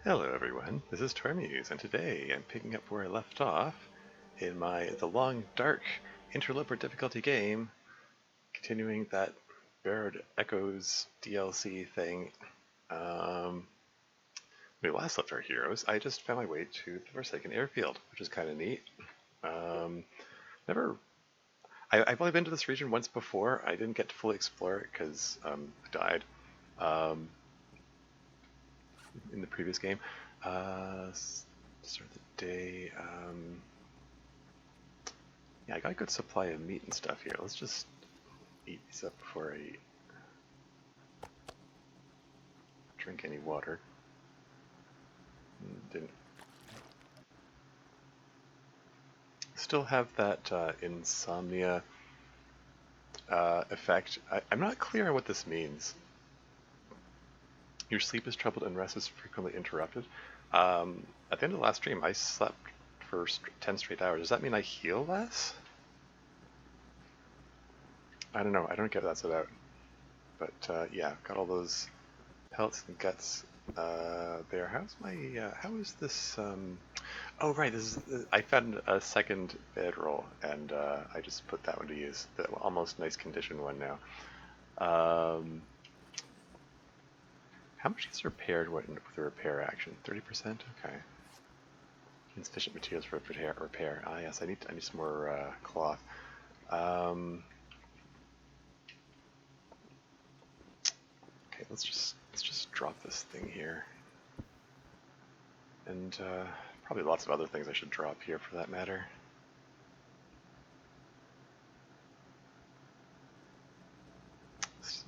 Hello everyone, this is Tormuse, and today I'm picking up where I left off in the long, dark Interloper difficulty game, continuing that Baird Echoes DLC thing. When we last left our heroes, I just found my way to the Forsaken Airfield, which is kind of neat. Never... I've only been to this region once before. I didn't get to fully explore it because I died. In the previous game. Start the day. Yeah, I got a good supply of meat and stuff here. Let's just eat these up before I drink any water. Didn't. Still have that insomnia effect. I'm not clear on what this means. Your sleep is troubled and rest is frequently interrupted. At the end of the last stream, I slept for 10 straight hours. Does that mean I heal less? I don't know. I don't get what that's about. But yeah, got all those pellets and guts there. How is this? Oh right, I found a second bedroll, and I just put that one to use. The almost nice condition one now. How much gets repaired with the repair action? 30%? Okay. Insufficient materials for repair. Ah yes, I need some more cloth. Okay, let's just drop this thing here. And probably lots of other things I should drop here for that matter.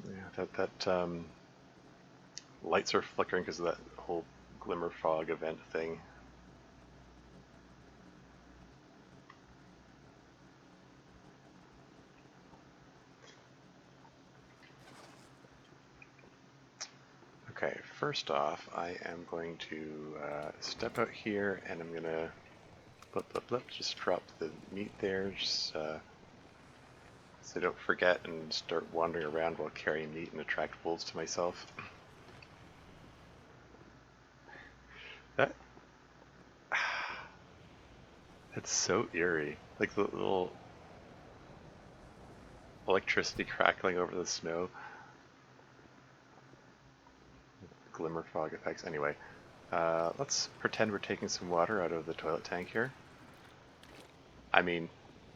Yeah, that lights are flickering because of that whole glimmer fog event thing. Okay, first off, I am going to step out here and I'm gonna just drop the meat there, just so I don't forget and start wandering around while carrying meat and attract wolves to myself. That's so eerie. Like the little electricity crackling over the snow. Glimmer fog effects. Anyway, let's pretend we're taking some water out of the toilet tank here. I mean,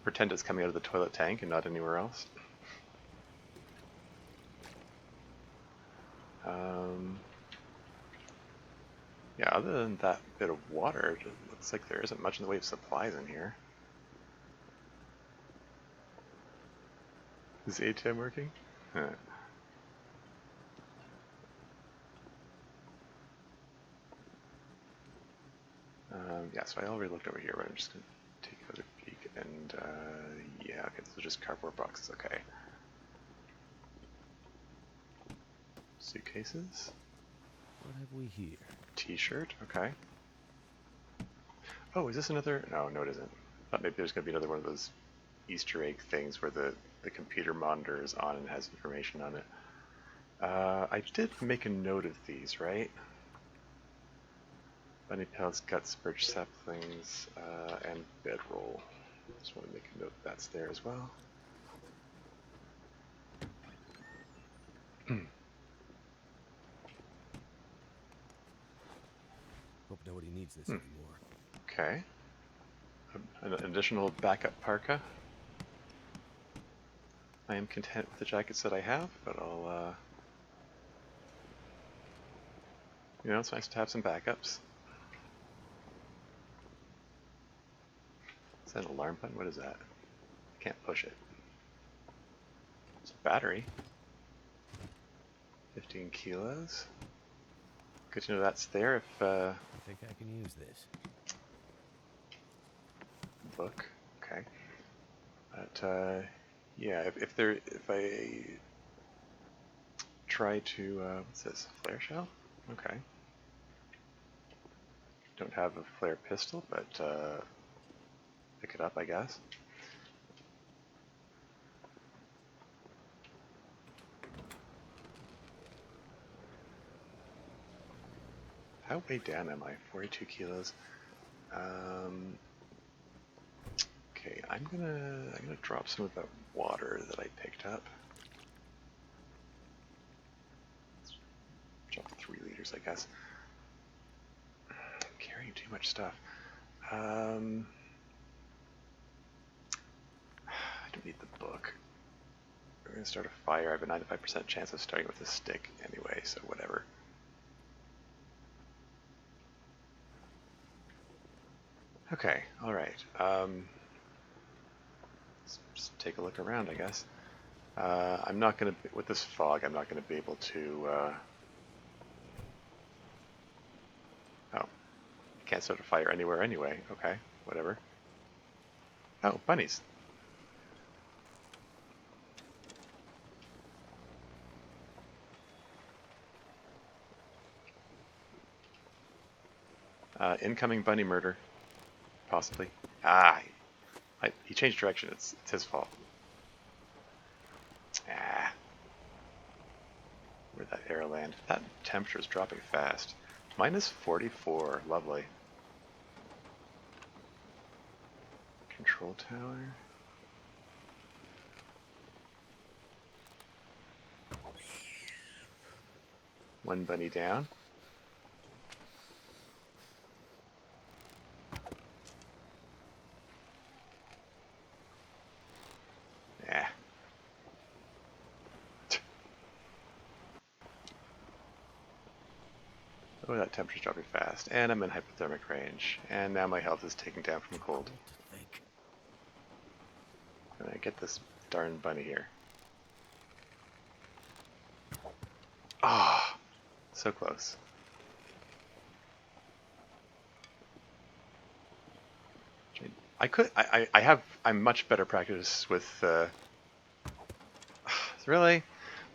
pretend it's coming out of the toilet tank and not anywhere else. Yeah, other than that bit of water, it looks like there isn't much in the way of supplies in here. Is the ATM working? Huh. Yeah, so I already looked over here, but I'm just going to take another peek, and yeah, okay, those are just cardboard boxes, okay. Suitcases. What have we here? T-shirt, okay. Oh, is this another? No, it isn't. Thought maybe there's going to be another one of those Easter egg things where the computer monitor is on and has information on it. I did make a note of these, right? Bunny pellets, guts, birch saplings, and bedroll. Just want to make a note that's there as well. Hope nobody needs this anymore. Okay. An additional backup parka. I am content with the jackets that I have, but I'll, you know, it's nice to have some backups. Is that an alarm button? What is that? I can't push it. It's a battery. 15 kilos. Good to know that's there if, I think I can use this. book. Okay. But, yeah, if I try to, what's this? Flare shell? Okay. Don't have a flare pistol, but, pick it up, I guess. How weighed down am I? 42 kilos. Okay, I'm gonna drop some of that water that I picked up. Drop 3 liters, I guess. I'm carrying too much stuff. I don't need the book. We're gonna start a fire. I have a 95% chance of starting with a stick anyway, so whatever. Okay, alright. Let's just take a look around, I guess. I'm not going to, with this fog, I'm not going to be able to, oh, can't start a fire anywhere anyway. Okay, whatever. Oh, bunnies. Incoming bunny murder, possibly. Ah, he changed direction. It's his fault. Ah, where'd that arrow land? That temperature is dropping fast. Minus 44, lovely. Control tower. One bunny down. Yeah. Oh, that temperature's dropping fast. And I'm in hypothermic range. And now my health is taken down from cold. And I get this darn bunny here. Ah, oh, so close. I'm much better practice with, really?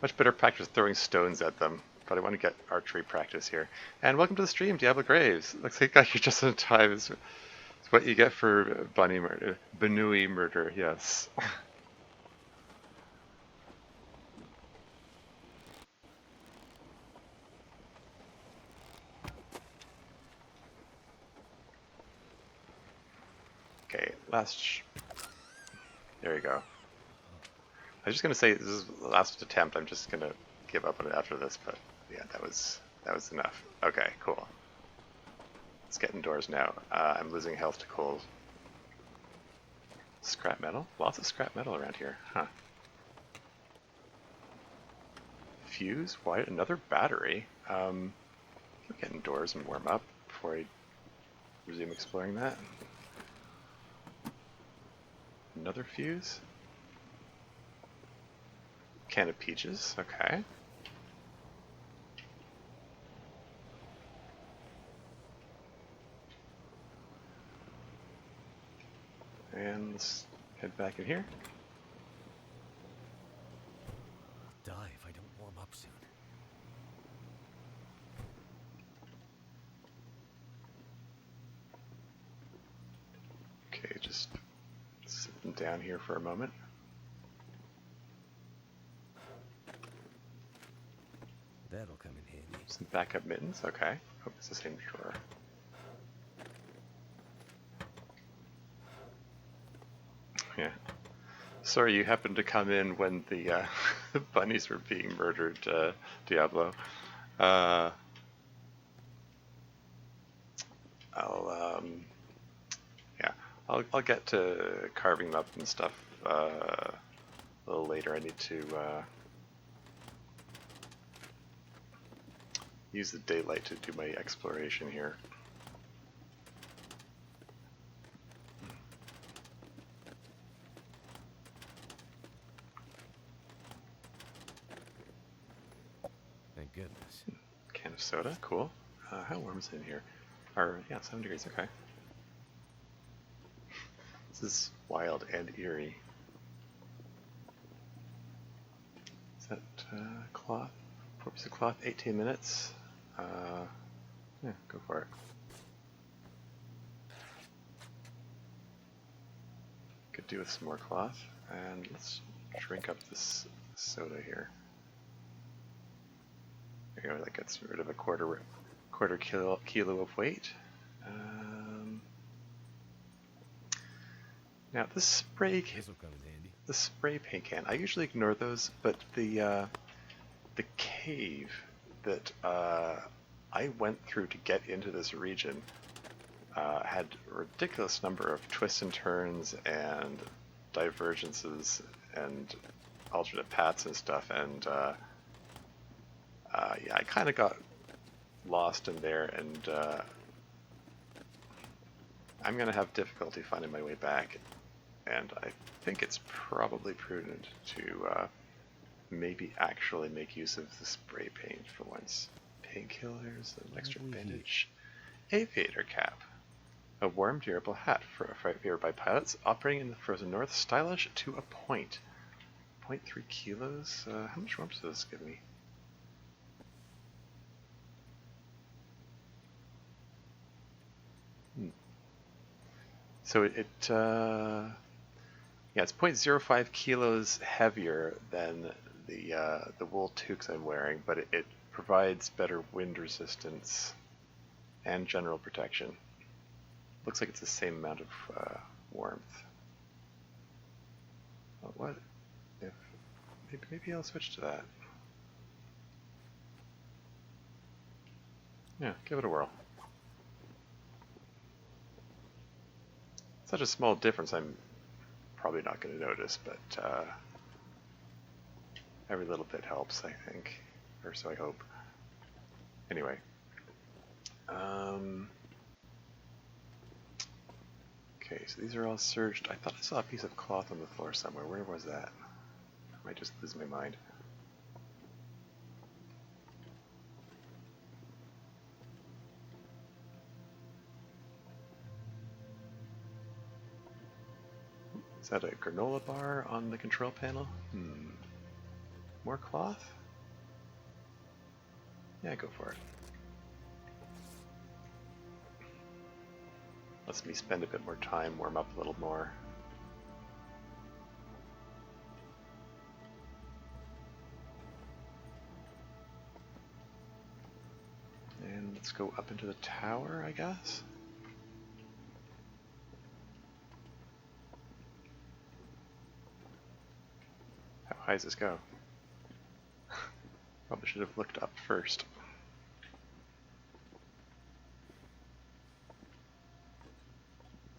Much better practice throwing stones at them. But I want to get archery practice here. And welcome to the stream, Diablo Graves. Looks like you're just in time. It's what you get for bunny murder. Banui murder, yes. Okay, there you go. I was just gonna say this is the last attempt. I'm just gonna give up on it after this, but yeah, that was enough. Okay, cool. Let's get indoors now. I'm losing health to cold. Scrap metal? Lots of scrap metal around here, huh? Fuse? Why another battery? I'll get indoors and warm up before I resume exploring that. Another fuse? Can of peaches, okay. And let's head back in here. Die if I don't warm up soon. Okay, just sitting down here for a moment. That'll come in handy. Some backup mittens, okay. Hope it's the same drawer. Yeah. Sorry you happened to come in when the bunnies were being murdered, Diablo. I'll get to carving them up and stuff a little later. I need to use the daylight to do my exploration here. Thank goodness. Can of soda, cool. How warm is it in here? Yeah, 7 degrees, okay. This is wild and eerie. Is that cloth? 4 pieces of cloth, 18 minutes. Yeah, go for it. Could do with some more cloth. And let's drink up this soda here. There you go, that gets rid of a quarter quarter kilo of weight. Now this This'll come in handy. the spray paint can, I usually ignore those, but the cave that I went through to get into this region had a ridiculous number of twists and turns and divergences and alternate paths and stuff, and yeah, I kind of got lost in there, and I'm going to have difficulty finding my way back, and I think it's probably prudent to maybe actually make use of the spray paint for once. Painkillers, an extra bandage, aviator cap, a warm, durable hat for favored by pilots operating in the frozen north, stylish to a point. 0.3 kilos? How much warmth does this give me? So yeah, it's 0.05 kilos heavier than the wool toques I'm wearing, but it provides better wind resistance and general protection. Looks like it's the same amount of warmth. Well, what if maybe I'll switch to that? Yeah, give it a whirl. Such a small difference, I'm probably not going to notice, but every little bit helps, I think, or so I hope. Anyway, okay, so these are all searched. I thought I saw a piece of cloth on the floor somewhere. Where was that? I might just lose my mind. Is that a granola bar on the control panel? More cloth? Yeah, go for it. Lets me spend a bit more time, warm up a little more. And let's go up into the tower, I guess? How high does this go? Probably should have looked up first.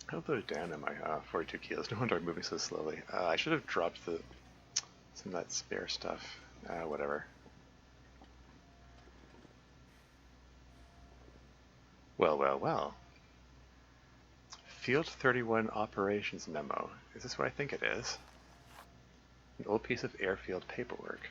How low down am I? 42 kilos. No wonder I'm moving so slowly. I should have dropped some of that spare stuff. Whatever. Well, well, well. Field 31 operations memo. Is this what I think it is? An old piece of airfield paperwork.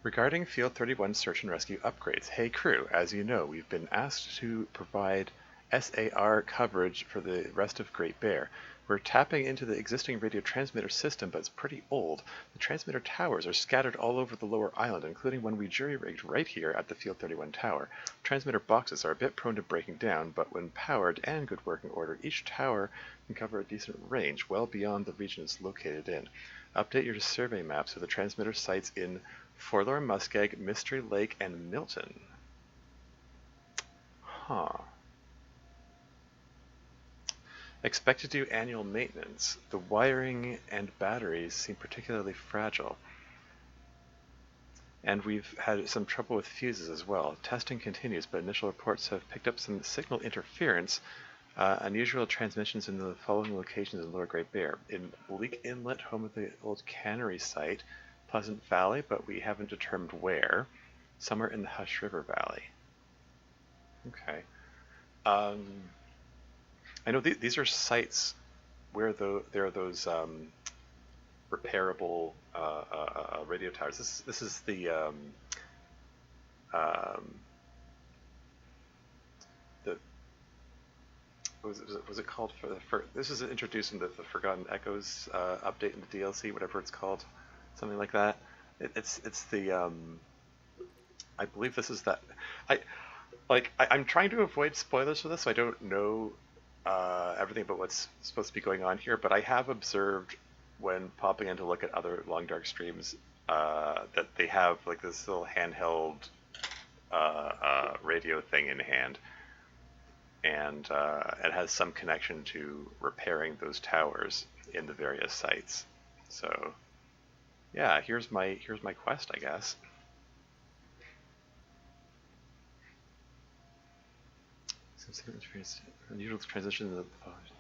Regarding Field 31 search and rescue upgrades. Hey crew, as you know, we've been asked to provide SAR coverage for the rest of Great Bear. We're tapping into the existing radio transmitter system, but it's pretty old. The transmitter towers are scattered all over the lower island, including one we jury-rigged right here at the Field 31 tower. Transmitter boxes are a bit prone to breaking down, but when powered and good working order, each tower can cover a decent range, well beyond the region it's located in. Update your survey maps of the transmitter sites in Forlorn Muskeg, Mystery Lake, and Milton. Huh. Expect to do annual maintenance. The wiring and batteries seem particularly fragile. And we've had some trouble with fuses as well. Testing continues, but initial reports have picked up some signal interference, unusual transmissions in the following locations in Lower Great Bear. In Bleak Inlet, home of the old cannery site, Pleasant Valley, but we haven't determined where. Somewhere in the Hush River Valley. Okay. I know these are sites where there are those repairable radio towers. This is the was it called this is introduced in the Forgotten Echoes update in the DLC, whatever it's called, something like that. It's the I believe this is that. I'm trying to avoid spoilers for this, so I don't know everything about what's supposed to be going on here, but I have observed when popping in to look at other Long Dark streams that they have like this little handheld radio thing in hand, and it has some connection to repairing those towers in the various sites. So, yeah, here's my quest, I guess. Unusual transition in the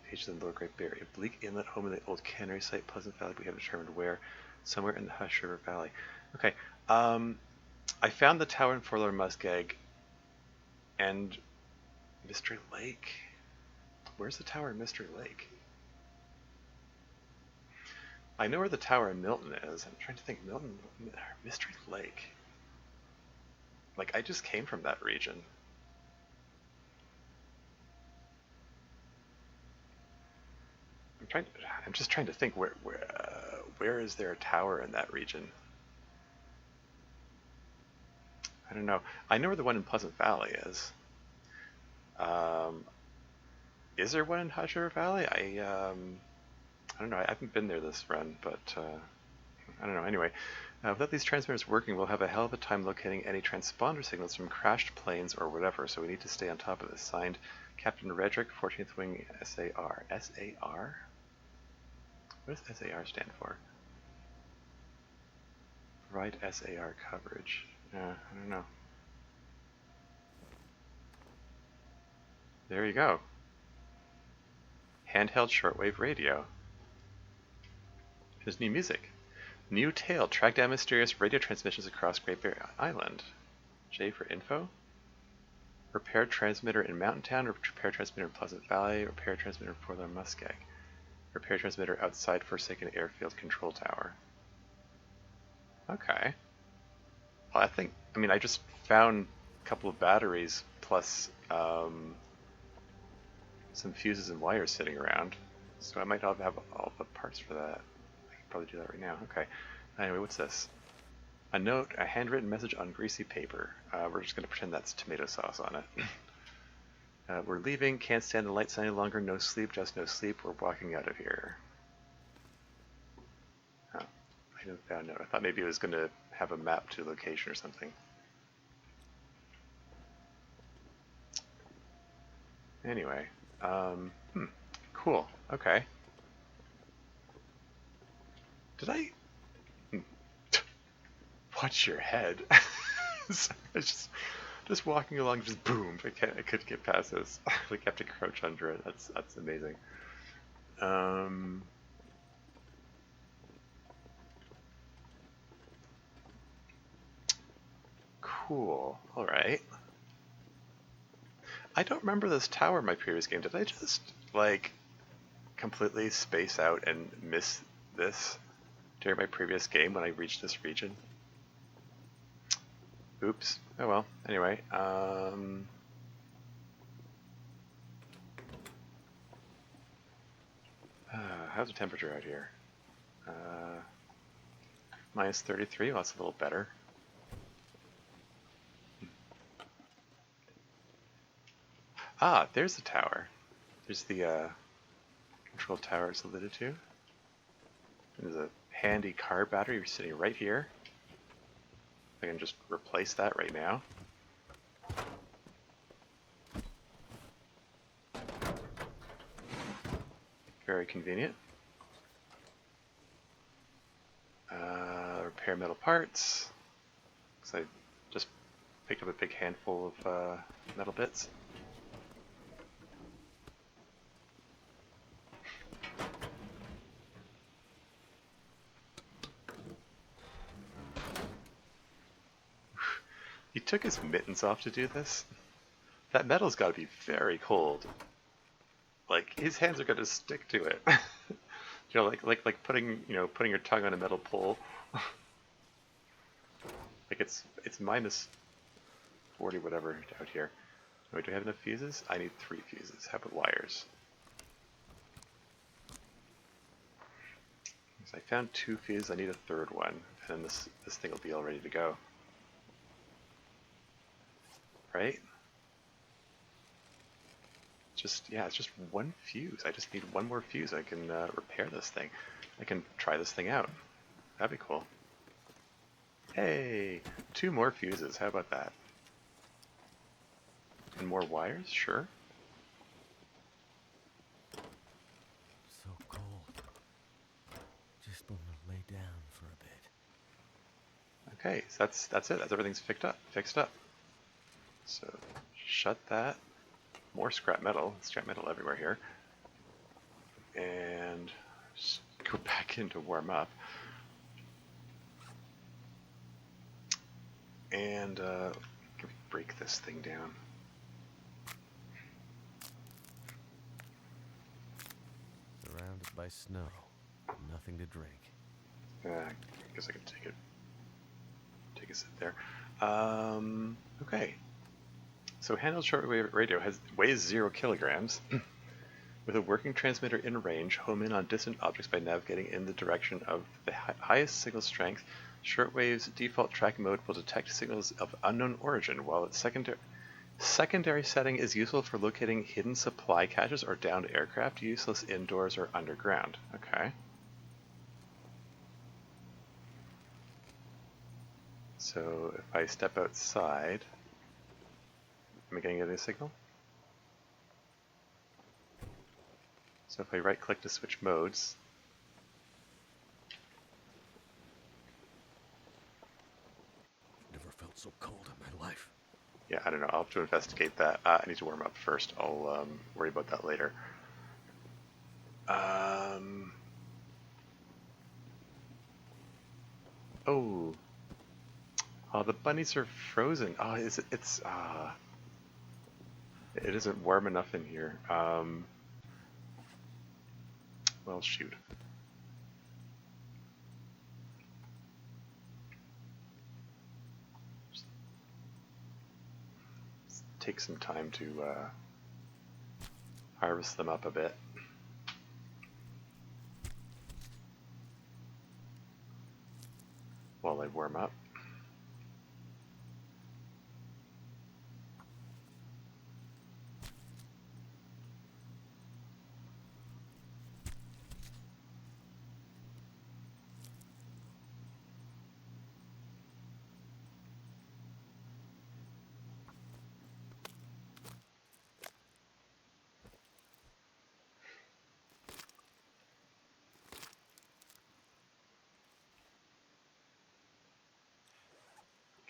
pages of the Lower Great Barrier. Bleak Inlet, home of the old cannery site, Pleasant Valley. We have determined where. Somewhere in the Hush River Valley. Okay. I found the tower in Forlorn Muskeg and Mystery Lake. Where's the tower in Mystery Lake? I know where the tower in Milton is. I'm trying to think. Milton, Mystery Lake. Like, I just came from that region. I'm just trying to think where is there a tower in that region? I don't know. I know where the one in Pleasant Valley is. Is there one in Hush River Valley? I don't know. I haven't been there this run, but I don't know. Anyway, without these transmitters working, we'll have a hell of a time locating any transponder signals from crashed planes or whatever, so we need to stay on top of this. Signed, Captain Redrick, 14th Wing SAR. SAR? What does SAR stand for? Provide SAR coverage. I don't know. There you go. Handheld shortwave radio. There's new music. New tale. Track down mysterious radio transmissions across Great Barrier Island. J for info. Repair transmitter in Mountain Town. Repair transmitter in Pleasant Valley. Repair transmitter in Forlorn Muskeg. Repair transmitter outside Forsaken Airfield Control Tower. Okay. Well, I just found a couple of batteries plus some fuses and wires sitting around. So I might have all the parts for that. I can probably do that right now. Okay. Anyway, what's this? A note, a handwritten message on greasy paper. We're just going to pretend that's tomato sauce on it. We're leaving, can't stand the lights any longer, no sleep, just no sleep, we're walking out of here. Oh, I didn't found a note. I thought maybe it was going to have a map to location or something. Anyway, cool, okay. Did I... Watch your head. So I was just walking along, just boom. I couldn't get past this. Like, I have to crouch under it. That's amazing. Cool. All right. I don't remember this tower in my previous game. Did I just like completely space out and miss this during my previous game when I reached this region? Oops. Oh well. Anyway, how's the temperature out here? Minus 33. Well, that's a little better. Ah, there's the tower. There's the control tower it's alluded to. There's a handy car battery sitting right here. I can just replace that right now. Very convenient. Repair metal parts. So I just picked up a big handful of metal bits. He took his mittens off to do this. That metal's got to be very cold. Like, his hands are going to stick to it. You know, like putting your tongue on a metal pole. Like it's minus 40 whatever out here. Wait, do I have enough fuses? I need 3 fuses. How about wires? So I found 2 fuses. I need a 3rd one, and then this thing will be all ready to go. Right? It's just 1 fuse. I just need 1 more fuse. I can repair this thing. I can try this thing out. That'd be cool. Hey, 2 more fuses. How about that? And more wires? Sure. So cold. Just want to lay down for a bit. Okay, so that's it. That's everything's fixed up. So shut that. More scrap metal. Scrap metal everywhere here. And just go back in to warm up. And break this thing down. Surrounded by snow. Nothing to drink. I guess I can take a sit there. Okay. So handheld shortwave radio weighs 0 kilograms. With a working transmitter in range, home in on distant objects by navigating in the direction of the highest signal strength. Shortwave's default tracking mode will detect signals of unknown origin, while its secondary setting is useful for locating hidden supply caches or downed aircraft, useless indoors or underground. Okay. So if I step outside, am I getting any signal? So if I right click to switch modes, Never felt so cold in my life. yeah, I don't know, I'll have to investigate that. I need to warm up first. I'll worry about that later. Oh, the bunnies are frozen. Oh, it isn't warm enough in here. Well, shoot. Just take some time to harvest them up a bit. While they warm up.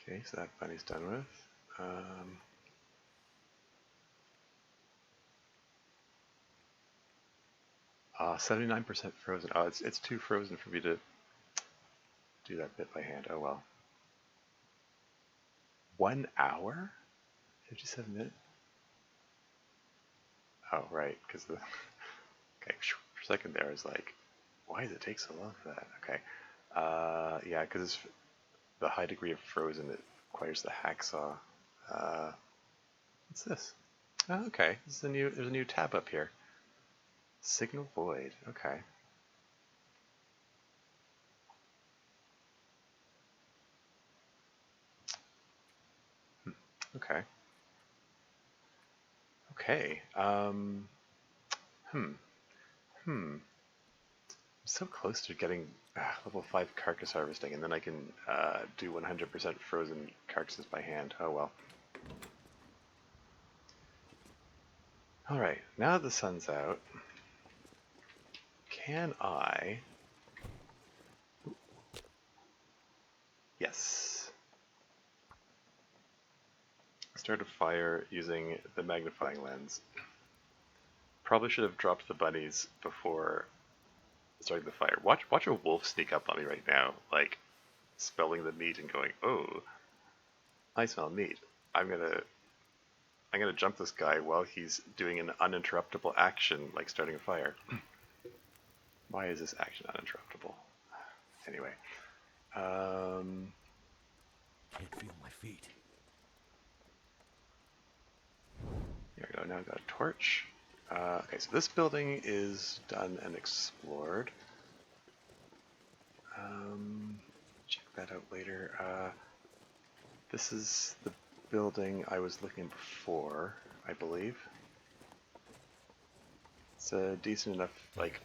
Okay, so that bunny's done with. 79% frozen. Oh, it's too frozen for me to do that bit by hand. Oh well. 1 hour? 57 minutes? Oh, right, because the... Okay, for a second there I was like, why does it take so long for that? Okay. Yeah, because the high degree of frozen, it requires the hacksaw. What's this? Oh, okay. There's a new tab up here. Signal void. Okay. Okay. Okay. Hmm. I'm so close to getting level 5 carcass harvesting, and then I can do 100% frozen carcasses by hand. Oh well. Alright, now that the sun's out, can I... Yes. Start a fire using the magnifying lens. Probably should have dropped the bunnies before starting the fire. Watch a wolf sneak up on me right now, like smelling the meat and going, "Oh, I smell meat. I'm gonna jump this guy while he's doing an uninterruptible action, like starting a fire." Why is this action uninterruptible? Anyway, Can't feel my feet. here we go. Now I've got a torch. Okay, so this building is done and explored. Check that out later. This is the building I was looking at before, I believe. It's a decent enough, like,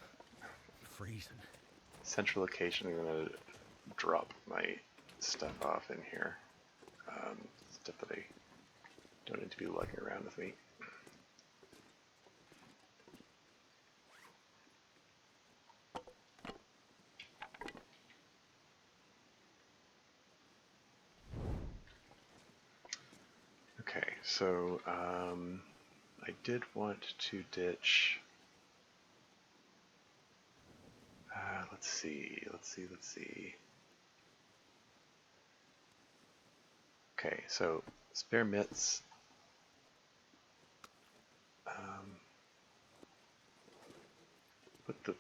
Freezing. central location. I'm gonna drop my stuff off in here. Stuff that I don't need to be lugging around. around with me. Okay, so I did want to ditch. Let's see. Okay, so spare mitts. Put the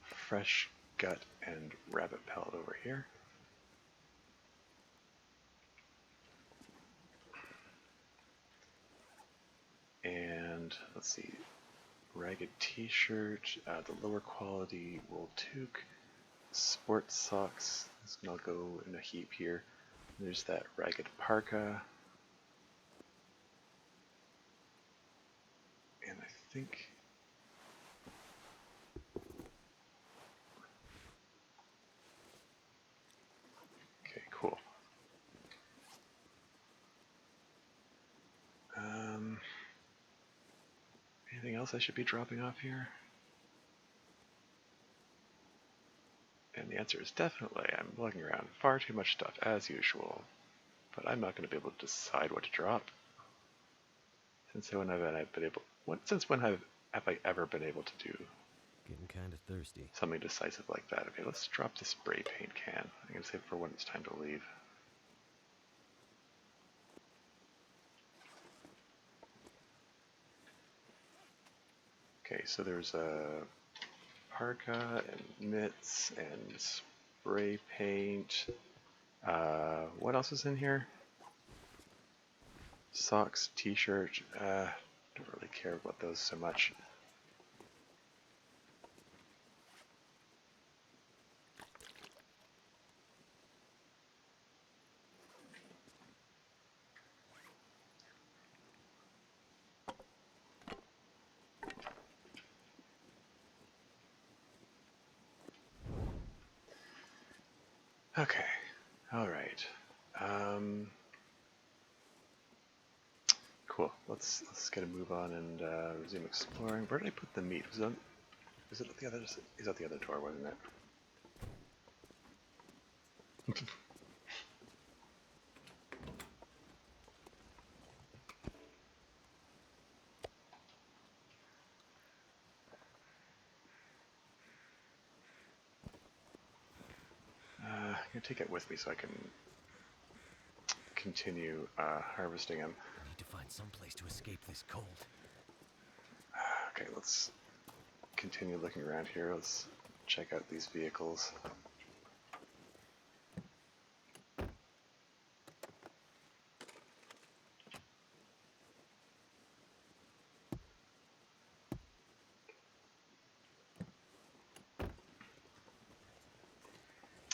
fresh gut and rabbit pellet over here. And let's see, ragged t-shirt, the lower quality wool toque, sports socks, this can all go in a heap here. There's that ragged parka. And I think okay, cool. Anything else I should be dropping off here? And the answer is definitely. I'm lugging around far too much stuff, as usual. But I'm not going to be able to decide what to drop. Since when have I been able? Since when have I ever been able to do Getting kind of thirsty. something decisive like that? Okay, let's drop the spray paint can. I'm going to save it for when it's time to leave. Okay, so there's a parka and mitts and spray paint. What else is in here? Socks, t-shirt. Don't really care about those so much. Okay, all right. Cool. Let's get a move on and resume exploring. Where did I put the meat? Was it at the other? Is that the other door? Wasn't it? I'm gonna take it with me so I can continue harvesting them. I need to find some place to escape this cold. Okay, let's continue looking around here. Let's check out these vehicles.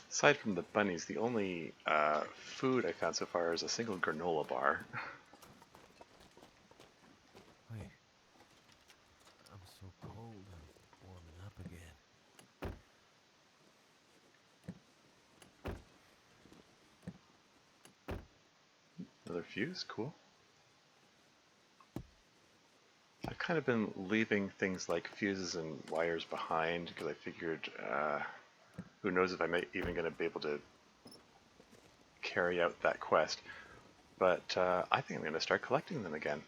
Aside from the bunnies, the only food I found so far is a single granola bar. Wait. I'm so cold, I'm warming up again. Another fuse, cool. I've kind of been leaving things like fuses and wires behind because I figured, who knows if I'm even going to be able to carry out that quest. But I think I'm going to start collecting them again.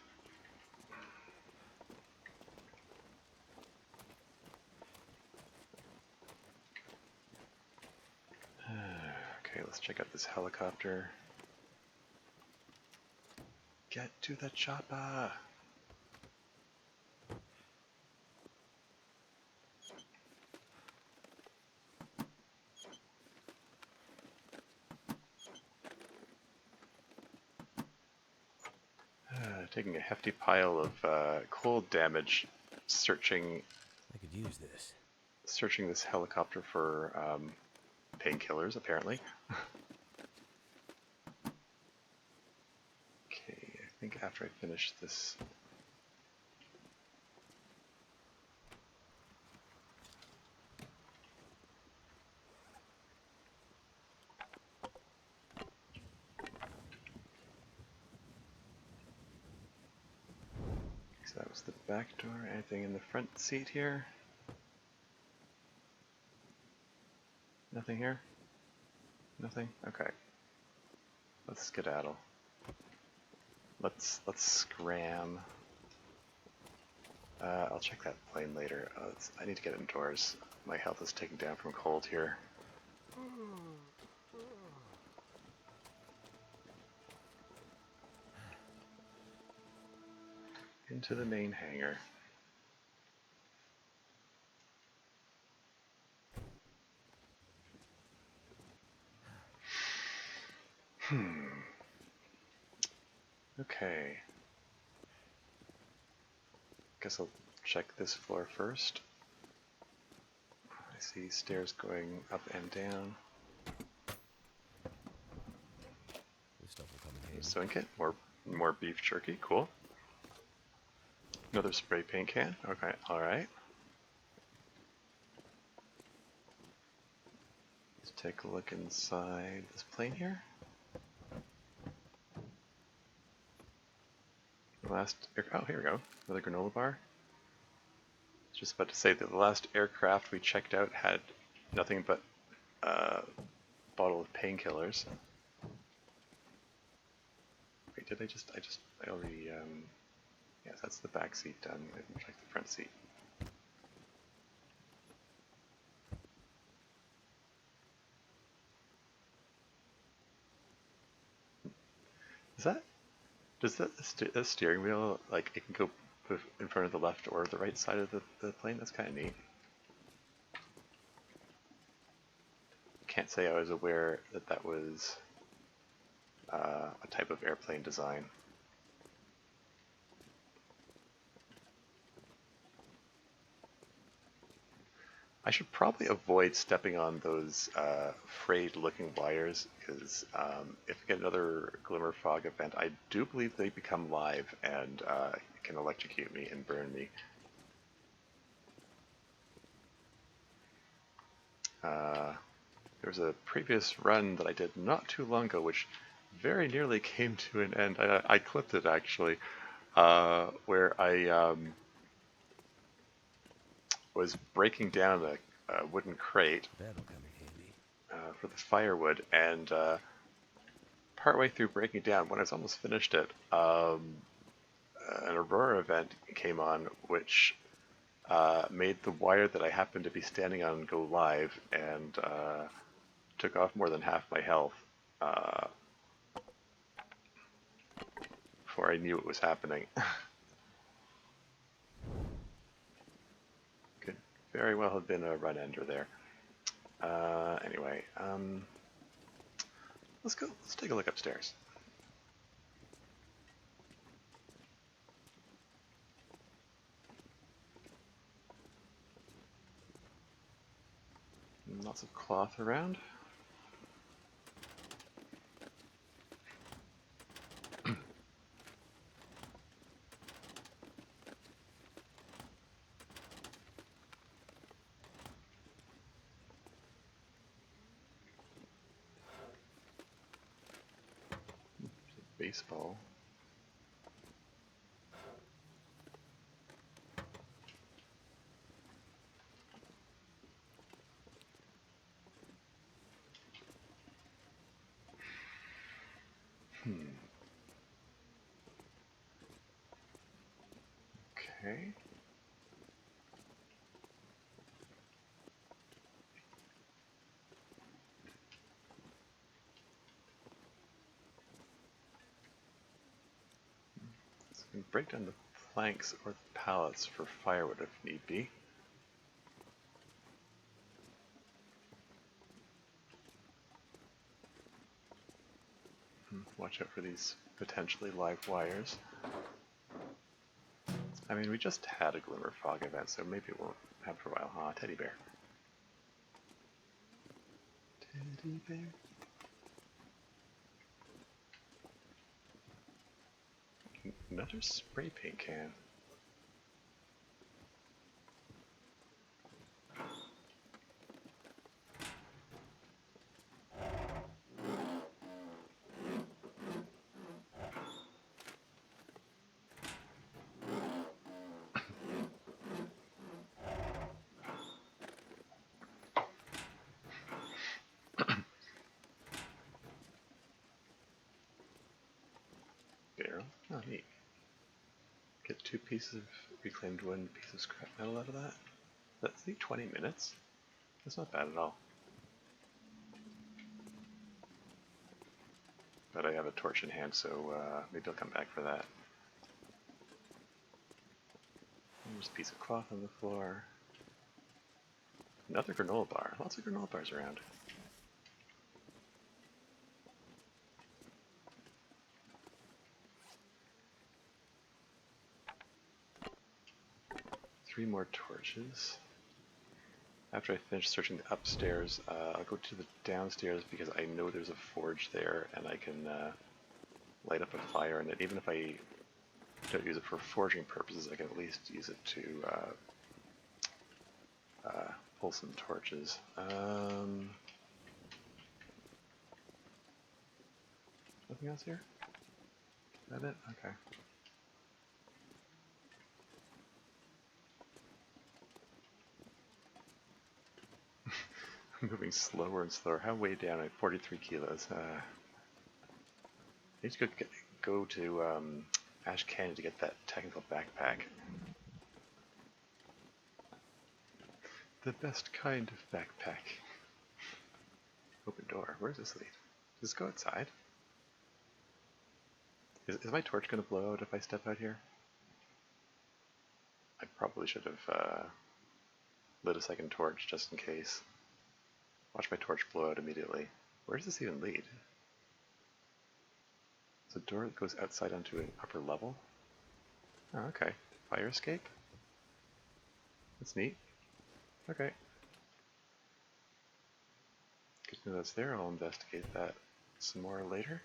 Okay, let's check out this helicopter. Get to the chopper! Taking a hefty pile of cold damage, searching I could use this. this helicopter for painkillers, apparently. Okay, I think after I finish this... Close the back door. Anything in the front seat here? Nothing here? Nothing? Okay. Let's skedaddle. Let's scram. I'll check that plane later. I need to get indoors. My health is taken down from cold here. Into the main hangar. Okay. Guess I'll check this floor first. I see stairs going up and down. This stuff will come in handy. Sewing kit, more beef jerky, cool. Another spray paint can, okay, alright. Let's take a look inside this plane here. Oh, here we go, another granola bar. I was just about to say that the last aircraft we checked out had nothing but a bottle of painkillers. Wait, did I already, yes, that's the back seat done. I didn't check the front seat. Does the steering wheel, like, it can go in front of the left or the right side of the plane? That's kind of neat. Can't say I was aware that that was a type of airplane design. I should probably avoid stepping on those frayed-looking wires, because if I get another Glimmer Fog event, I do believe they become live and can electrocute me and burn me. There was a previous run that I did not too long ago, which very nearly came to an end. I clipped it, actually, where I was breaking down a wooden crate That'll come in handy. for the firewood, and partway through breaking down, when I was almost finished it, an Aurora event came on, which made the wire that I happened to be standing on go live, and took off more than half my health before I knew it was happening. Could very well have been a run ender there. Anyway, let's go. Let's take a look upstairs. Lots of cloth around. Baseball. Okay. So we can break down the planks or the pallets for firewood if need be. Watch out for these potentially live wires. I mean, we just had a Glimmer Fog event, so maybe it won't have for a while. Huh, teddy bear. Teddy bear. Another spray paint can. barrel. Oh, neat. Get 2 pieces of reclaimed wood, piece of scrap metal out of that. That's 20 minutes. That's not bad at all. But I have a torch in hand, so maybe I'll come back for that. There's a piece of cloth on the floor. Another granola bar. Lots of granola bars around. Three more torches. After I finish searching the upstairs, I'll go to the downstairs because I know there's a forge there and I can light up a fire in it. Even if I don't use it for forging purposes, I can at least use it to pull some torches. Nothing else here? Is that it? Okay. I'm moving slower and slower. How way down? At 43 kilos. I need to go to Ash Canyon to get that technical backpack. The best kind of backpack. Open door. Where does this lead? Does this go outside? Is my torch going to blow out if I step out here? I probably should have lit a second torch just in case. Watch my torch blow out immediately. Where does this even lead? It's a door that goes outside onto an upper level? Oh, okay. Fire escape? That's neat. Okay. Good to know that's there. I'll investigate that some more later.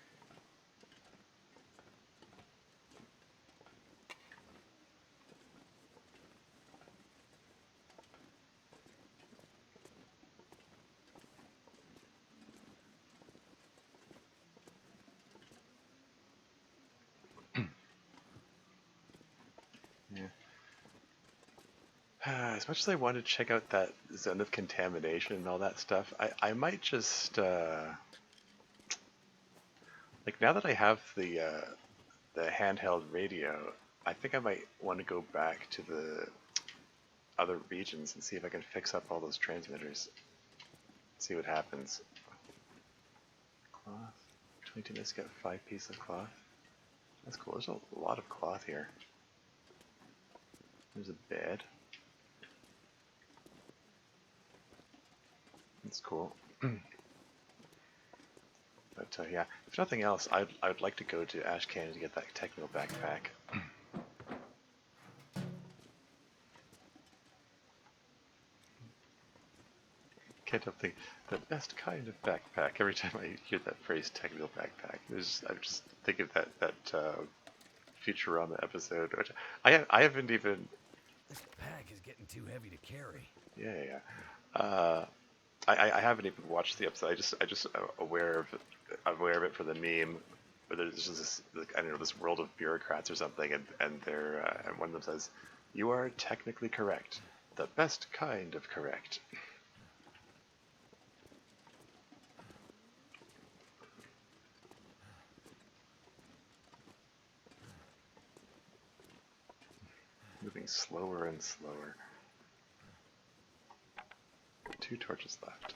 Yeah. As much as I want to check out that zone of contamination and all that stuff, I might just like now that I have the handheld radio, I think I might want to go back to the other regions and see if I can fix up all those transmitters. See what happens. Cloth. 22 minutes to get 5 pieces of cloth. That's cool. There's a lot of cloth here. There's a bed. That's cool. But yeah, if nothing else, I'd like to go to Ash Canyon to get that technical backpack. Can't help think the best kind of backpack. Every time I hear that phrase, technical backpack, I just think of that Futurama episode. Which I haven't even. This pack is getting too heavy to carry. Yeah. I haven't even watched the episode. I just aware of it for the meme. Where there's just this, like, I don't know, this world of bureaucrats or something, and they're and one of them says, "You are technically correct, the best kind of correct." Moving slower and slower. 2 torches left.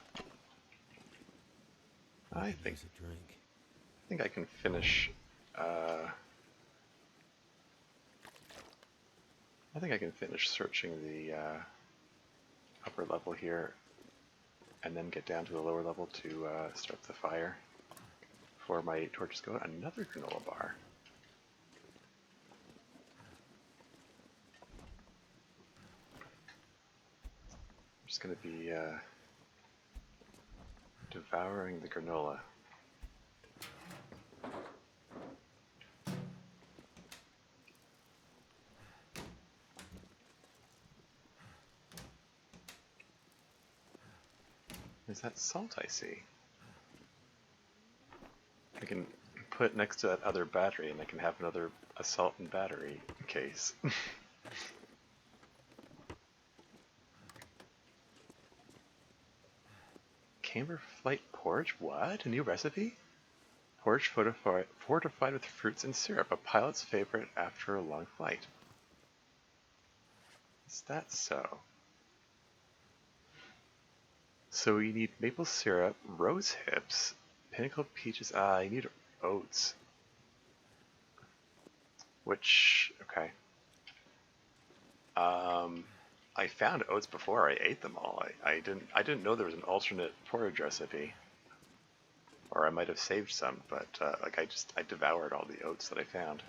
I think Use a drink. I think I can finish. I think I can finish searching the upper level here, and then get down to the lower level to start the fire. Before my torches go out, another granola bar. I'm just going to be devouring the granola. Is that salt I see? I can put it next to that other battery and I can have another assault and battery case. Camber flight porridge? What? A new recipe? Porridge fortified with fruits and syrup, a pilot's favorite after a long flight. Is that so? So you need maple syrup, rose hips, pinnacle peaches. You need oats. Which, okay. I found oats before I ate them all. I didn't know there was an alternate porridge recipe, or I might have saved some, but like I devoured all the oats that I found.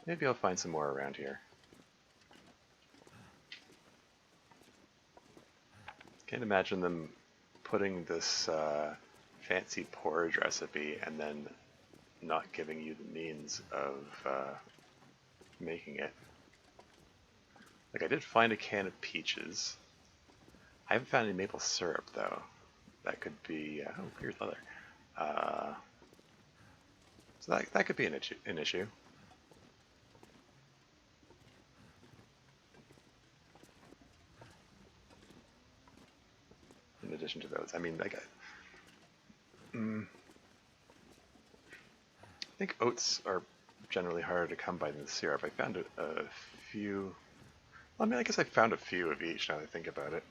Maybe I'll find some more around here. Can't imagine them putting this fancy porridge recipe and then not giving you the means of making it. Like, I did find a can of peaches. I haven't found any maple syrup, though. That could be... oh, here's leather. So that could be an issue. In addition to those. I mean, like... I think oats are generally harder to come by than syrup. I found a few... Well, I mean, I guess I found a few of each now that I think about it.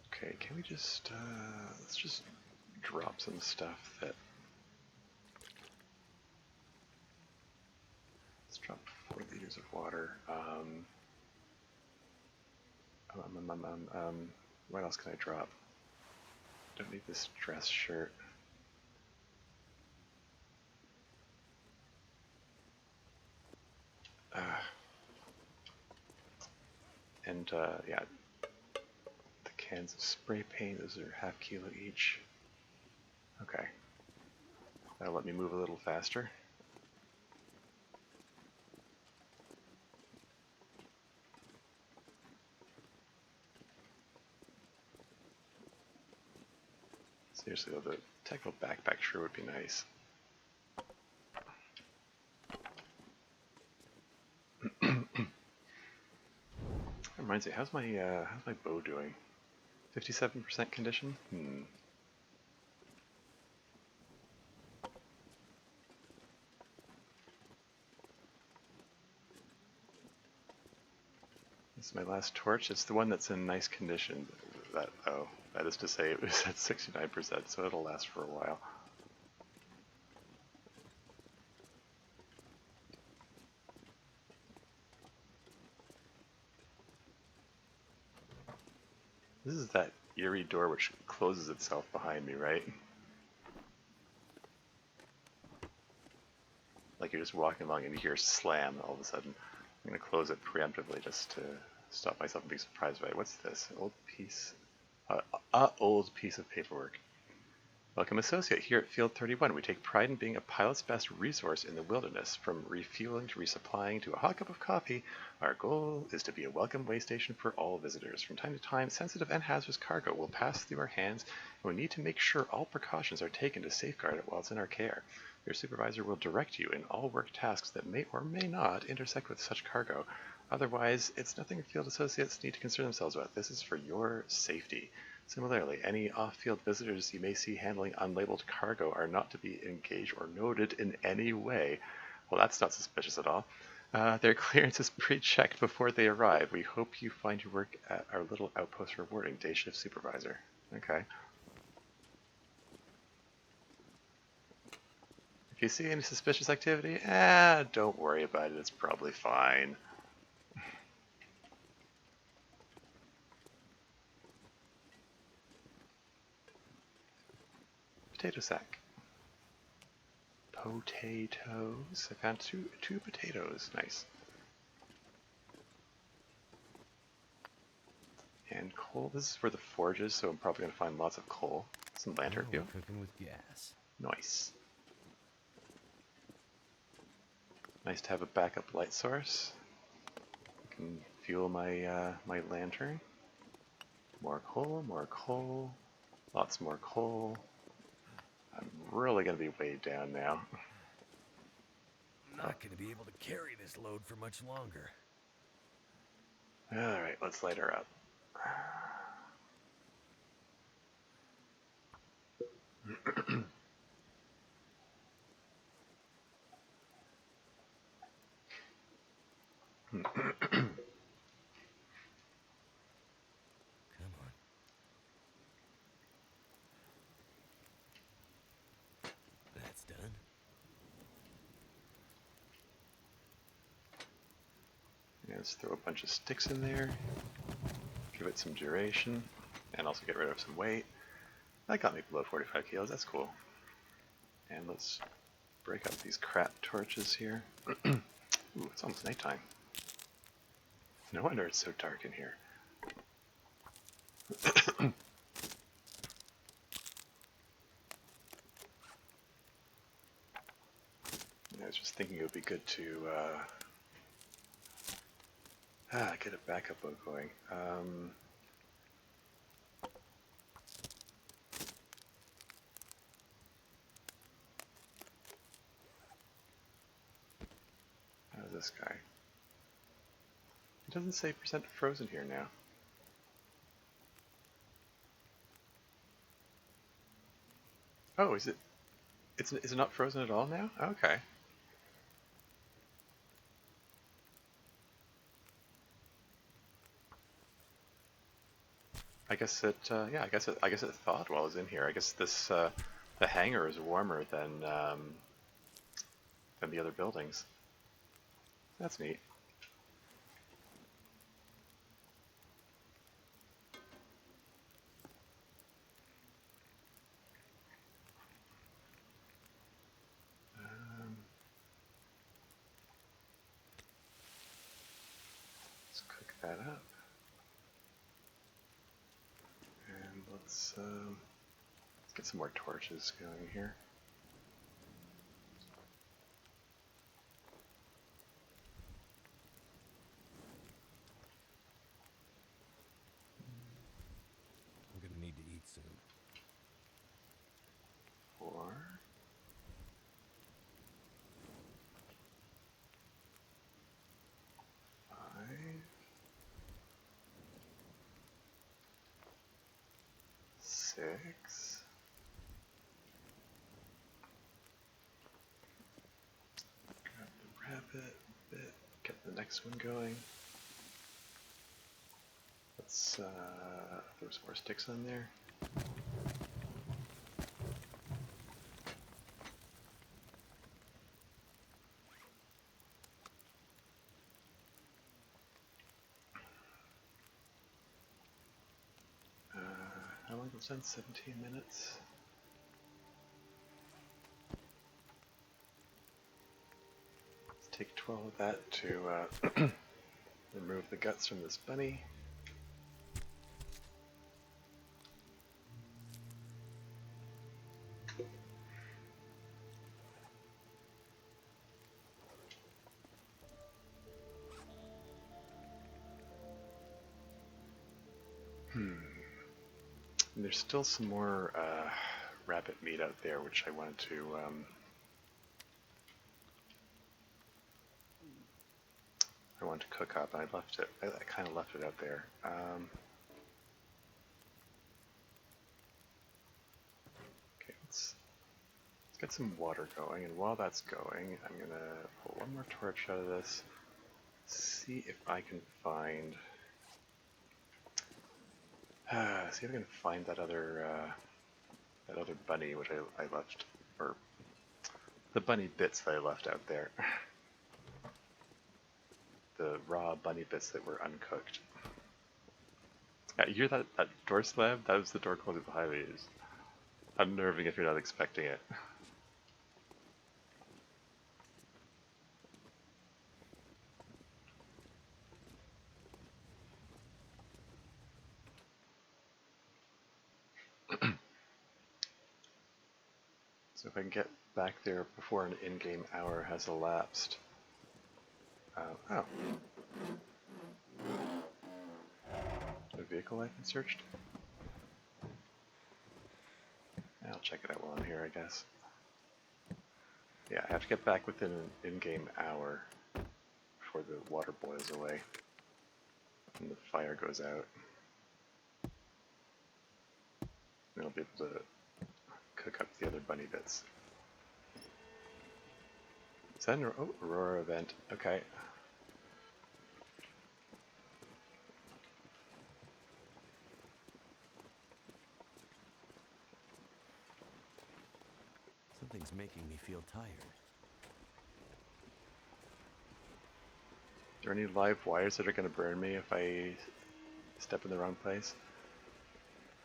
Okay, can we just, let's just drop some stuff that... Let's drop 4 liters of water. What else can I drop? Don't need this dress shirt. Yeah, the cans of spray paint, those are half kilo each. Okay. That'll let me move a little faster. Seriously though, the technical backpack sure would be nice. That reminds me, how's my bow doing? 57% condition? This is my last torch. It's the one that's in nice condition. That is to say, it was at 69%, so it'll last for a while. This is that eerie door which closes itself behind me, right? Like you're just walking along and you hear slam all of a sudden. I'm going to close it preemptively just to stop myself from being surprised by it. What's this? Old piece... old piece of paperwork. Welcome, associate. Here at Field 31, we take pride in being a pilot's best resource in the wilderness. From refueling to resupplying to a hot cup of coffee, our goal is to be a welcome way station for all visitors. From time to time, sensitive and hazardous cargo will pass through our hands, and we need to make sure all precautions are taken to safeguard it while it's in our care. Your supervisor will direct you in all work tasks that may or may not intersect with such cargo. Otherwise, it's nothing field associates need to concern themselves with. This is for your safety. Similarly, any off-field visitors you may see handling unlabeled cargo are not to be engaged or noted in any way. Well, that's not suspicious at all. Their clearance is pre-checked before they arrive. We hope you find your work at our little outpost rewarding. Day shift supervisor. Okay. If you see any suspicious activity, don't worry about it. It's probably fine. Potato sack. Potatoes. I found two potatoes. Nice. And coal. This is for the forges, so I'm probably going to find lots of coal. Some lantern fuel. Cooking with gas. Nice. Nice to have a backup light source. I can fuel my my lantern. More coal, lots more coal. I'm really going to be weighed down now. I'm not going to be able to carry this load for much longer. Alright, let's light her up. Come on. That's done. Yeah, let's throw a bunch of sticks in there, give it some duration, and also get rid of some weight. That got me below 45 kilos, that's cool. And let's break up these crap torches here. Ooh, it's almost nighttime. No wonder it's so dark in here. I was just thinking it would be good to get a backup boat going. How's this guy? It doesn't say percent frozen here now. Oh, is it? Is it not frozen at all now? Okay. I guess it. Yeah, I guess it thawed while it was in here. I guess this the hangar is warmer than the other buildings. That's neat. Let's cook that up, and let's get some more torches going here. I'm gonna need to eat soon. 4, 5, 6. Grab the rabbit bit. Get the next one going. Let's throw some more sticks on there. How long was that? 17 minutes. Let's take 12 of that to remove the guts from this bunny. And there's still some more rabbit meat out there, which I wanted to cook up, and I left it. I kind of left it out there. Okay, let's get some water going, and while that's going, I'm gonna pull one more torch out of this. See if I can find. See if I can find that other bunny which I left, or the bunny bits that I left out there. The raw bunny bits that were uncooked. Yeah, you hear that door slam? That was the door closing behind me. It's unnerving if you're not expecting it. So if I can get back there before an in-game hour has elapsed. Oh. A vehicle I've been searched? I'll check it out while I'm here, I guess. Yeah, I have to get back within an in-game hour before the water boils away. And the fire goes out. And I'll be able to cook up the other bunny bits. Is that an Aurora event? Okay. Something's making me feel tired. Are there any live wires that are going to burn me if I step in the wrong place?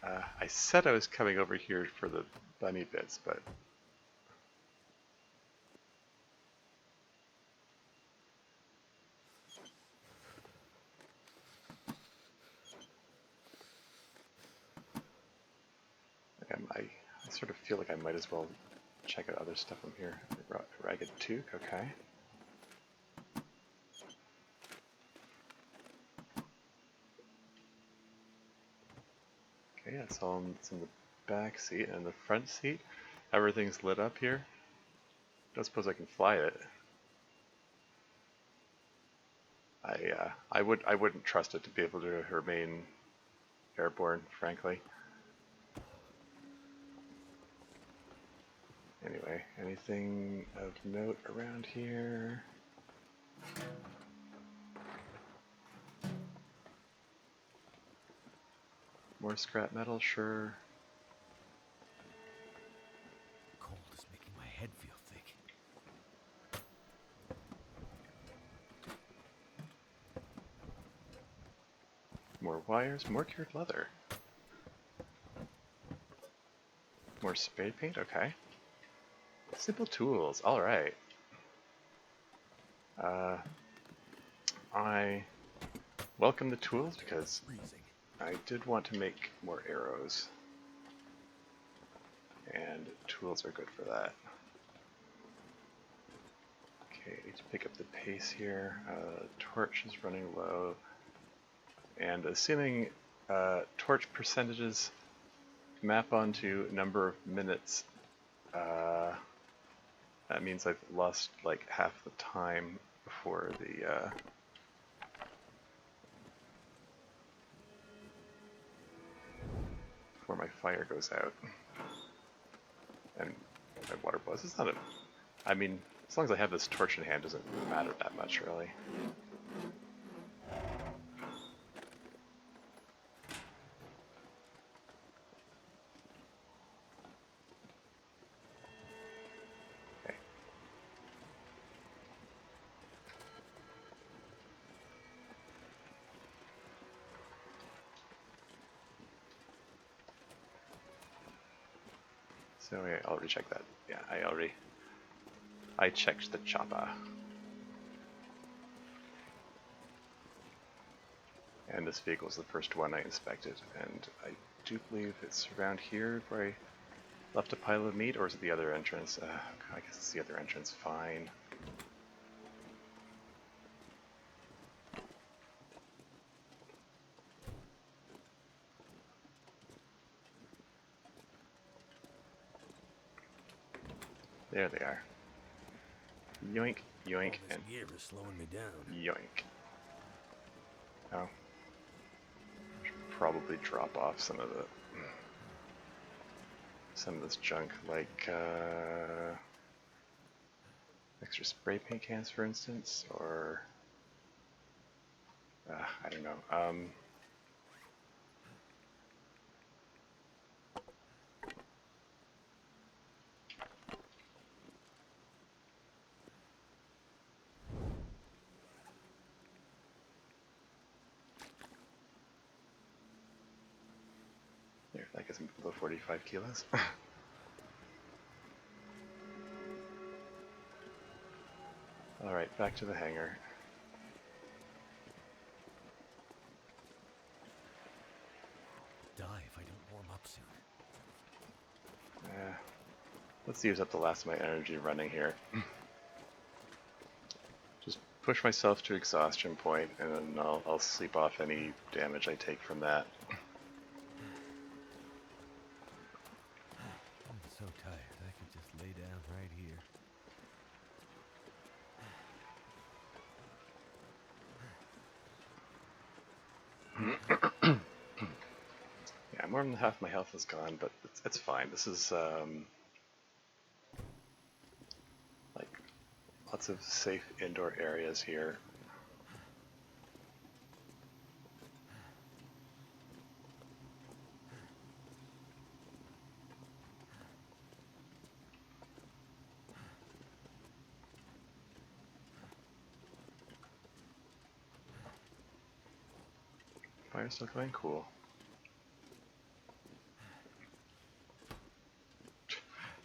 I said I was coming over here for the bunny bits, but... I sort of feel like I might as well check out other stuff from here. Ragged Toque, okay. Okay, it's in the back seat, and the front seat, everything's lit up here. I don't suppose I can fly it. I wouldn't trust it to be able to remain airborne, frankly. Anyway, anything of note around here? More scrap metal, sure. Cold is making my head feel thick. More wires, more cured leather. More spray paint, okay. Simple tools, alright. I welcome the tools because I did want to make more arrows. And tools are good for that. Okay, need to pick up the pace here. Torch is running low. And assuming torch percentages map onto number of minutes, that means I've lost like half the time before before my fire goes out. And my water boils. It's not a... I mean, as long as I have this torch in hand, doesn't matter that much, really. Okay. So yeah, I'll recheck that. Yeah, I checked the chopper. And this vehicle is the first one I inspected, and I do believe it's around here where I left a pile of meat, or is it the other entrance? I guess it's the other entrance, fine. There they are. Yoink, yoink, and gear is slowing me down. yoink. Oh. Should probably drop off some of this junk, like extra spray paint cans, for instance, or I don't know. There, that gets me below 45 kilos. Alright, back to the hangar. Die if I don't warm up soon. Let's use up the last of my energy running here. Just push myself to exhaustion point, and then I'll sleep off any damage I take from that. I'm so tired, I could just lay down right here. more than half my health is gone, but it's fine. This is like lots of safe indoor areas here. Fire's still going? Cool.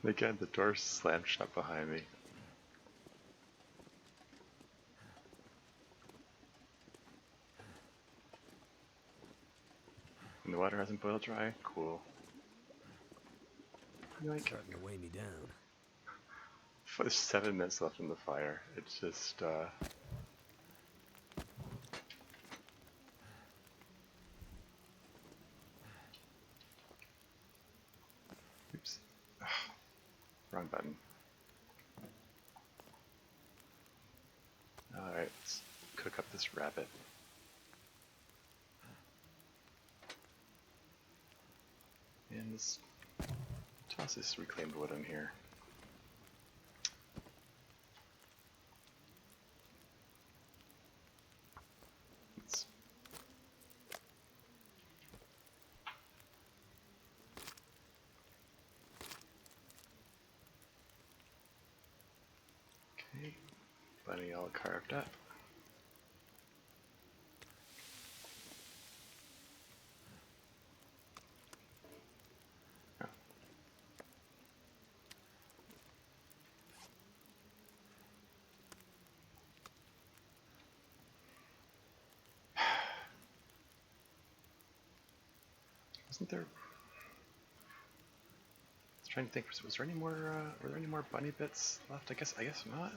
And again, the door slammed shut behind me. And the water hasn't boiled dry? Cool. It's starting to weigh me down. There's 7 minutes left in the fire. It's just, oops. Ugh, wrong button. Alright, let's cook up this rabbit. And let's toss this reclaimed wood in here. Let's okay, bunny all carved up. Oh. Wasn't there? I was trying to think. Was there any more? Were there any more bunny bits left? I guess not.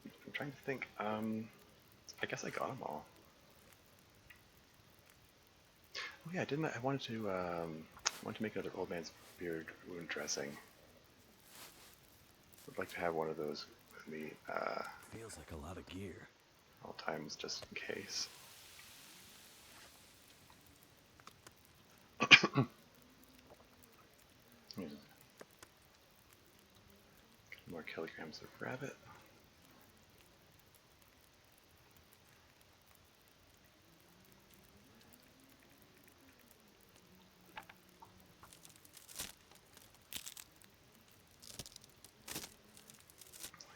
I'm trying to think. I guess I got them all. Oh yeah, didn't I? I wanted to make another old man's beard wound dressing. Would like to have one of those with me Feels like a lot of gear. all times, just in case. More kilograms of rabbit.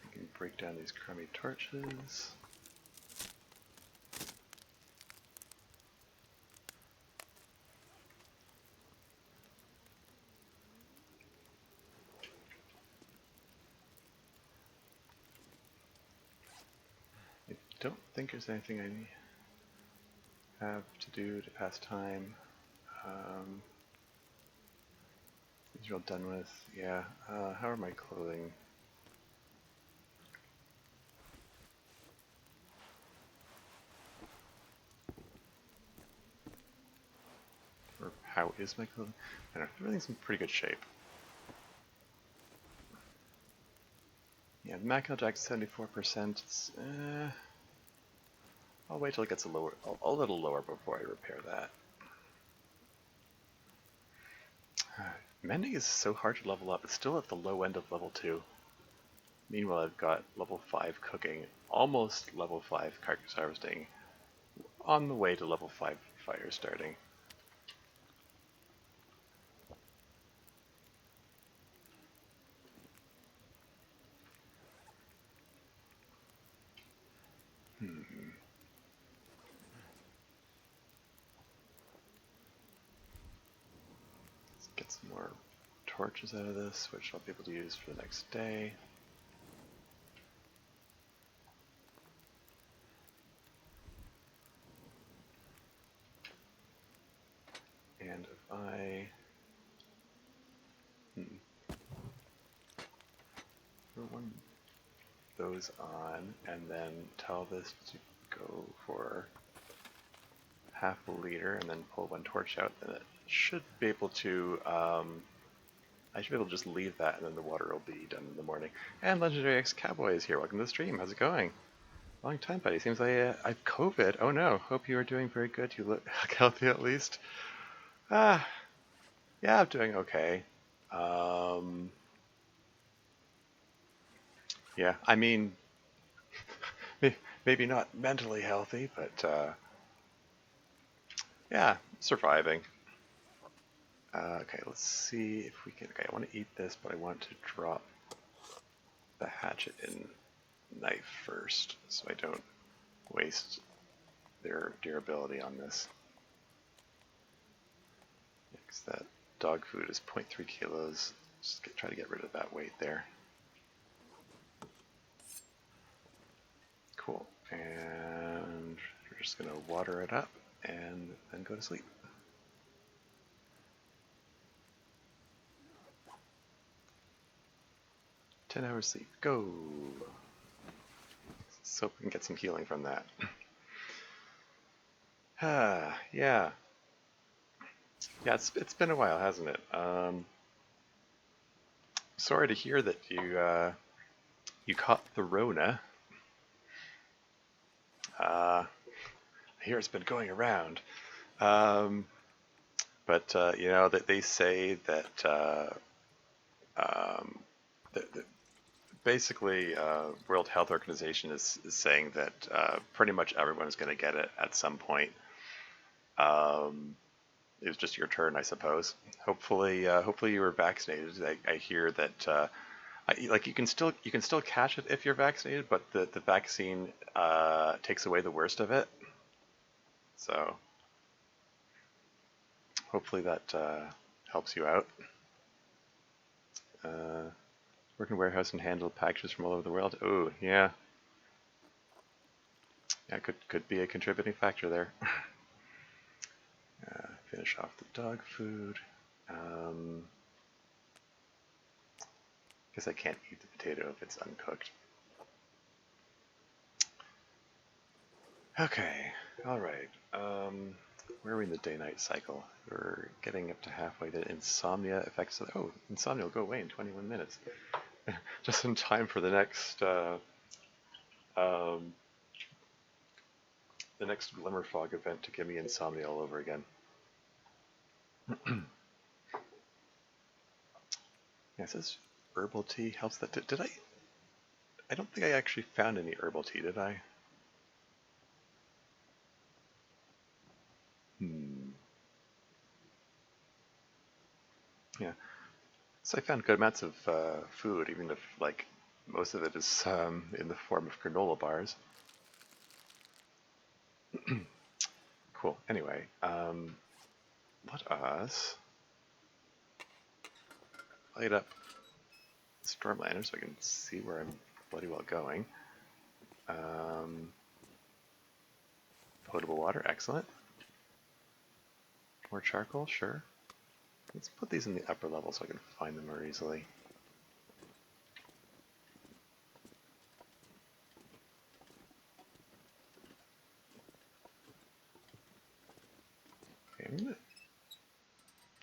I can break down these crummy torches. I don't think there's anything I have to do to pass time. These are all done with. Yeah. How are my clothing? Or how is my clothing? I don't know. Everything's in pretty good shape. Yeah, the Mac Jack's 74%. I'll wait till it gets a little lower before I repair that. Mending is so hard to level up. It's still at the low end of level 2. Meanwhile, I've got level 5 cooking, almost level 5 carcass harvesting, on the way to level 5 fire starting. Let's get some more torches out of this, which I'll be able to use for the next day. And if I put one of those on and then tell this to go for half a liter and then pull one torch out, then it should be able to, I should be able to just leave that and then the water will be done in the morning. And Legendary X Cowboy is here. Welcome to the stream. How's it going? Long time, buddy. Seems like I've COVID. Oh no. Hope you are doing very good. You look healthy at least. Ah, yeah, I'm doing okay. Um, yeah, I mean, maybe not mentally healthy, but yeah, surviving. Okay, let's see if we can. Okay, I want to eat this, but I want to drop the hatchet and knife first, so I don't waste their durability on this. Because that dog food is 0.3 kilos. Just try to get rid of that weight there. Cool. And we're just going to water it up and then go to sleep. 10 hours sleep. Go! So we can get some healing from that. Yeah. Yeah, it's been a while, hasn't it? Sorry to hear that you caught the Rona. I hear it's been going around. Um, but you know that they say that um, that basically World Health Organization is saying that pretty much everyone is going to get it at some point. It was just your turn, I suppose. Hopefully you were vaccinated. I hear that like you can still catch it if you're vaccinated, but the vaccine takes away the worst of it. So hopefully that helps you out. Uh, Work in warehouse and handle packages from all over the world. Oh yeah, yeah, could be a contributing factor there. Finish off the dog food. Guess I can't eat the potato if it's uncooked. Okay, all right. Where are we in the day-night cycle? We're getting up to halfway. The insomnia effects. Oh, insomnia will go away in 21 minutes. Just in time for um, the next Glimmer Fog event to give me insomnia all over again. Yeah, it says herbal tea helps that. Did I? I don't think I actually found any herbal tea, did I? Hmm. Yeah. So I found good amounts of food, even if like most of it is in the form of granola bars. Cool. Anyway, let us light up Stormlander so I can see where I'm bloody well going. Potable water, excellent. More charcoal, sure. Let's put these in the upper level so I can find them more easily. Okay, I'm gonna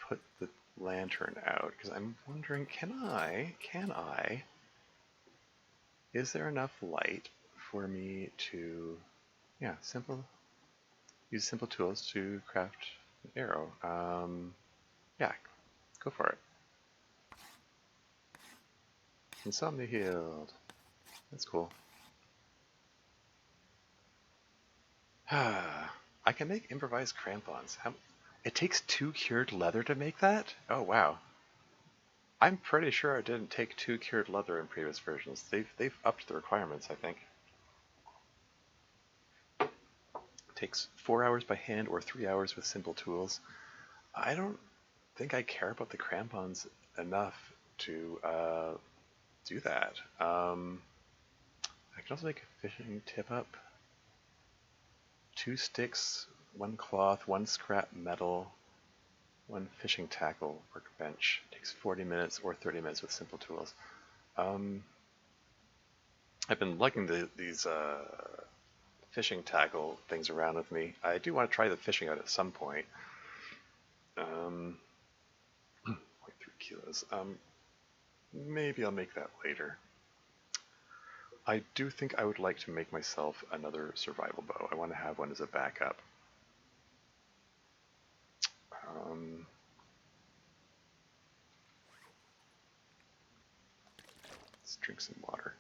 put the lantern out because I'm wondering, is there enough light for me to, yeah, use simple tools to craft an arrow? Yeah, go for it. Insomnia healed. That's cool. I can make improvised crampons. It takes 2 cured leather to make that? Oh wow. I'm pretty sure I didn't take 2 cured leather in previous versions. They've upped the requirements, I think. It takes 4 hours by hand or 3 hours with simple tools. I don't think I care about the crampons enough to do that. I can also make a fishing tip up. 2 sticks, 1 cloth, 1 scrap metal, 1 fishing tackle workbench. Takes 40 minutes or 30 minutes with simple tools. I've been liking these fishing tackle things around with me. I do want to try the fishing out at some point. 0.3 kilos. Maybe I'll make that later. I do think I would like to make myself another survival bow. I want to have one as a backup. Um, let's drink some water.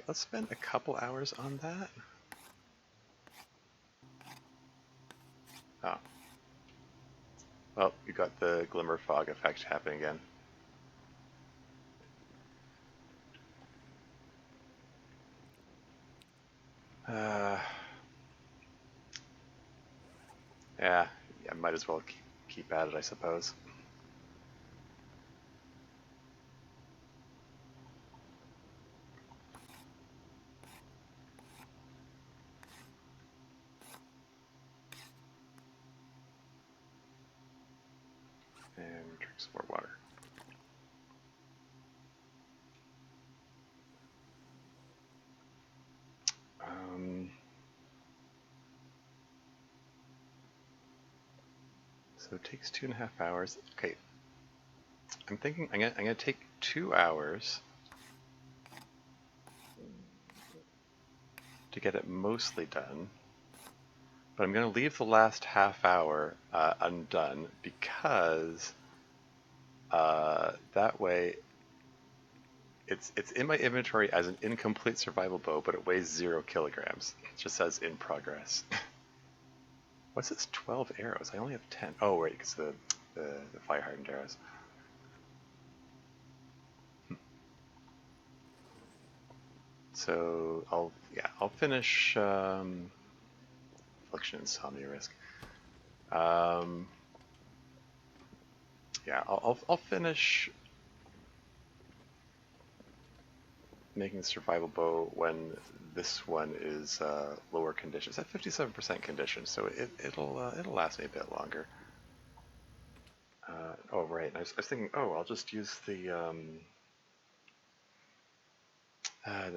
Let's spend a couple hours on that. Oh. Well, you got the glimmer fog effect happening again. Uh, yeah, I might as well keep at it, I suppose. And drink some more water. So it takes 2.5 hours. Okay, I'm thinking I'm gonna take 2 hours to get it mostly done, but I'm gonna leave the last half hour undone because that way it's in my inventory as an incomplete survival bow, but it weighs 0 kilograms. It just says in progress. What's this? 12 arrows? I only have 10. Oh, right, because the fire hardened arrows. So I'll finish Affliction, Insomnia Risk. Yeah, I'll finish making the survival bow when this one is lower condition. It's at 57% condition, so it'll last me a bit longer. Oh right, I was thinking, oh, I'll just use the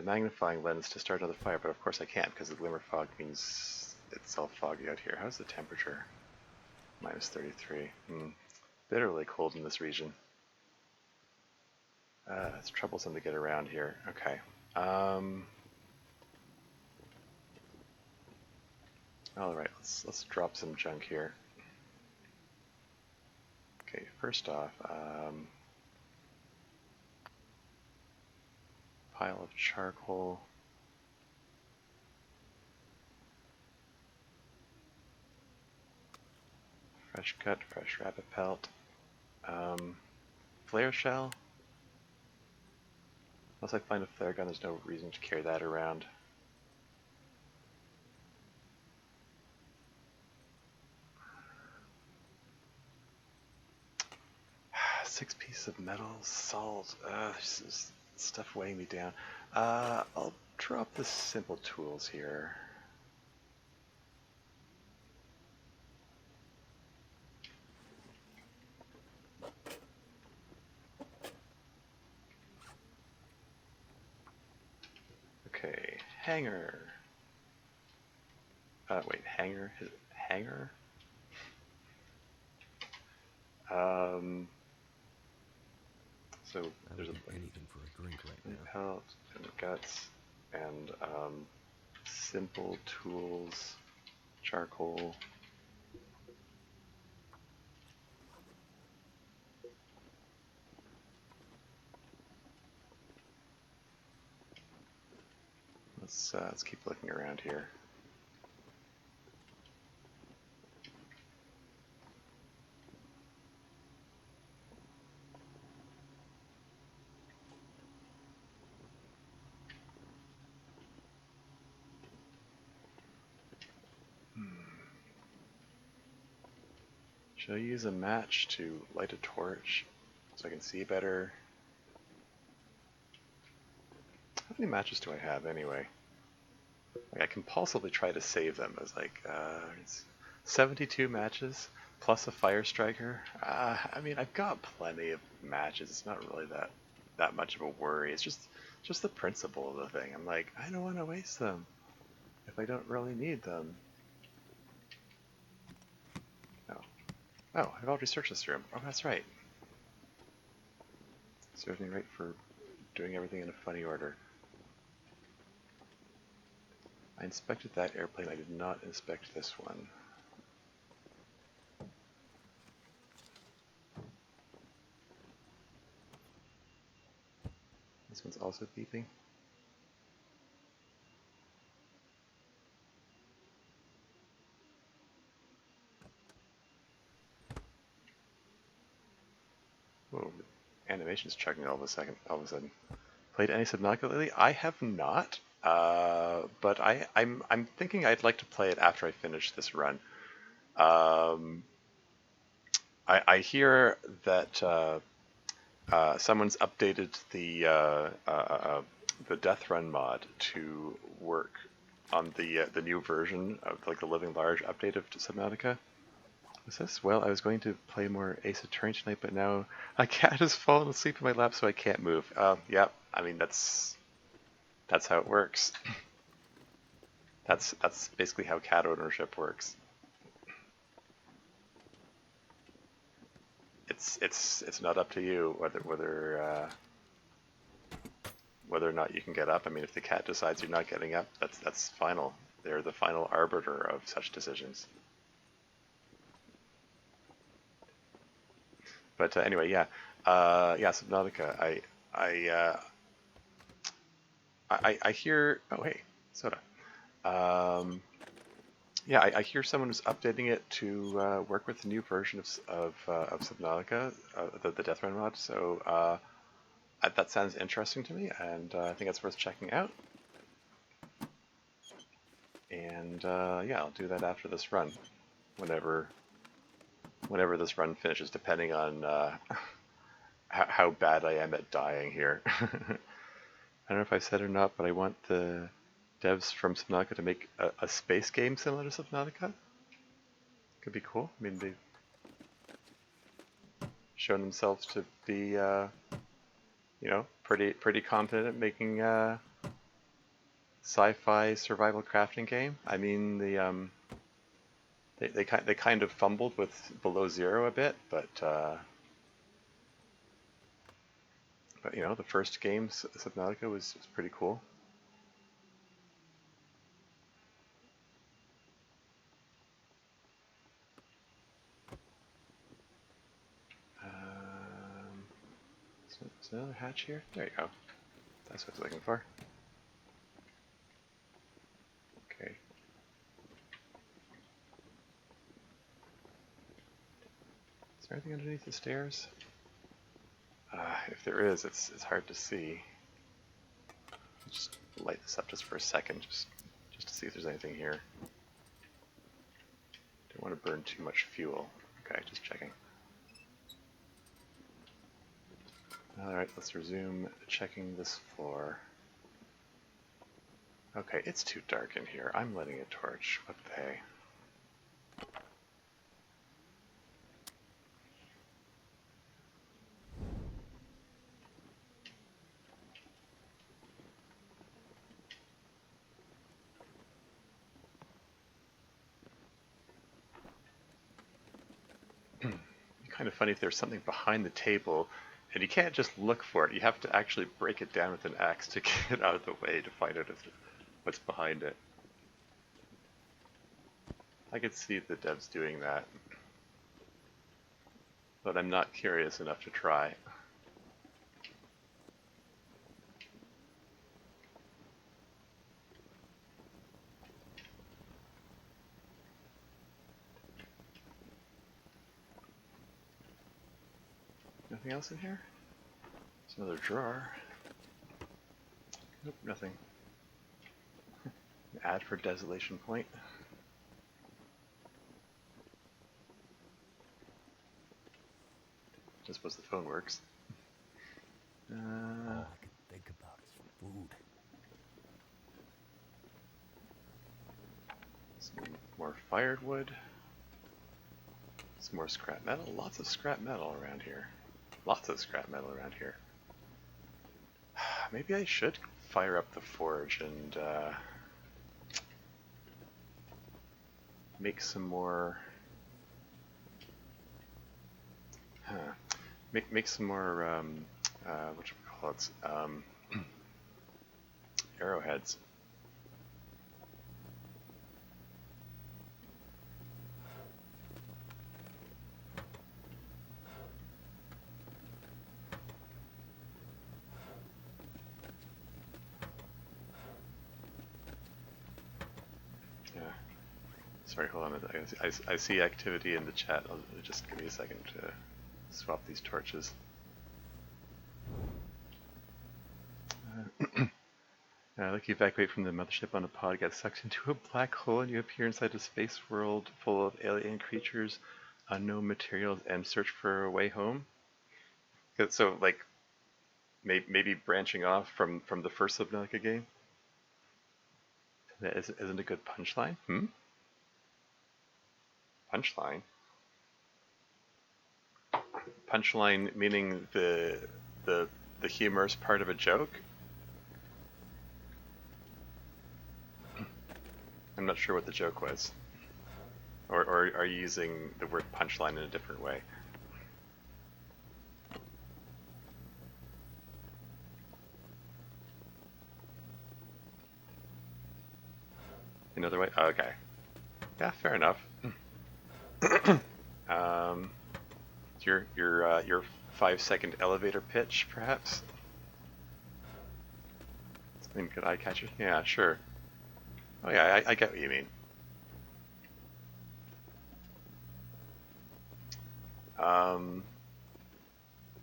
magnifying lens to start another fire, but of course I can't because the glimmer fog means it's all foggy out here. How's the temperature? Minus 33. Bitterly cold in this region. It's troublesome to get around here. Okay. All right, let's drop some junk here. Okay, first off, pile of charcoal. Fresh cut, fresh rabbit pelt. Flare shell. Unless I find a flare gun, there's no reason to carry that around. Six pieces of metal, salt. This is stuff weighing me down. I'll drop the simple tools here. Okay, hanger. Wait, hanger? Is it hanger? So there's anything for a drink right now. pelt and guts and simple tools, charcoal. Let's keep looking around here. Should I use a match to light a torch so I can see better? How many matches do I have anyway? Like, I compulsively try to save them as like it's 72 matches plus a fire striker. I mean, I've got plenty of matches. It's not really that much of a worry. It's just the principle of the thing. I'm like, I don't want to waste them. if I don't really need them? Oh. Oh, I've already searched this room. Oh, that's right. Serves me right for doing everything in a funny order. I inspected that airplane. I did not inspect this one. This one's also beeping. Whoa, animation's chugging all of a sudden. Played any Subnautica lately? I have not, but I'm thinking I'd like to play it after I finish this run. Um, I hear that someone's updated the Death Run mod to work on the new version of like the Living Large update of Subnautica. What's this? Well, I was going to play more Ace Attorney tonight, but now a cat has fallen asleep in my lap, so I can't move. Yeah, I mean that's how it works. That's basically how cat ownership works. It's not up to you whether or not you can get up. I mean, if the cat decides you're not getting up, that's final. They're the final arbiter of such decisions. But anyway, yeah, yeah, Subnautica. I hear. Oh, hey, Soda. Um, yeah, I hear someone is updating it to work with the new version of Subnautica, the Death Run mod. So that sounds interesting to me, and I think it's worth checking out. And yeah, I'll do that after this run, whenever this run finishes, depending on how bad I am at dying here. I don't know if I said it or not, but I want the devs from Subnautica to make a space game similar to Subnautica. Could be cool. I mean, they've shown themselves to be, pretty competent at making sci-fi survival crafting game. I mean, they kind of fumbled with Below Zero a bit, but the first game, Subnautica, was pretty cool. Is there another hatch here? There you go. That's what I was looking for. Okay. Is there anything underneath the stairs? If there is, it's hard to see. I'll just light this up just for a second, just to see if there's anything here. Don't want to burn too much fuel. Okay, just checking. Alright, let's resume checking this floor. Okay, it's too dark in here. I'm lighting a torch. What the hey? Kind of funny if there's something behind the table and you can't just look for it. You have to actually break it down with an axe to get it out of the way to find out what's behind it. I could see the devs doing that, but I'm not curious enough to try. Nothing else in here? There's another drawer. Nope, nothing. Add for Desolation Point. I suppose the phone works. All I can think about is food. Some more firewood. Some more scrap metal. Lots of scrap metal around here. Lots of scrap metal around here. Maybe I should fire up the forge and make some more. Huh, make some more. What should we call it? Arrowheads. Yeah. Sorry, hold on. I see activity in the chat. Just give me a second to swap these torches. Like you evacuate from the mothership on a pod, get sucked into a black hole, and you appear inside a space world full of alien creatures, unknown materials, and search for a way home. So, like, maybe branching off from the first Subnautica game. That isn't a good punchline. Punchline. Punchline meaning the humorous part of a joke. I'm not sure what the joke was. Or are you using the word punchline in a different way? Another way? Okay. Yeah, fair enough. Your 5-second elevator pitch, perhaps? Something good eye catcher? Yeah, sure. Oh yeah, I get what you mean.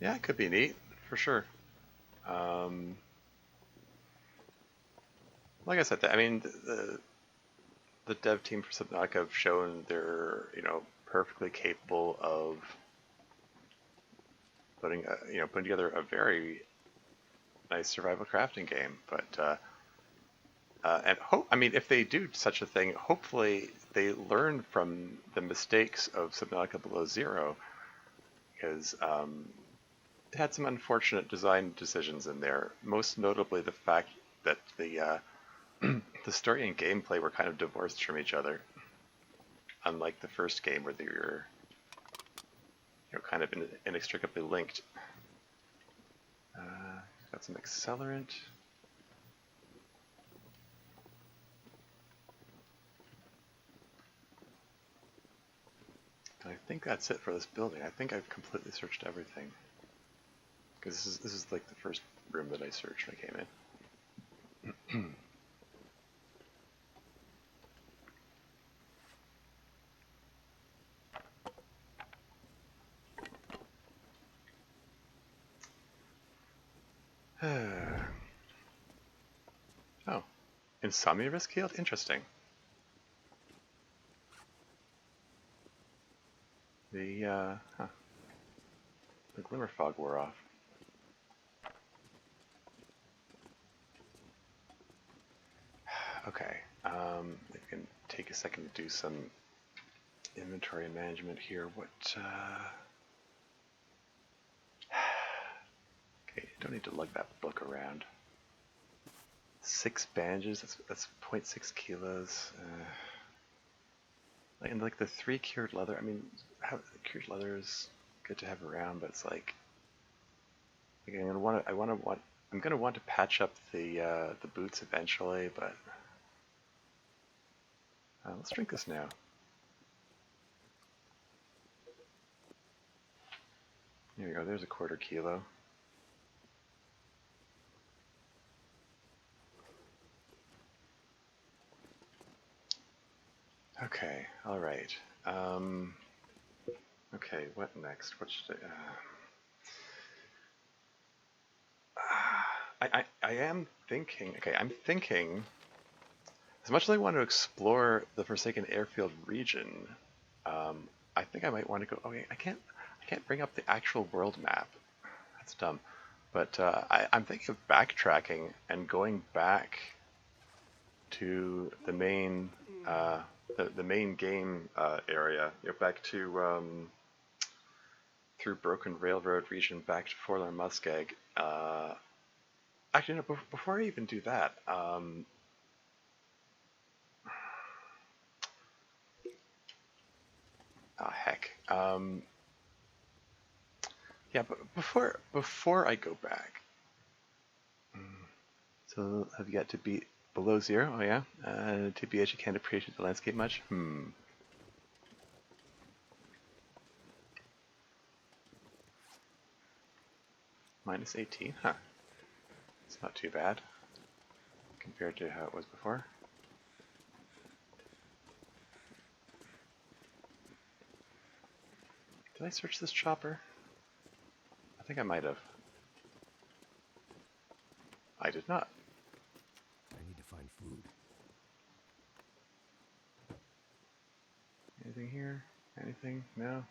Yeah, it could be neat, for sure. Like I said, I mean, the dev team for Subnautica have shown they're, perfectly capable of putting together a very nice survival crafting game. But I mean, if they do such a thing, hopefully they learn from the mistakes of Subnautica Below Zero, because it had some unfortunate design decisions in there. Most notably, the fact that the the story and gameplay were kind of divorced from each other, unlike the first game where they were, kind of inextricably linked. Got some accelerant. And I think that's it for this building. I think I've completely searched everything. Because this is like the first room that I searched when I came in. Oh, insomnia risk healed? Interesting. The glimmer fog wore off. Okay, if you can take a second to do some inventory management here. Okay, you don't need to lug that book around. 6 bandages, that's 0.6 kilos. And like the 3 cured leather, I mean, cured leather is good to have around, but it's like I'm gonna want to patch up the boots eventually, but let's drink this now. There we go. There's a 1/4 kilo. Okay. All right. Okay. What next? What should I am thinking. Okay, I'm thinking. As much as I want to explore the Forsaken Airfield region, I think I might want to go. Okay, I can't bring up the actual world map. That's dumb. But I'm thinking of backtracking and going back to the main the main game area. Back to through Broken Railroad region, back to Forlorn Muskeg. Actually, no. Before I even do that, Oh heck. Yeah, but before I go back, so I've yet to be below zero. Oh yeah. TBH, you can't appreciate the landscape much. Minus 18, huh? It's not too bad compared to how it was before. Did I search this chopper? I think I might have. I did not. I need to find food. Anything here? Anything? No?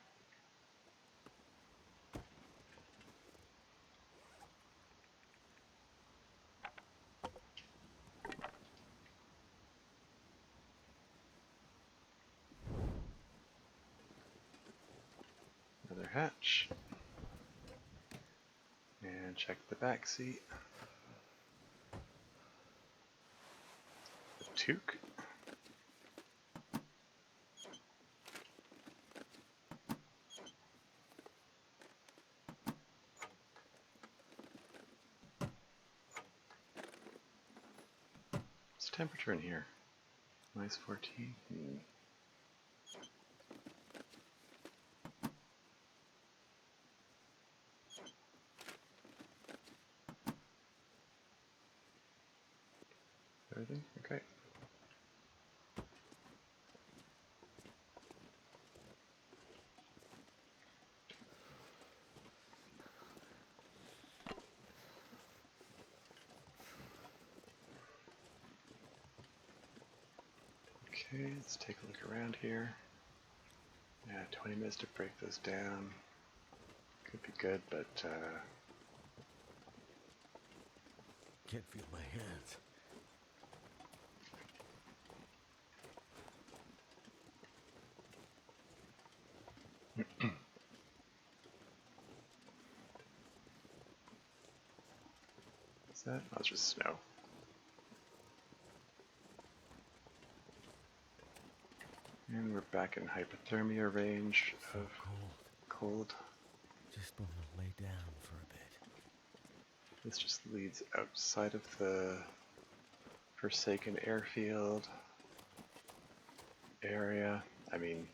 Another hatch. And check the back seat. The toque. What's the temperature in here? Minus 14. Everything? Okay. Okay, let's take a look around here. Yeah, 20 minutes to break those down. Could be good, but Can't feel my hands. what's that? Oh, it's just snow. And we're back in hypothermia range So of cold. cold. Just want to lay down for a bit. This just leads outside of the Forsaken airfield area. I mean,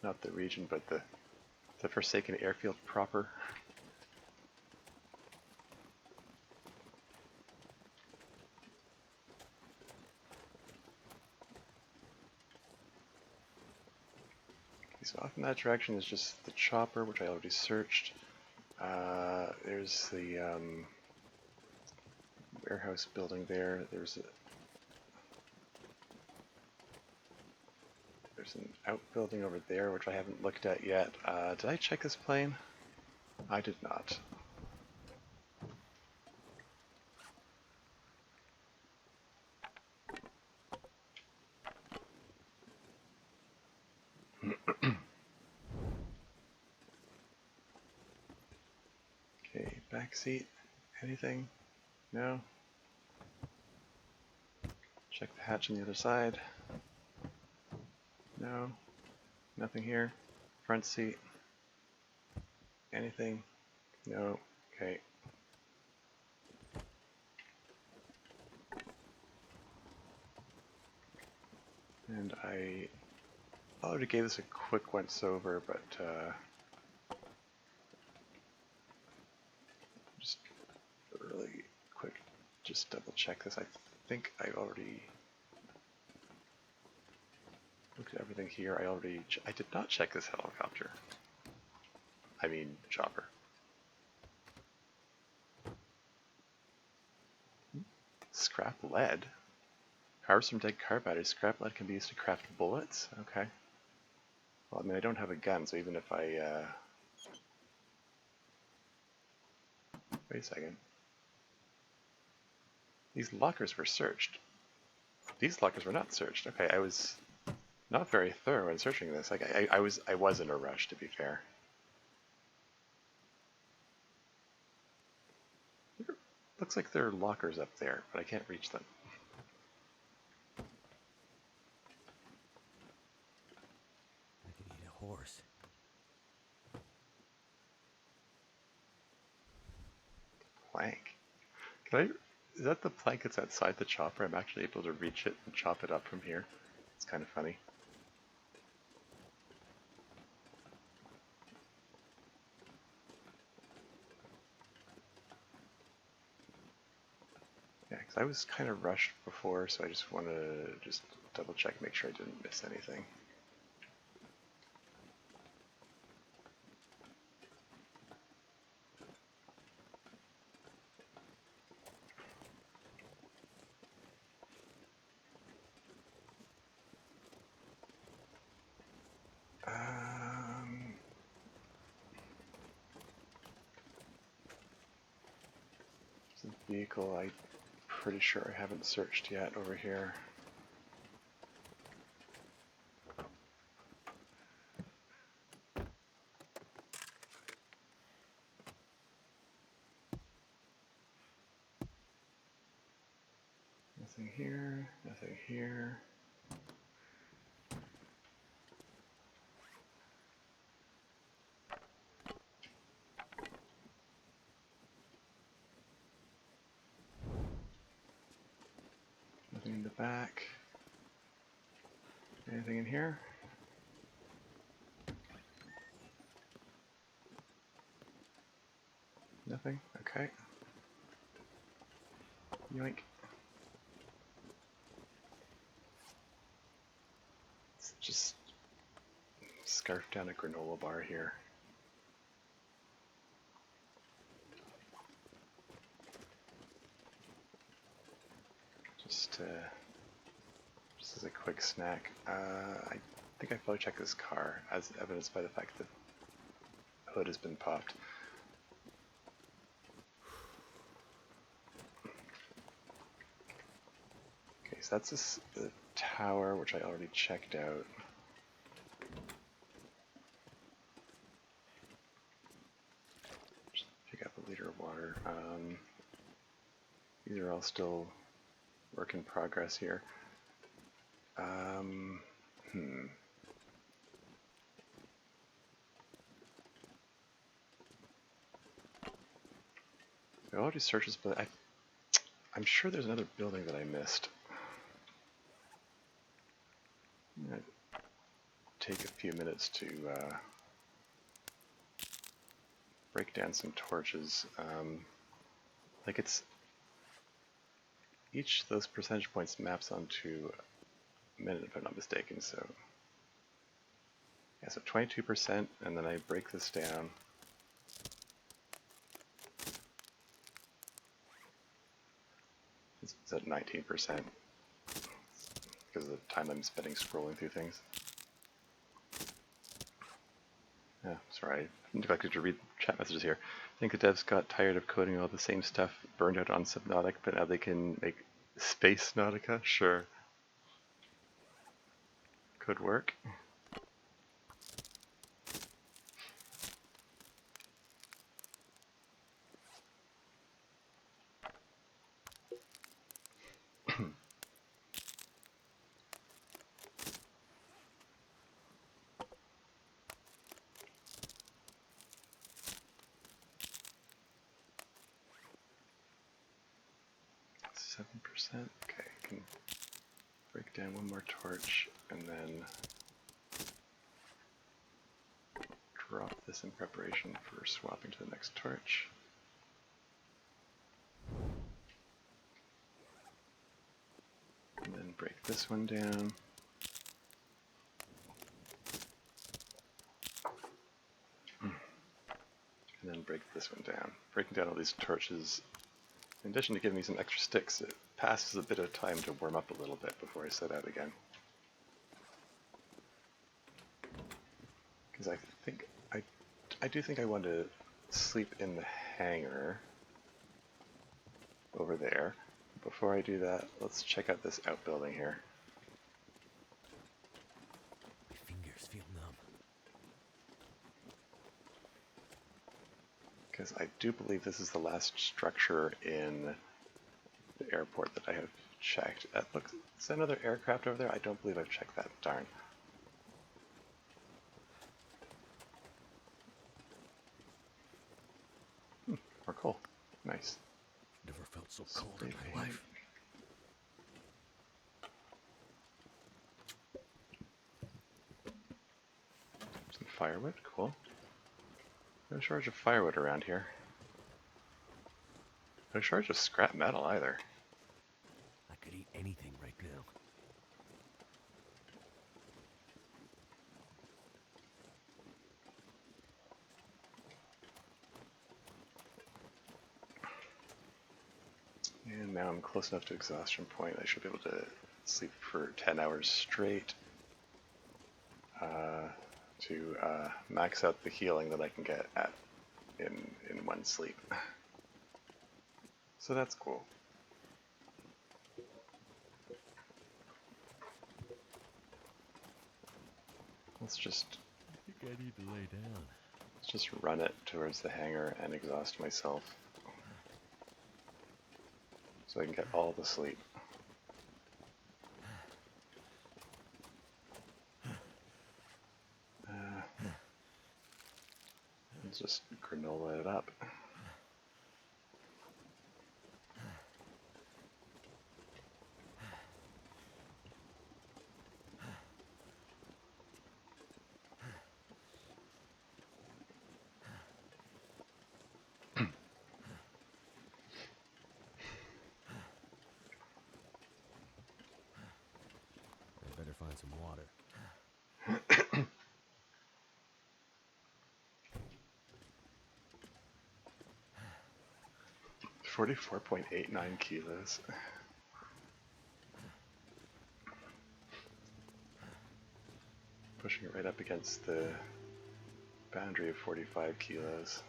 not the region, but the Forsaken airfield proper. So off in that direction is just the chopper, which I already searched. There's the warehouse building there. There's an outbuilding over there, which I haven't looked at yet. Did I check this plane? I did not. Okay, back seat. Anything? No? Check the hatch on the other side. No? Nothing here. Front seat. Anything? No. Okay. And I already gave this a quick once over, but just really quick, just double check this. I think I already looked at everything here. I did not check this helicopter. I mean, chopper. Scrap lead. Harvest from dead car batteries. Scrap lead can be used to craft bullets. Okay. Well, I mean, I don't have a gun, so even if I wait a second. These lockers were searched. These lockers were not searched. Okay, I was not very thorough in searching this. Like I was in a rush, to be fair. Looks like there are lockers up there, but I can't reach them. I could eat a horse. plank. Can I? Is that the plank that's outside the chopper? I'm actually able to reach it and chop it up from here. It's kind of funny. Yeah, because I was kind of rushed before, so I just want to just double check, make sure I didn't miss anything. There's a vehicle I'm pretty sure I haven't searched yet over here. Nothing here, nothing here. Nothing in the back. Anything in here? Nothing? Okay. Yoink. Let's just scarf down a granola bar here. Just as a quick snack. I think I probably checked this car, as evidenced by the fact that the hood has been popped. Okay, so that's the tower, which I already checked out. Just pick up a liter of water. These are all still work in progress here. I already searched this, but I'm sure there's another building that I missed. I'm gonna take a few minutes to break down some torches. Like each of those percentage points maps onto a minute if I'm not mistaken, so yeah, so 22%, and then I break this down. It's at 19% because of the time I'm spending scrolling through things. Yeah, sorry, I neglected to read chat messages here. I think the devs got tired of coding all the same stuff, burned out on Subnautica, but now they can make Space Nautica? Sure. Could work. Okay, I can break down one more torch and then drop this in preparation for swapping to the next torch. And then break this one down. And then break this one down. Breaking down all these torches, in addition to giving me some extra sticks, it passes a bit of time to warm up a little bit before I set out again. Because I do think I want to sleep in the hangar over there. Before I do that, let's check out this outbuilding here. My fingers feel numb. Because I do believe this is the last structure in the airport that I have checked. Look, is there another aircraft over there? I don't believe I've checked that. Darn. More coal. Nice. Never felt so cold in my life. Some firewood, cool. No shortage of firewood around here. No shortage of scrap metal either. I could eat anything right now. And now I'm close enough to exhaustion point. I should be able to sleep for 10 hours straight to max out the healing that I can get at in one sleep. So that's cool. Let's just I think I need to lay down. let's just run it towards the hangar and exhaust myself so I can get all the sleep. Let's just granola it up. I better find some water. 44.89 kilos. Pushing it right up against the boundary of 45 kilos.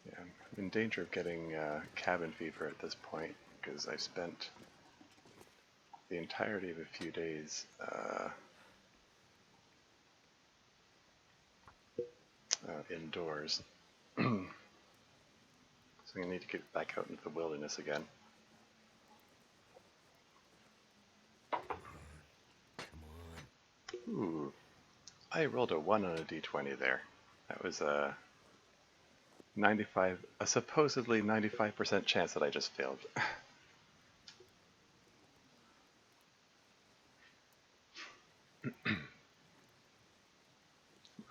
Yeah, I'm in danger of getting cabin fever at this point because I spent the entirety of a few days indoors. So I'm going to need to get back out into the wilderness again. Come on. Ooh, I rolled a 1 on a d20 there. That was a supposedly 95% chance that I just failed. I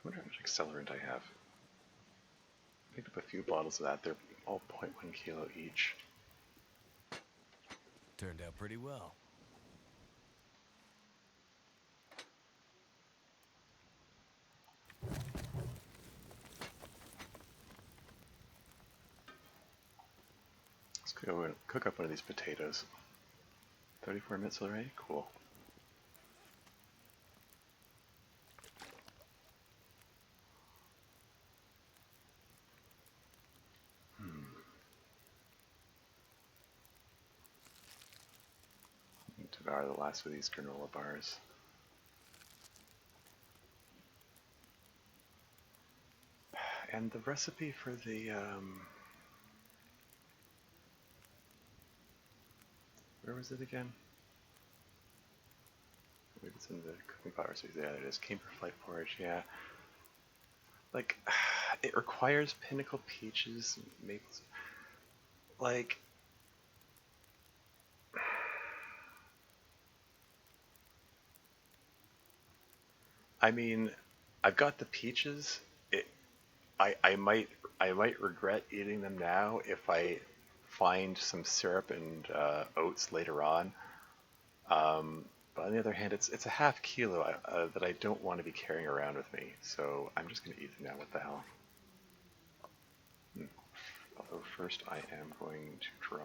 wonder how much accelerant I have. I picked up a few bottles of that. They're all 0.1 kilo each. Turned out pretty well. Let's go and cook up one of these potatoes. 34 minutes already? Cool. Devour the last of these granola bars. And the recipe for the where was it again? Maybe it's in the cooking pot recipe. Yeah, there it is. Camper flight porridge. Yeah, like it requires pinnacle peaches, maples. Like, I mean, I've got the peaches. It, I might regret eating them now if I find some syrup and oats later on. But on the other hand, it's a half kilo that I don't want to be carrying around with me, so I'm just going to eat them now. What the hell? Although first I am going to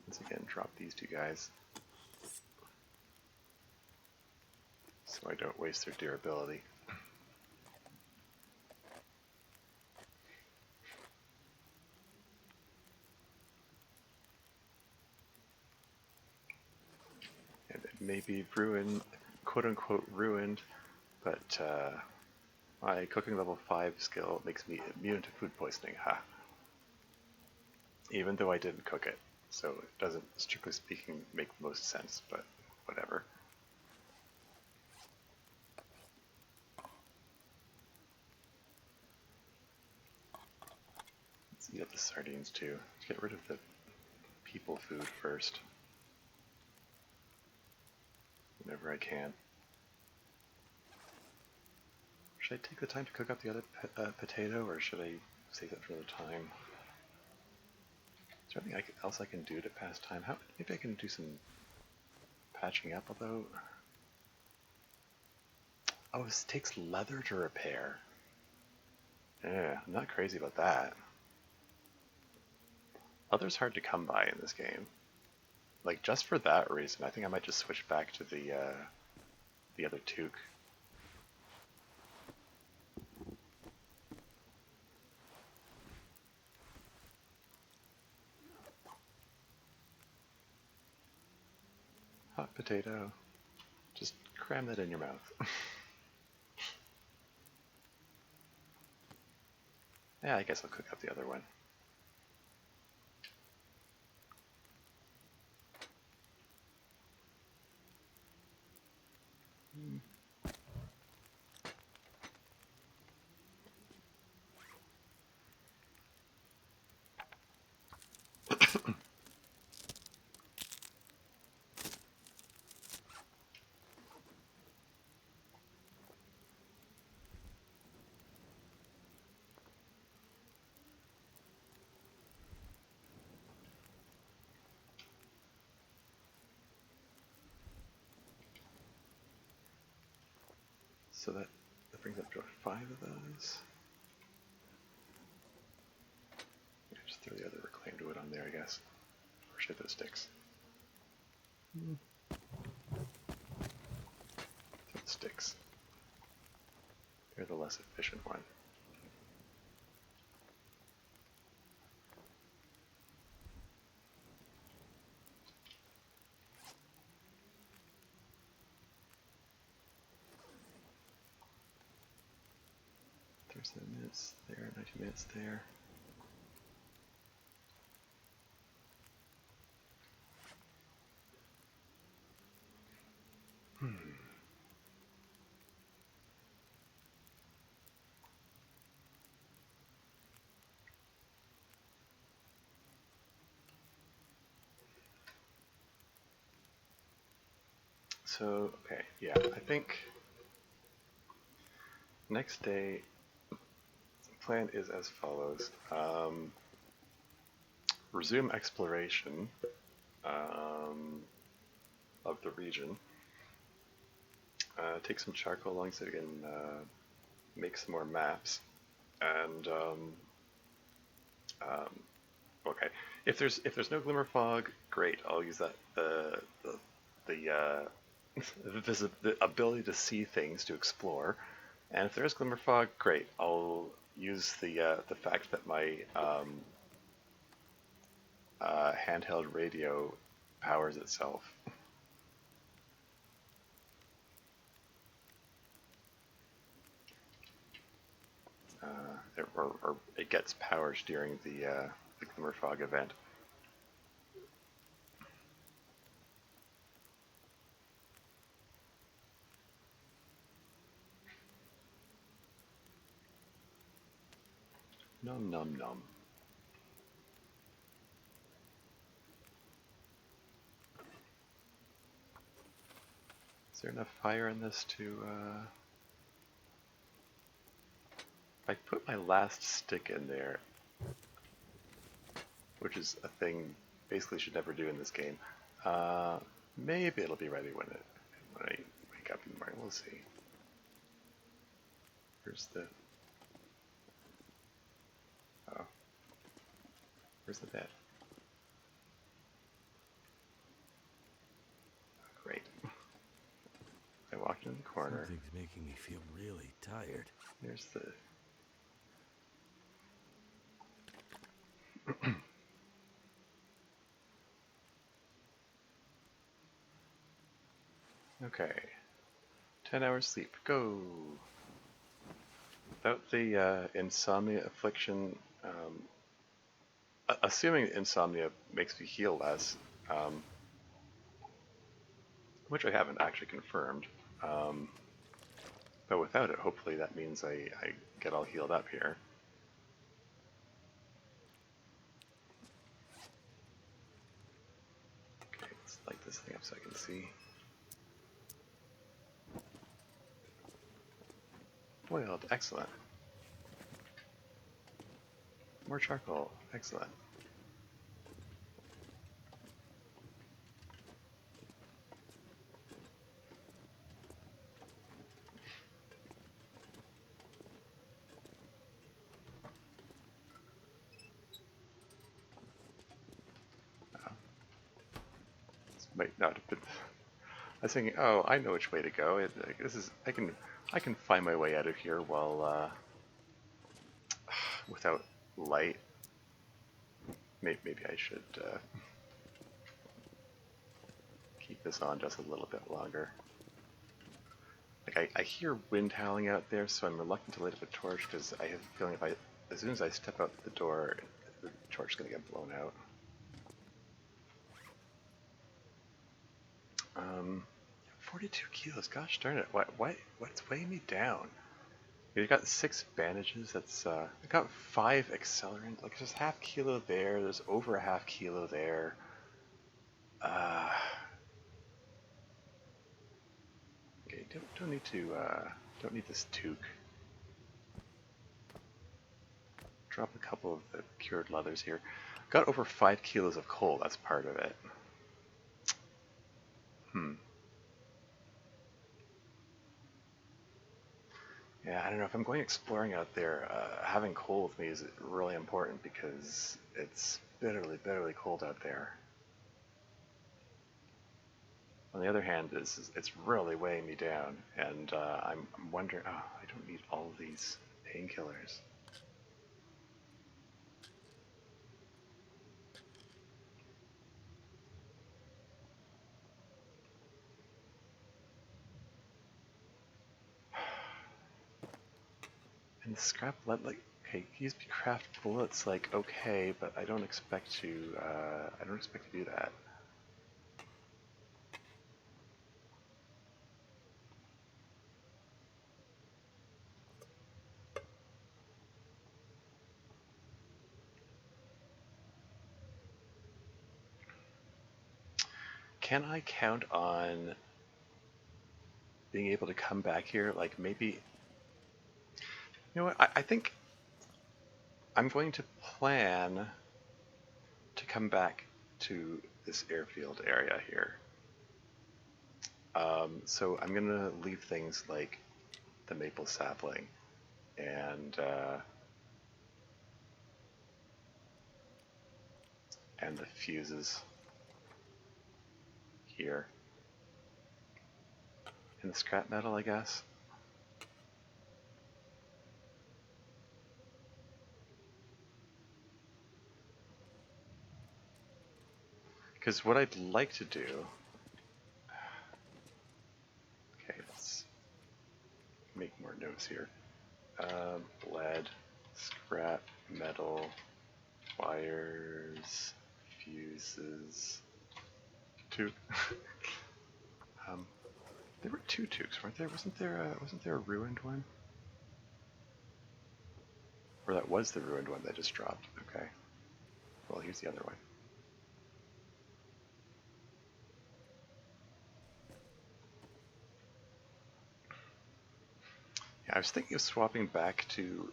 once again, drop these two guys so I don't waste their durability. maybe ruined, quote-unquote ruined, but my cooking level 5 skill makes me immune to food poisoning, ha. Even though I didn't cook it, so it doesn't, strictly speaking, make most sense, but whatever. Let's eat up the sardines too. Let's get rid of the people food first. Whenever I can. Should I take the time to cook up the other potato, or should I save that for another time? Is there anything else I can do to pass time? Maybe I can do some patching up, although... Oh, this takes leather to repair. Yeah, I'm not crazy about that. Leather's hard to come by in this game. Like, just for that reason, I think I might just switch back to the other toque. Hot potato. Just cram that in your mouth. Yeah, I guess I'll cook up the other one. So that brings up to 5 of those. Yeah, just throw the other reclaimed wood on there, I guess. Or should those sticks? Throw the sticks. They're the less efficient one. There's 7 minutes there, 90 minutes there. So, okay, yeah, I think next day, the plan is as follows. Resume exploration of the region. Take some charcoal along so we can make some more maps. And, okay, if there's no glimmer fog, great, I'll use that, the ability to see things to explore. And if there is glimmer fog, great. I'll use the fact that my handheld radio powers itself. Or it gets powers during the glimmer fog event. Num num num. Is there enough fire in this to... If I put my last stick in there, which is a thing basically should never do in this game, maybe it'll be ready when I wake up in the morning. We'll see. Where's the... Oh. Where's the bed? Great. I walked in the corner. Something's making me feel really tired. There's the... Okay. 10 hours sleep. Go! Without the insomnia affliction, assuming insomnia makes me heal less, um, which I haven't actually confirmed, um, but without it, hopefully that means I get all healed up here. Okay, let's light this thing up so I can see. Boiled, excellent. More charcoal, excellent. This might not have been. I was thinking, oh, I know which way to go. This is I can find my way out of here while without light. Maybe I should keep this on just a little bit longer. Like I hear wind howling out there, so I'm reluctant to light up a torch because I have a feeling as soon as I step out the door, the torch is going to get blown out. 42 kilos, gosh darn it! What's weighing me down? You got 6 bandages. That's I got 5 accelerant. Like there's half kilo there. There's over a half kilo there. Okay, don't need to don't need this toque. Drop a couple of the cured leathers here. Got over 5 kilos of coal. That's part of it. Yeah, I don't know if I'm going exploring out there. Having coal with me is really important because it's bitterly, bitterly cold out there. On the other hand, it's really weighing me down, and I'm wondering. Oh, I don't need all of these painkillers. And the scrap lead, like, okay, use me craft bullets, like, okay, but I don't expect to. I don't expect to do that. Can I count on being able to come back here? Like maybe, you know what? I think I'm going to plan to come back to this airfield area here. So I'm gonna leave things like the maple sapling and the fuses here, and the scrap metal, I guess. Because what I'd like to do, okay, let's make more notes here. Lead, scrap metal, wires, fuses, toque. There were 2 toques, weren't there? Wasn't there a ruined one? Or that was the ruined one that just dropped. Okay. Well, here's the other one. Yeah, I was thinking of swapping back to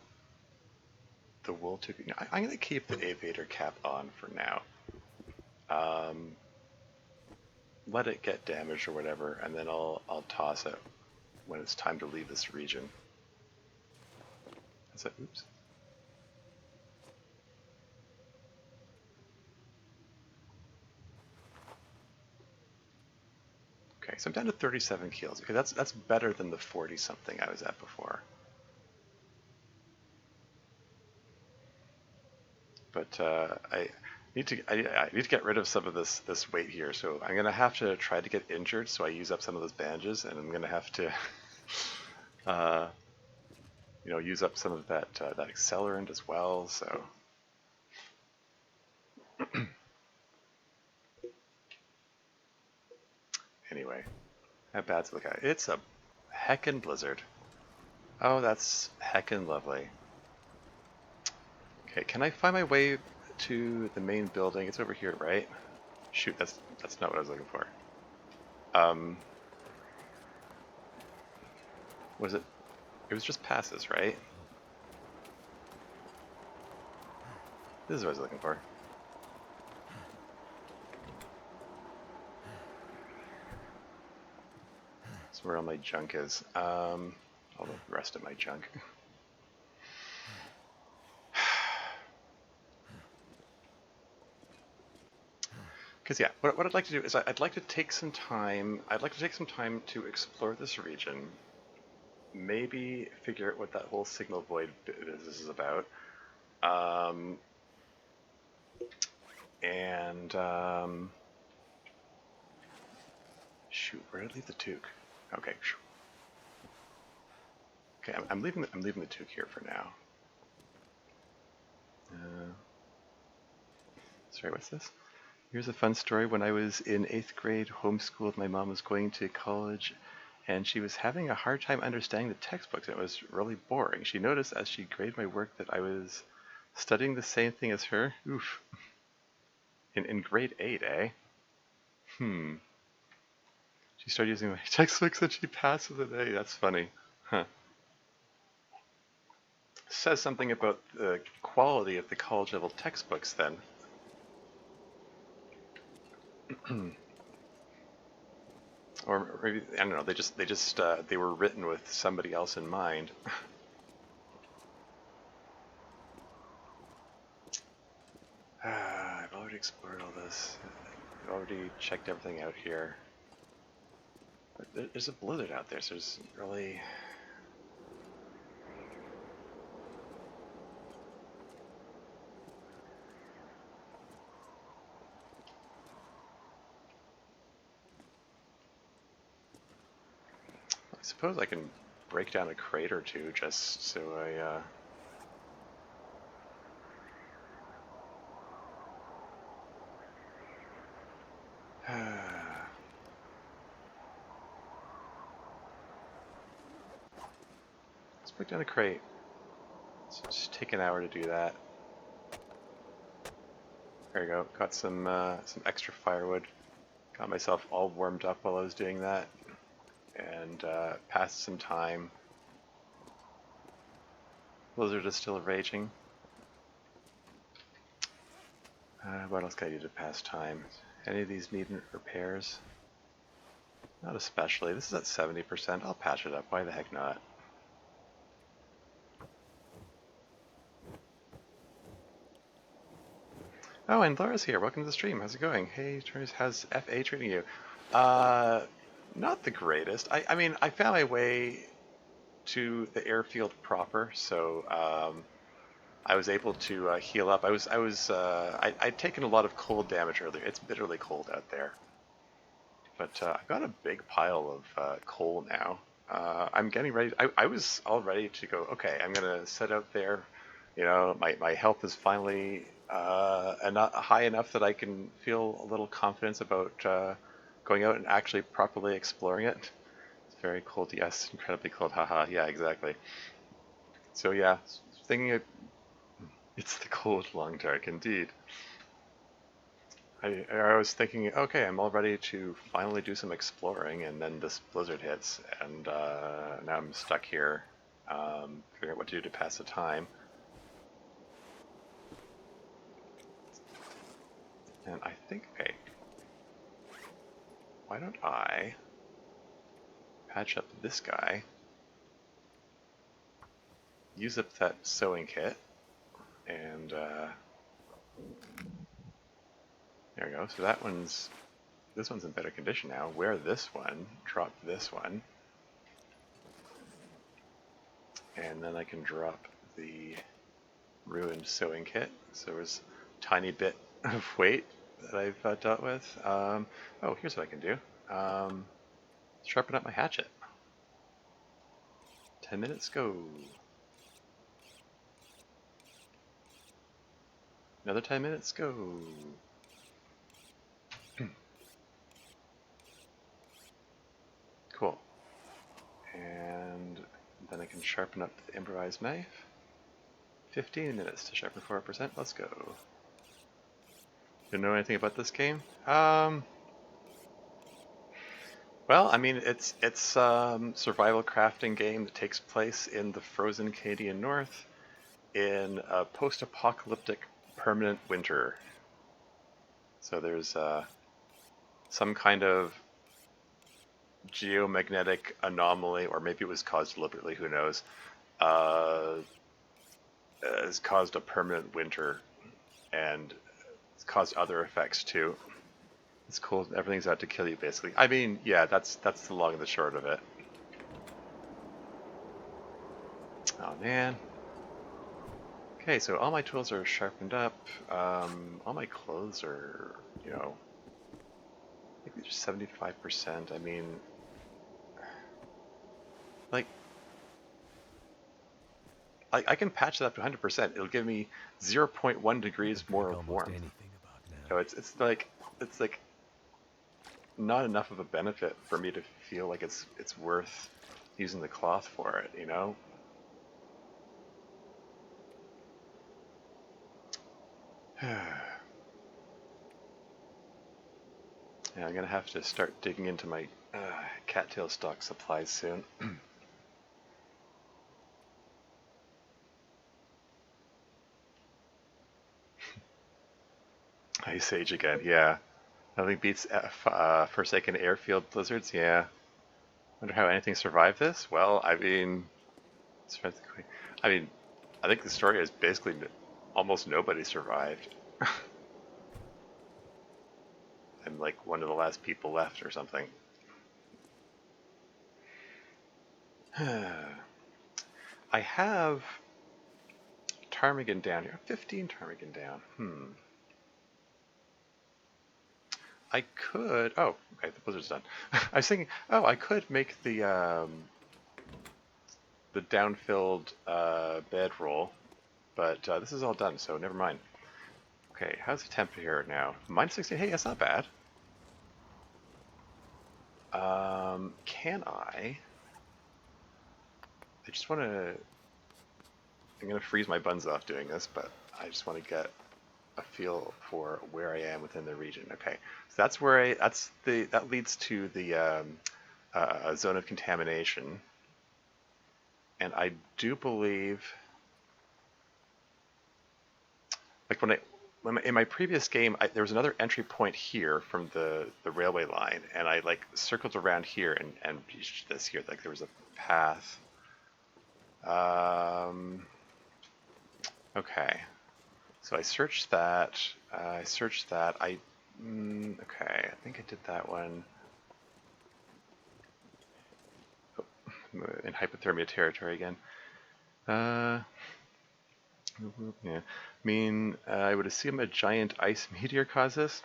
the wool toque. You know, I'm going to keep the aviator cap on for now. Let it get damaged or whatever, and then I'll toss it when it's time to leave this region. Is that, oops. Okay, so I'm down to 37 kills. Okay, that's better than the 40 something I was at before. But I need to get rid of some of this weight here. So I'm gonna have to try to get injured, so I use up some of those bandages, and I'm gonna have to, uh, use up some of that accelerant as well. So anyway, how bad's it look at? It's a heckin' blizzard. Oh, that's heckin' lovely. Okay, can I find my way to the main building? It's over here, right? Shoot, that's not what I was looking for. Um, was it? It was just passes, right? This is what I was looking for. That's where all my junk is. All the rest of my junk. Because yeah, what I'd like to do is I'd like to take some time. I'd like to take some time to explore this region. Maybe figure out what that whole signal void business is about. And shoot, where did I leave the toque? Okay, okay, I'm leaving the toque here for now. Sorry, what's this? Here's a fun story. When I was in 8th grade, homeschooled, my mom was going to college and she was having a hard time understanding the textbooks. It was really boring. She noticed as she graded my work that I was studying the same thing as her. Oof. In grade 8, eh? She started using my textbooks and she passed with an A. That's funny. Huh. Says something about the quality of the college level textbooks then. Or maybe, I don't know, they were written with somebody else in mind. I've already explored all this. I've already checked everything out here. But there's a blizzard out there, so there's really... I suppose I can break down a crate or two just so let's break down a crate. It's just take an hour to do that. There you go. Got some extra firewood. Got myself all warmed up while I was doing that, and passed some time. Blizzard is still raging. What else can I do to pass time? Any of these need repairs? Not especially. This is at 70%. I'll patch it up. Why the heck not? Oh, and Laura's here. Welcome to the stream. How's it going? Hey, how's FA treating you? Not the greatest. I mean, I found my way to the airfield proper, so I was able to heal up. I'd taken a lot of cold damage earlier. It's bitterly cold out there. But I've got a big pile of coal now. I'm getting ready. I was all ready to go, okay, I'm going to set out there. You know, my health is finally high enough that I can feel a little confidence about going out and actually properly exploring it. It's very cold, yes, incredibly cold, haha, yeah, exactly. So yeah, thinking it's the cold, long dark, indeed. I was thinking, okay, I'm all ready to finally do some exploring, and then this blizzard hits, and now I'm stuck here, figuring out what to do to pass the time. And I think, okay, why don't I patch up this guy, use up that sewing kit, and there we go. So this one's in better condition now. Wear this one, drop this one, and then I can drop the ruined sewing kit. So there's a tiny bit of weight that I've dealt with. Oh, here's what I can do. Um, Sharpen up my hatchet. 10 minutes, go. Another 10 minutes, go. Cool. And then I can sharpen up the improvised knife. 15 minutes to sharpen 4%. Let's go. You know anything about this game? Well, I mean, it's survival crafting game that takes place in the frozen Canadian North in a post-apocalyptic permanent winter. So there's some kind of geomagnetic anomaly, or maybe it was caused deliberately, who knows, uh, has caused a permanent winter, and it's caused other effects too. It's cool. Everything's out to kill you, basically. I mean, yeah, that's the long and the short of it. Oh man. Okay, so all my tools are sharpened up. All my clothes are, I think they're just 75%. I mean, like, I can patch it up to 100%. It'll give me 0.1 You degrees can more pick of almost warmth. anything about So now. it's like not enough of a benefit for me to feel like it's worth using the cloth for it, you know? Yeah, I'm gonna have to start digging into my cattail stock supplies soon. Ice Age again, yeah. Nothing beats Forsaken Airfield blizzards, yeah. Wonder how anything survived this? Well, I mean, I mean, I think the story is basically almost nobody survived. I'm like one of the last people left or something. I have ptarmigan down here. 15 ptarmigan down. I could. Oh, okay. The blizzard's done. I was thinking. Oh, I could make the down-filled bedroll, but this is all done, so never mind. Okay, how's the temp here now? -16. Hey, that's not bad. Can I? I just want to. I'm gonna freeze my buns off doing this, but I just want to get a feel for where I am within the region. Okay, so that's where that leads to the zone of contamination, and I do believe, like in my previous game, there was another entry point here from the railway line, and I like circled around here and reached this here. Like there was a path. Um, okay, so I searched that. Okay, I think I did that one. In hypothermia territory again. Uh, yeah. I mean, I would assume a giant ice meteor caused this.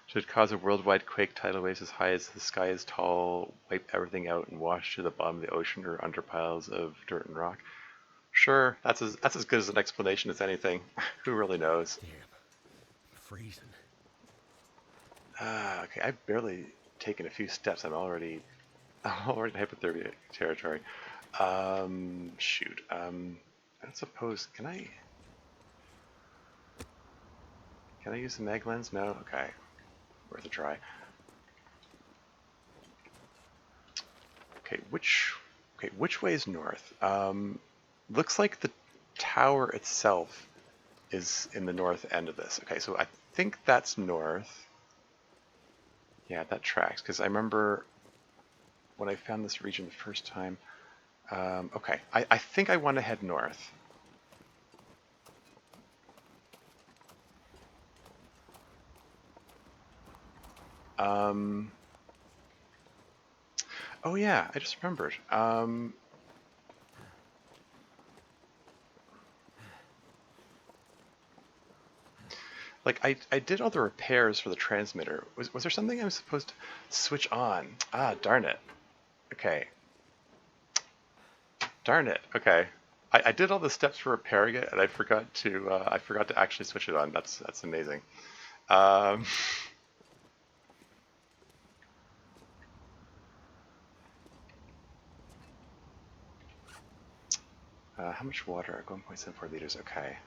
Should cause a worldwide quake, tidal waves as high as the sky is tall, wipe everything out and wash to the bottom of the ocean or under piles of dirt and rock. Sure, that's as good as an explanation as anything. Who really knows? Damn, freezing. Okay, I've barely taken a few steps. I'm already already in hypothermia territory. Shoot. I don't suppose. Can I use the mag lens? No. Okay. Worth a try. Which way is north? Looks like the tower itself is in the north end of this. Okay, so I think that's north. Yeah, that tracks, because I remember when I found this region the first time. Okay, I think I want to head north. Oh yeah, I just remembered. Like, I did all the repairs for the transmitter. Was there something I was supposed to switch on? Ah, darn it. Okay. Darn it. Okay. I did all the steps for repairing it, and I forgot to actually switch it on. That's amazing. Um, how much water? 1.74 liters. Okay.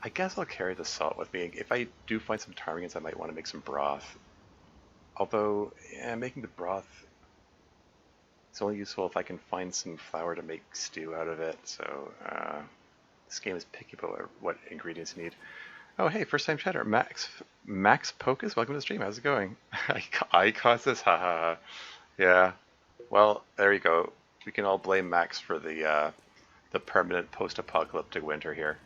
I guess I'll carry the salt with me. If I do find some ptarmigans, I might want to make some broth. Although, yeah, making the broth is only useful if I can find some flour to make stew out of it. So this game is picky about what ingredients you need. Oh, hey, first time chatter. Max Pocus, welcome to the stream. How's it going? I caused this, haha. Yeah. Well, there you go. We can all blame Max for the permanent post-apocalyptic winter here.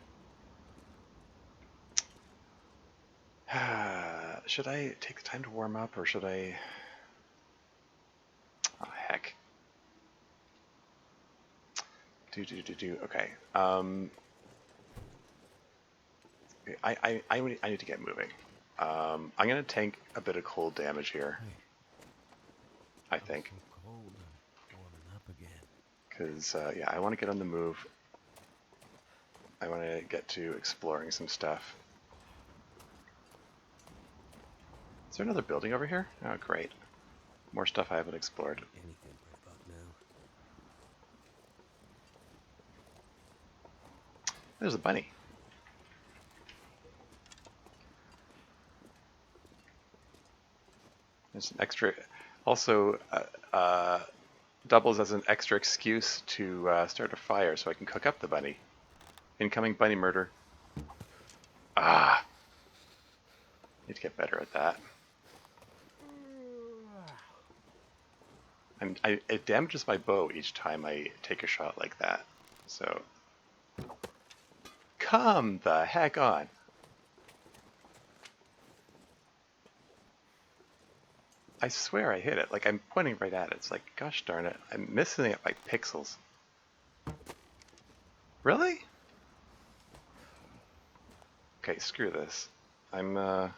Should I take the time to warm up, or should I? Oh, heck. Do. Okay. I need to get moving. I'm gonna tank a bit of cold damage here. Hey, I think. so cold and warming up again. Because yeah, I want to get on the move. I want to get to exploring some stuff. Is there another building over here? Oh, great. More stuff I haven't explored. Anything right about now. There's a bunny. There's an extra... Also, doubles as an extra excuse to start a fire so I can cook up the bunny. Incoming bunny murder. Ah! Need to get better at that. And it damages my bow each time I take a shot like that. So... Come the heck on! I swear I hit it. Like, I'm pointing right at it. It's like, gosh darn it. I'm missing it by pixels. Really? Okay, screw this. I'm gonna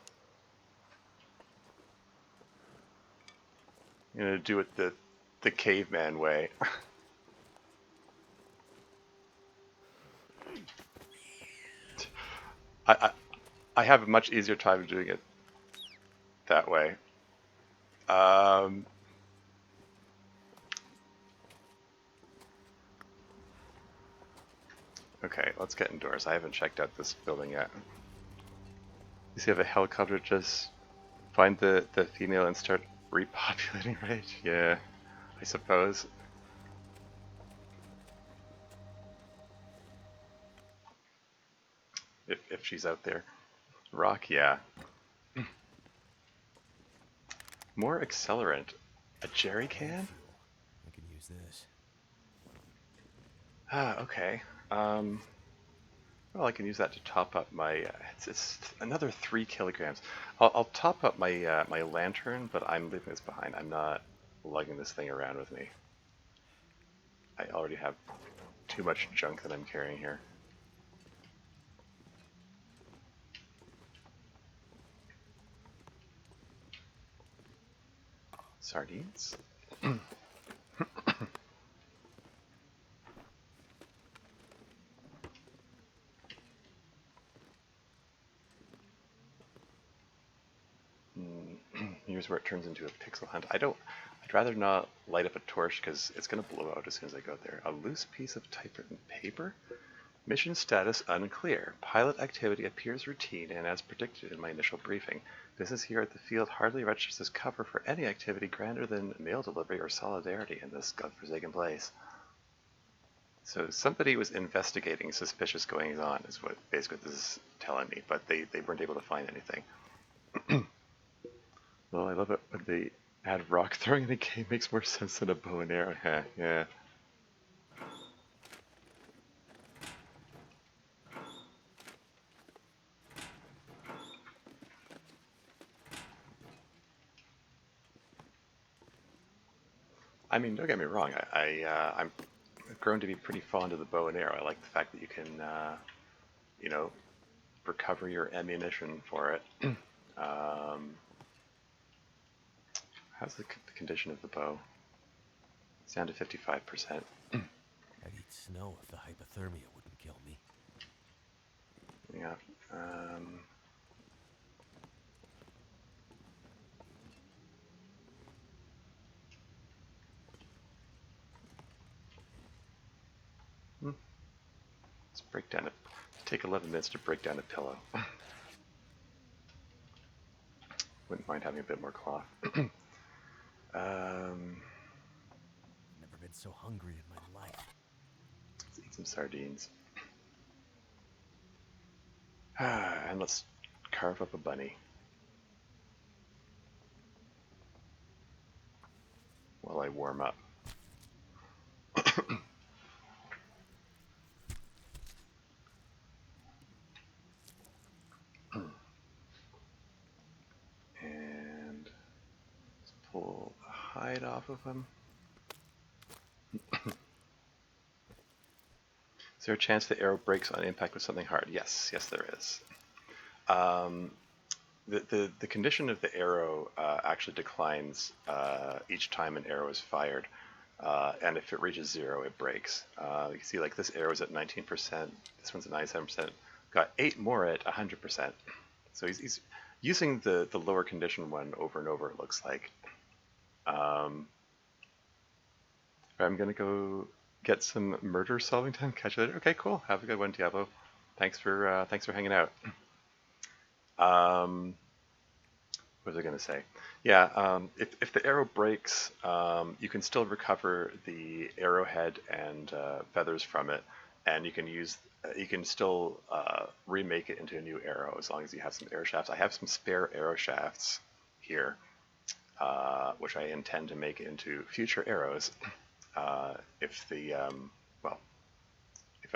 do it the caveman way. I I have a much easier time doing it that way. Okay, let's get indoors. I haven't checked out this building yet. You see, if a helicopter just find the female and start repopulating, right? Yeah, I suppose. If she's out there. Rock, yeah. More accelerant. A jerry can? I can use this. Ah, okay. Well, I can use that to top up my. It's another 3 kilograms. I'll top up my my lantern, but I'm leaving this behind. I'm not lugging this thing around with me. I already have too much junk that I'm carrying here. Sardines? Here's where it turns into a pixel hunt. I'd rather not light up a torch because it's going to blow out as soon as I go there. A loose piece of typewritten paper? Mission status unclear. Pilot activity appears routine and as predicted in my initial briefing. Business here at the field hardly registers as cover for any activity grander than mail delivery or solidarity in this godforsaken place. So somebody was investigating suspicious goings on is what basically this is telling me, but they weren't able to find anything. Well, I love it when they add rock throwing in the game. Makes more sense than a bow and arrow. Yeah. I mean, don't get me wrong. I'm grown to be pretty fond of the bow and arrow. I like the fact that you can you know, recover your ammunition for it. How's the condition of the bow? It's down to 55%. I'd eat snow if the hypothermia wouldn't kill me. Yeah. Let's break down it. Take 11 minutes to break down a pillow. Wouldn't mind having a bit more cloth. Never been so hungry in my life. Let's eat some sardines. And let's carve up a bunny. While I warm up. And let's pull the hide off of him. Is there a chance the arrow breaks on impact with something hard? Yes, there is. The condition of the arrow actually declines each time an arrow is fired, and if it reaches 0, it breaks. You can see, like, this arrow is at 19%, this one's at 97%, got 8 more at 100%. So he's using the lower condition one over and over, it looks like. I'm gonna go get some murder solving time. Catch you later. Okay, cool. Have a good one, Diablo. Thanks for hanging out. What was I going to say? Yeah, if the arrow breaks, you can still recover the arrowhead and feathers from it, and you can still remake it into a new arrow as long as you have some arrow shafts. I have some spare arrow shafts here, which I intend to make into future arrows. If the well,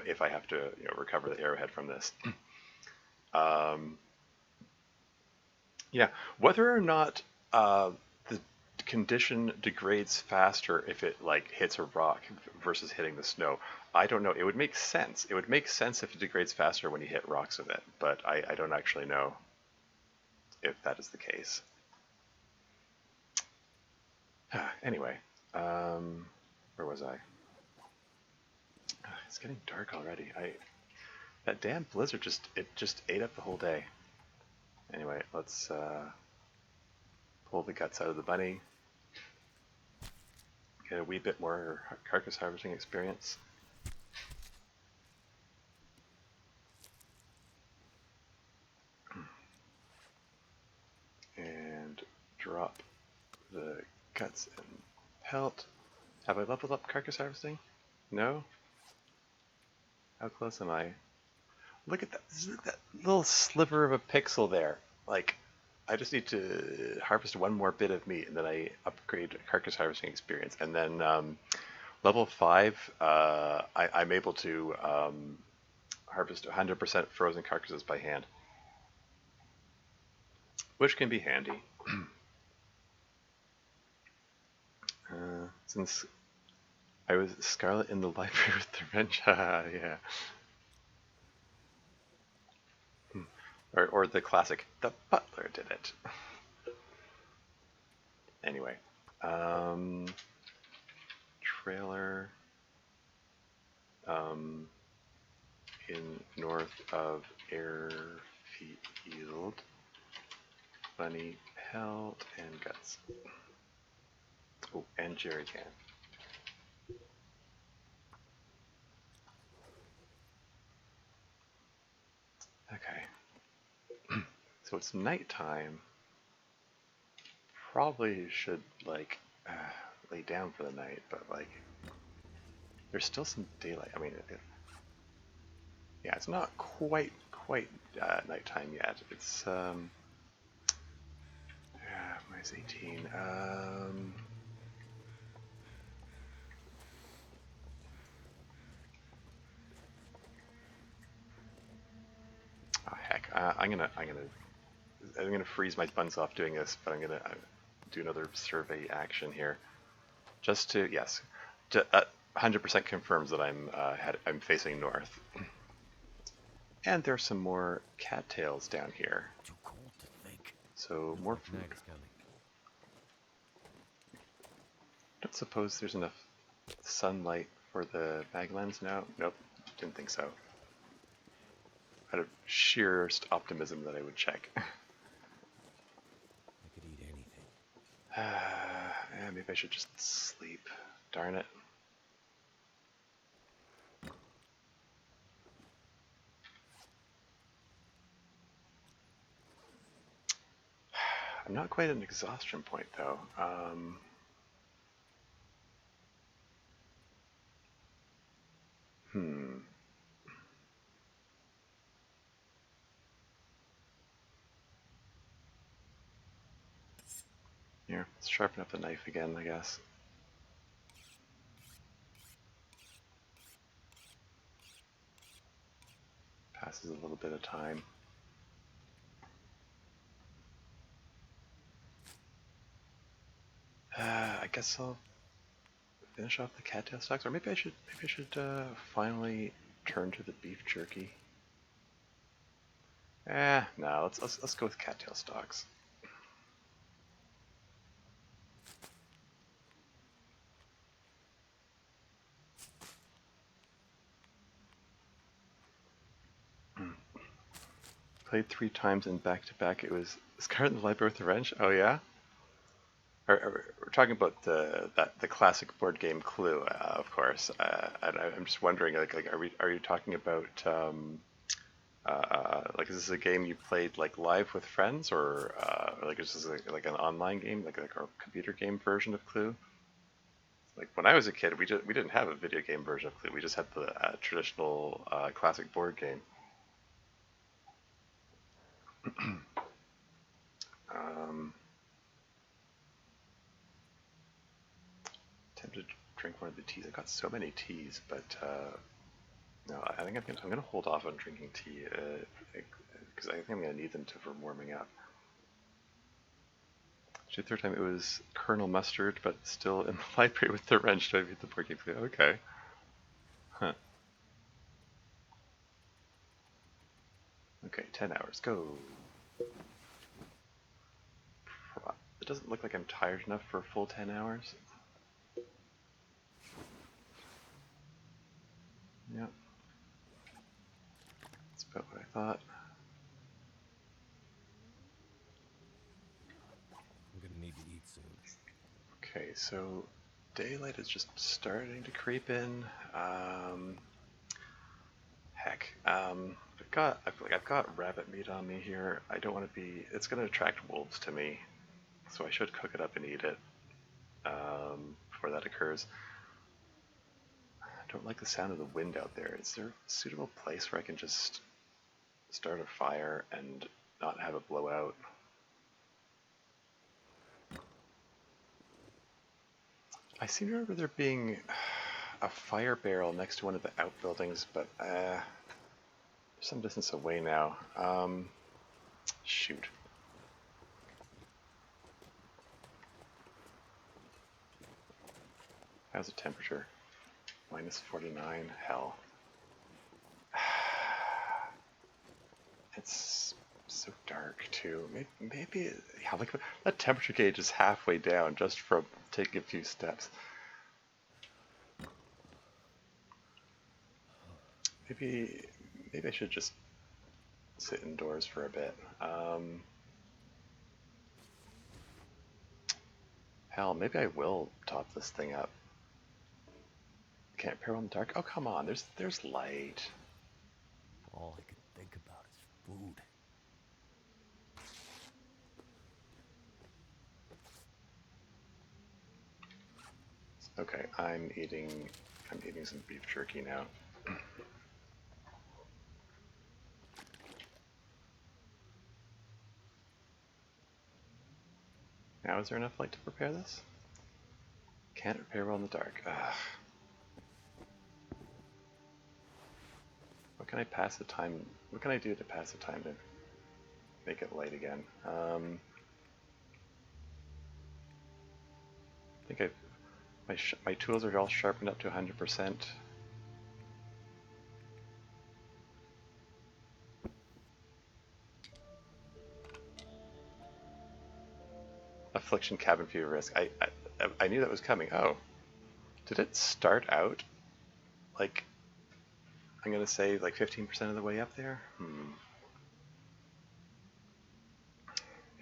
if I have to recover the arrowhead from this. Yeah, whether or not the condition degrades faster if it like hits a rock versus hitting the snow, I don't know. It would make sense. It would make sense if it degrades faster when you hit rocks with it, but I don't actually know if that is the case. Anyway, where was I? It's getting dark already. That damn blizzard just ate up the whole day. Anyway, let's pull the guts out of the bunny. Get a wee bit more carcass harvesting experience. And drop the guts and pelt. Have I leveled up carcass harvesting? No? How close am I? Look at that little sliver of a pixel there. Like, I just need to harvest one more bit of meat, and then I upgrade carcass harvesting experience. And then level 5, I'm able to harvest 100% frozen carcasses by hand, which can be handy. Since I was Scarlet in the library with the wrench, yeah. Or the classic, the butler did it. Anyway, trailer in north of airfield, bunny pelt and guts. Oh, and jerry can. Okay. So it's nighttime. Probably should like lay down for the night, but like there's still some daylight. I mean, yeah, it's not quite nighttime yet. It's yeah, minus 18. Oh heck, I'm gonna freeze my buns off doing this, but I'm gonna do another survey action here, just to 100% confirms that I'm facing north. And there's some more cattails down here. Too cold to think. So Looks more like food. night's coming. Don't suppose there's enough sunlight for the Maglans now? Nope, didn't think so. Out of sheerest optimism that I would check. I could eat anything. Yeah, maybe I should just sleep. Darn it. I'm not quite at an exhaustion point though. Hmm. Here, let's sharpen up the knife again, I guess. Passes a little bit of time. I guess I'll finish off the cattail stalks, or maybe I should finally turn to the beef jerky. No, let's go with cattail stalks. Played 3 times in back-to-back. It was Scarlet in the Library with the Wrench. Oh yeah? We're talking about the classic board game Clue, of course. And I'm just wondering, like, are you talking about like, is this a game you played like live with friends, or like is this like an online game, like a computer game version of Clue? Like when I was a kid, we didn't have a video game version of Clue. We just had the traditional classic board game. Um, Tempted to drink one of the teas. I got so many teas, but no, I think I'm gonna hold off on drinking tea because I think I'm gonna need them for warming up. Actually, the third time it was Colonel Mustard, but still in the library with the wrench. Do I beat the board game? Okay. Huh. Okay, 10 hours. Go. It doesn't look like I'm tired enough for a full 10 hours. Yep. That's about what I thought. I'm gonna need to eat soon. Okay, so daylight is just starting to creep in. Heck, I feel like I've got rabbit meat on me here. I don't want to be. It's going to attract wolves to me, so I should cook it up and eat it before that occurs. I don't like the sound of the wind out there. Is there a suitable place where I can just start a fire and not have it blow out? I seem to remember there being a fire barrel next to one of the outbuildings, but some distance away now. Shoot. How's the temperature? Minus 49. Hell. It's so dark too. Maybe yeah, like that temperature gauge is halfway down just from taking a few steps. Maybe I should just sit indoors for a bit. Hell, maybe I will top this thing up. Can't peril in the dark. Oh come on, there's light. All I could think about is food. Okay, I'm eating some beef jerky now. Now is there enough light to prepare this? Can't prepare well in the dark. Ugh. What can I pass the time? What can I do to pass the time to make it light again? I think my tools are all sharpened up to 100%. affliction, cabin fever risk. I knew that was coming. Oh, did it start out like I'm gonna say like 15% of the way up there?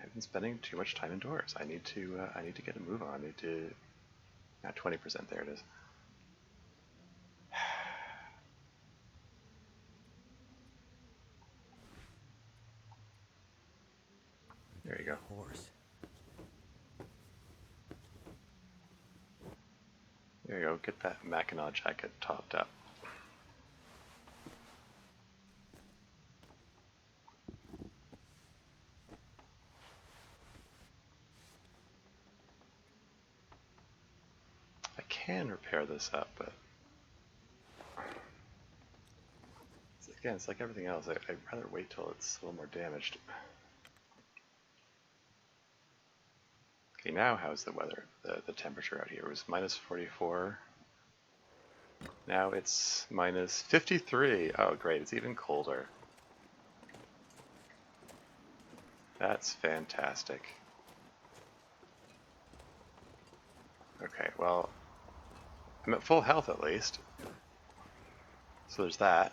I've been spending too much time indoors. I need to get a move on. I need to. Not 20%. There it is. There you go. Horse. There you go. Get that Mackinac jacket topped up. I can repair this up, but again, it's like everything else. I'd rather wait till it's a little more damaged. Okay, now how's the weather? The temperature out here? It was minus 44. Now it's minus 53. Oh, great. It's even colder. That's fantastic. Okay, well, I'm at full health at least. So there's that.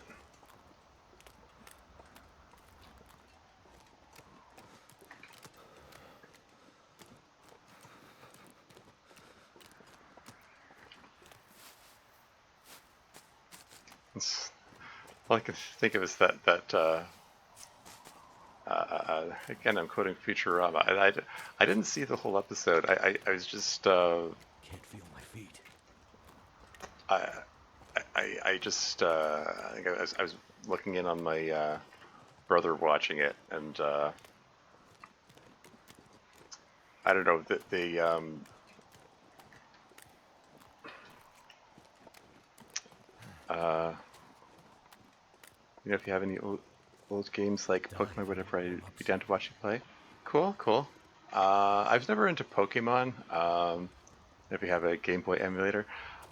All I can think of is again, I'm quoting Futurama. I didn't see the whole episode. I was just Can't feel my feet. I just I think I was looking in on my brother watching it, and I don't know the if you have any old games like Pokemon, whatever, I'd be down to watch you play. Cool, cool. I was never into Pokemon. If you have a Game Boy emulator,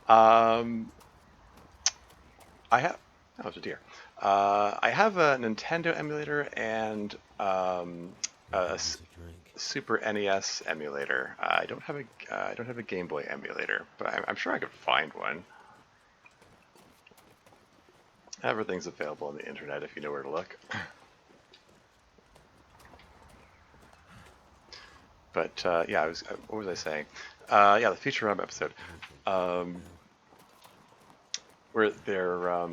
I have. That was a deer. I have a Nintendo emulator and a Super NES emulator. I don't have a Game Boy emulator, but I'm sure I could find one. Everything's available on the internet if you know where to look. But yeah, what was I saying? Yeah, the Futurama episode, where they're I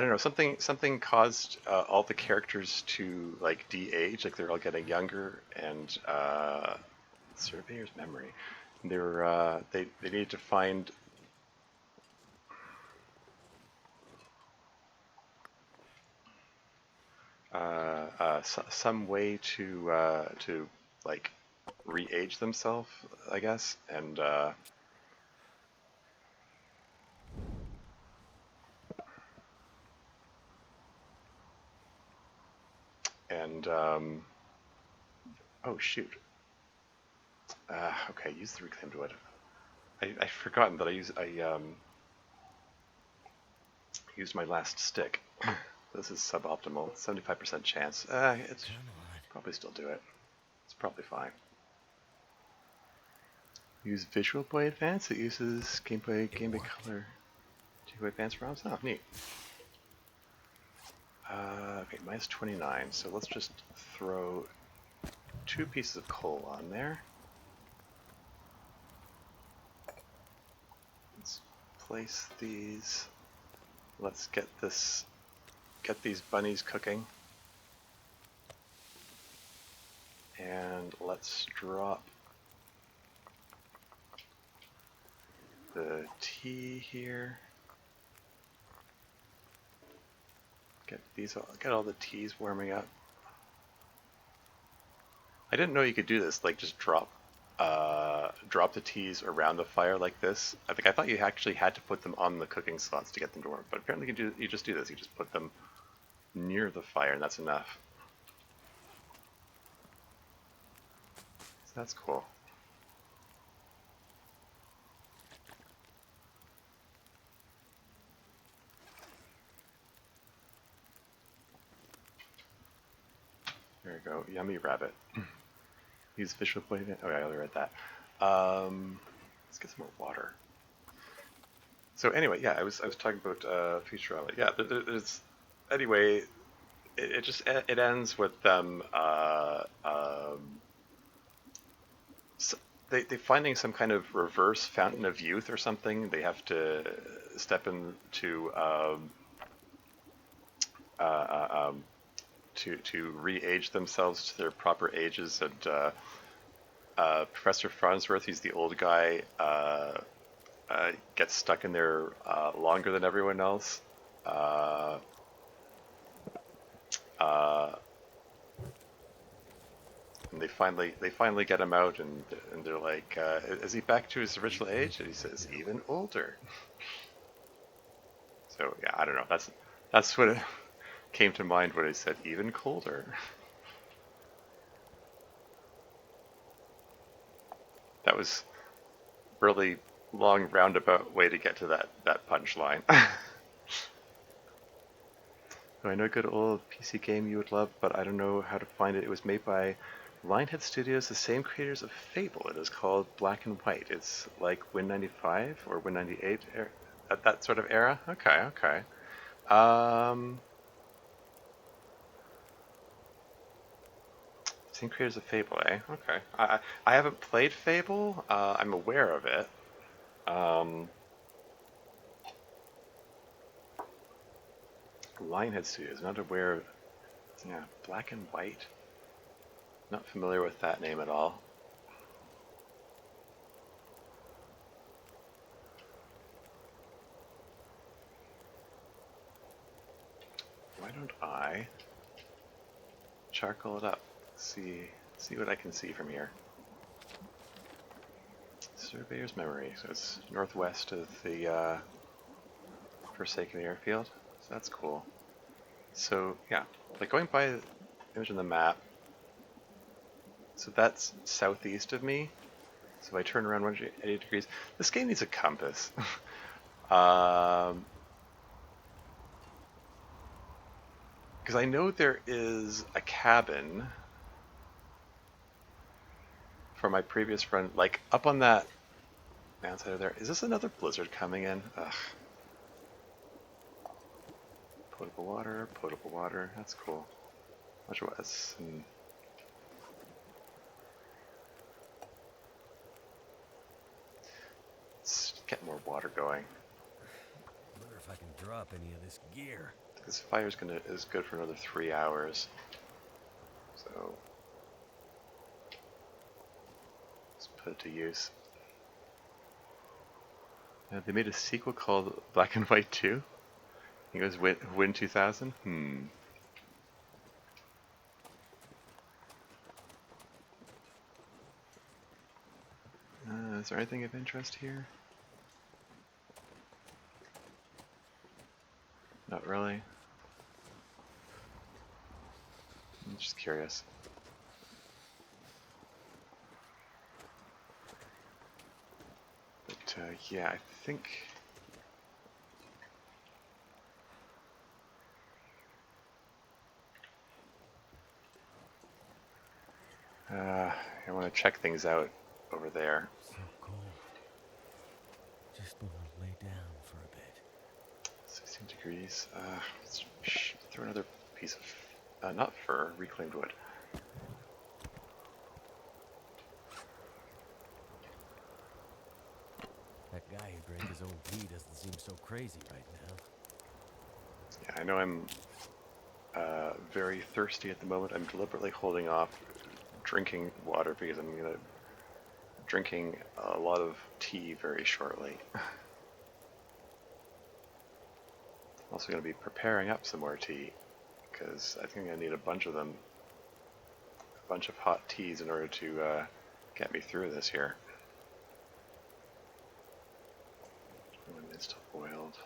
don't know, something caused all the characters to like de-age, like they're all getting younger, and Surveyor's memory. They were they needed to find some way to like re-age themselves, I guess, and oh shoot. Okay, use the reclaimed wood. I've forgotten that I used my last stick. This is suboptimal. 75% chance. It's probably still do it. It's probably fine. Use Visual Boy Advance. It uses Game Boy Color to advance ROMs. Oh, neat. Okay, minus 29. So let's just throw 2 pieces of coal on there. Let's place these. Let's get these bunnies cooking. And let's drop the tea here. Get all the teas warming up. I didn't know you could do this, like just drop the teas around the fire like this. I thought you actually had to put them on the cooking slots to get them to warm, but apparently you just do this. You just put them near the fire, and that's enough. So that's cool. There you go, yummy rabbit. Use visual point. Oh, yeah, I already read that. Let's get some more water. So anyway, yeah, I was talking about Futurama. Yeah, there's anyway. It just it ends with them. So they finding some kind of reverse fountain of youth or something. They have to step into uh, uh, um, to re-age themselves to their proper ages. And Professor Farnsworth, he's the old guy, gets stuck in there longer than everyone else. Uh, uh, and they finally get him out, and they're like, "Is he back to his original age?" And he says, "Even older." So yeah, I don't know. That's what it came to mind when I said even colder. That was really long roundabout way to get to that punchline. I know a good old PC game you would love, but I don't know how to find it. It was made by Lionhead Studios, the same creators of Fable. It is called Black and White. It's like Win 95 or Win 98 at that sort of era. Okay, okay. Same creators of Fable, eh? Okay. I haven't played Fable. I'm aware of it. Um, Lionhead Studios, not aware of. Yeah, Black and White. Not familiar with that name at all. Why don't I charcoal it up? See what I can see from here. Surveyor's Memory. So it's northwest of the Forsaken Airfield. So that's cool. So yeah, like going by the image on the map. So that's southeast of me. So if I turn around 180 degrees, this game needs a compass. Because I know there is a cabin for my previous run, like up on that mountainside there. Is this another blizzard coming in? Ugh. Potable water. That's cool. Much less. Let's get more water going. Wonder if I can drop any of this gear. This fire's is good for another 3 hours. So let's put it to use. They made a sequel called Black and White 2. I think it was Win 2000. Is there anything of interest here? Not really. I'm just curious. But yeah, I think. I want to check things out over there. So cold. Just want to lay down for a bit. 16 degrees. Let's throw another piece of, not fur, reclaimed wood. That guy who drank his own pee doesn't seem so crazy right now. Yeah, I know I'm very thirsty at the moment. I'm deliberately holding off drinking water because I'm drinking a lot of tea very shortly. I'm also going to be preparing up some more tea because I think I need a bunch of them, a bunch of hot teas in order to get me through this here. When it's still boiled.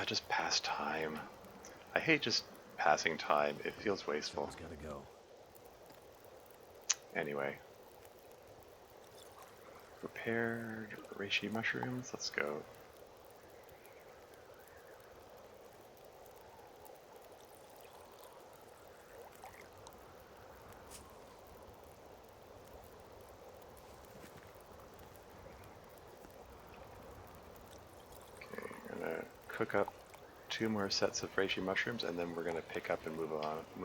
Just pass time. I hate just passing time. It feels wasteful. Someone's gotta go. Anyway. Prepared reishi mushrooms. Let's go. cook up 2 more sets of reishi mushrooms, and then we're gonna pick up and move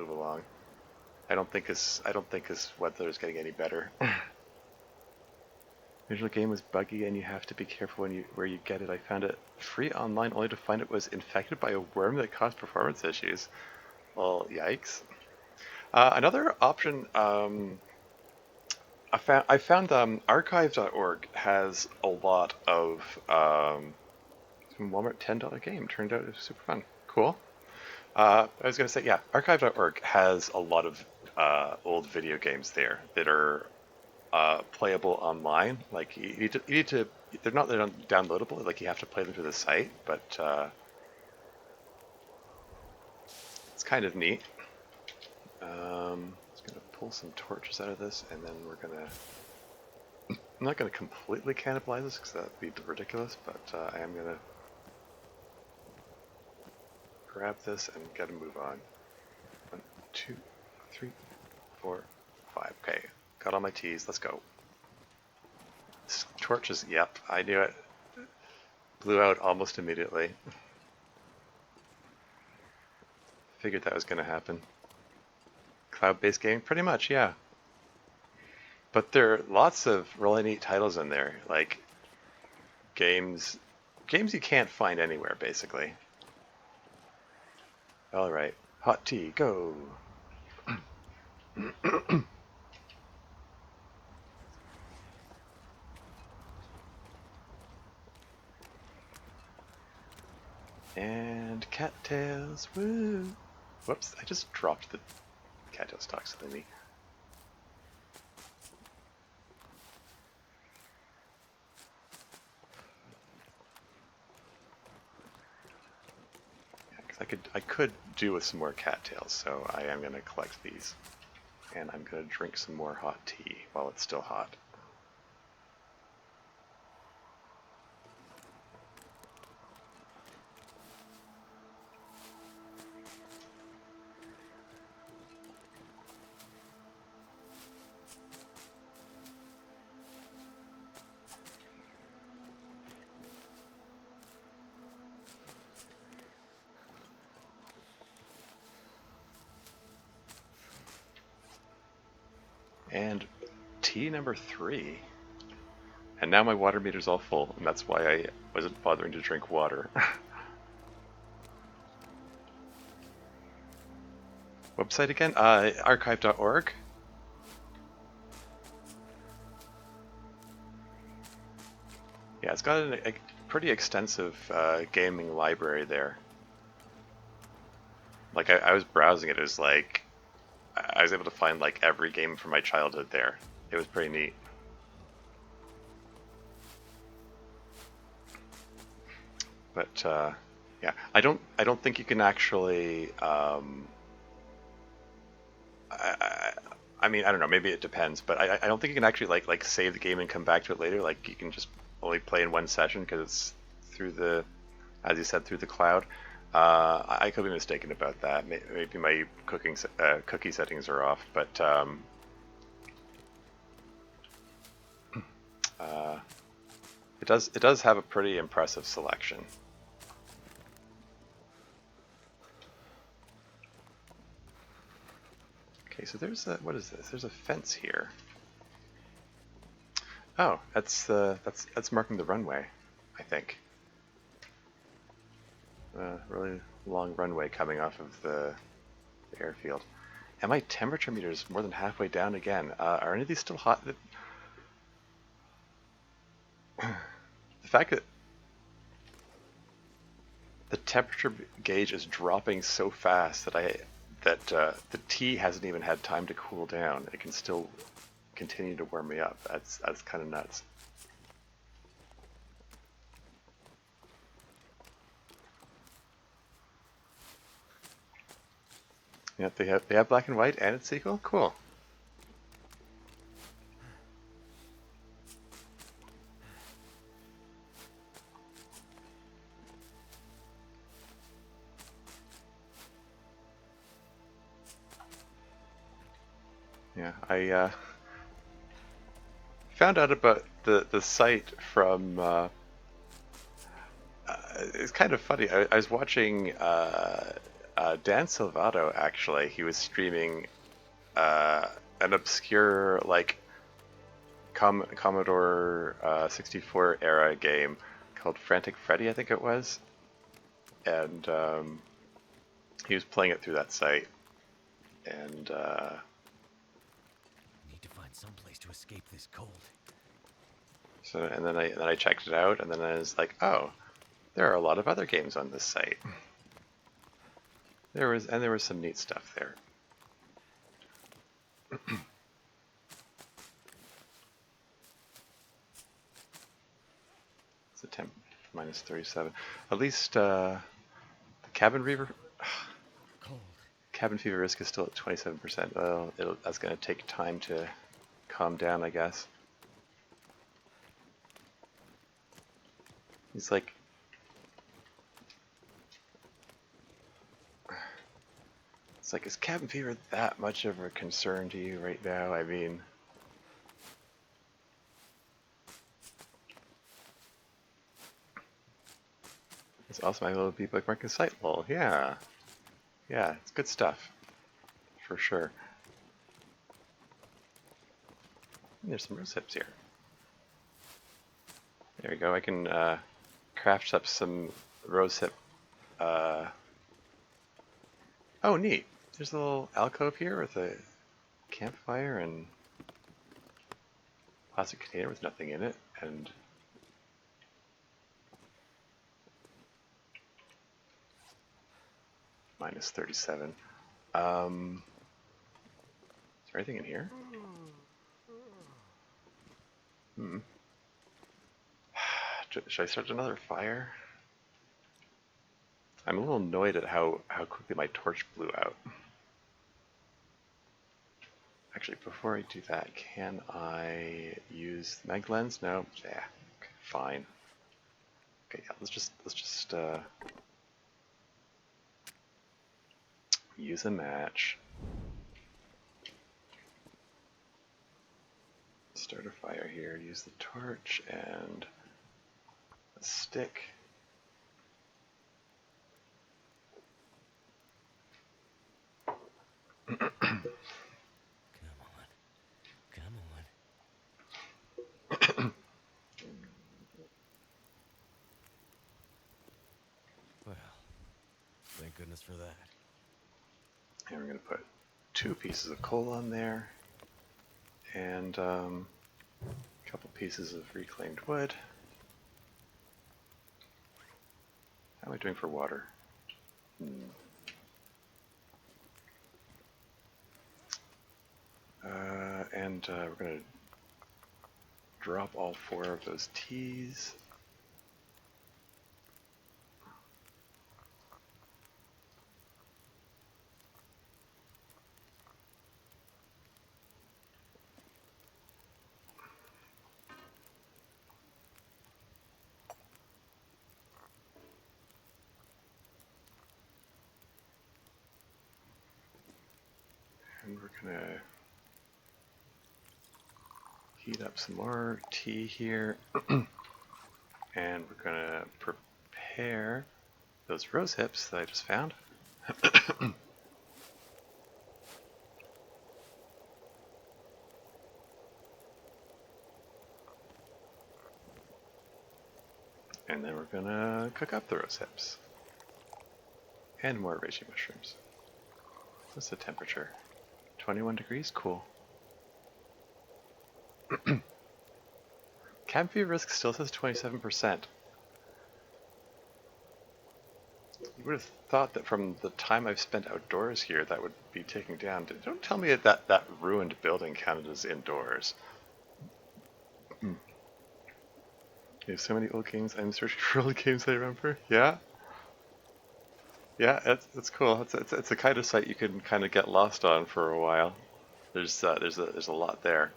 along. I don't think this weather is getting any better. Original game was buggy, and you have to be careful where you get it. I found it free online, only to find it was infected by a worm that caused performance issues. Well, yikes. Another option. I found archive.org has a lot of Walmart $10 game. Turned out it was super fun. Cool. I was going to say, yeah, archive.org has a lot of old video games there that are playable online. Like you need to they're not downloadable. Like you have to play them through the site, but it's kind of neat. Just gonna pull some torches out of this, and then we're gonna. I'm not gonna completely cannibalize this because that'd be ridiculous, but I am gonna grab this and get a move on. 1, 2, 3, 4, 5. Okay, got all my teas. Let's go. This torch is, yep, I knew it. Blew out almost immediately. Figured that was gonna happen. Cloud-based game, pretty much, yeah. But there are lots of really neat titles in there, like games you can't find anywhere, basically. All right, hot tea, go. And cattails, woo! Whoops, I just dropped the cattail stalks thingy. I could do with some more cattails, so I am going to collect these. And I'm going to drink some more hot tea while it's still hot. And tea number 3. And now my water meter's all full, and that's why I wasn't bothering to drink water. Website again? Archive.org. Yeah, it's got a pretty extensive gaming library there. Like, I was browsing it, it was like, I was able to find like every game from my childhood there. It was pretty neat. But yeah, I don't think you can actually. I mean, I don't know. Maybe it depends, but I don't think you can actually like save the game and come back to it later. Like you can just only play in one session because it's through the, as you said, through the cloud. I could be mistaken about that. Maybe my cookie settings are off, but it does have a pretty impressive selection. Okay, so there's a, what is this? There's a fence here. Oh, that's marking the runway, I think. Really long runway coming off of the airfield. And my temperature meter is more than halfway down again. Are any of these still hot? The fact that the temperature gauge is dropping so fast that the tea hasn't even had time to cool down. It can still continue to warm me up. That's kind of nuts. Yeah, they have black and white and it's sequel. Cool. Yeah, I found out about the site from it's kind of funny. I was watching Dan Silvato, actually. He was streaming an obscure, like, Commodore 64 era game called Frantic Freddy, I think it was. And he was playing it through that site. And Need to find some place to escape this cold. so, and then I checked it out, and then I was like, oh, there are a lot of other games on this site. There was some neat stuff there. It's a temp minus 37. At least the cabin fever Cold. cabin fever risk is still at 27%. Well, that's going to take time to calm down, I guess. He's like, it's like, is cabin fever that much of a concern to you right now? I mean, it's also my little beep like Marcus site lol. Yeah, it's good stuff for sure. And there's some rose hips here. There we go. I can craft up some rosehip. Oh, neat. There's a little alcove here with a campfire and plastic container with nothing in it, and minus 37. Is there anything in here? Should I start another fire? I'm a little annoyed at how quickly my torch blew out. Actually, before I do that, can I use the mag lens? No? Yeah, okay, fine. Okay, yeah, let's just use a match. Start a fire here, use the torch and a stick. Come on. Well, thank goodness for that. And we're going to put 2 pieces of coal on there, and a couple pieces of reclaimed wood. How am I doing for water? And we're going to drop all 4 of those teas. And we're going to heat up some more tea here. And we're going to prepare those rose hips that I just found. And then we're going to cook up the rose hips. And more reishi mushrooms. What's the temperature? 21 degrees? Cool. Cabin fever risk still says 27%. You would have thought that from the time I've spent outdoors here that would be taken down. Don't tell me that ruined building counted as indoors. You have so many old games. I'm searching for old games I remember. Yeah? Yeah, it's cool. It's a kind of site you can kind of get lost on for a while. There's a lot there.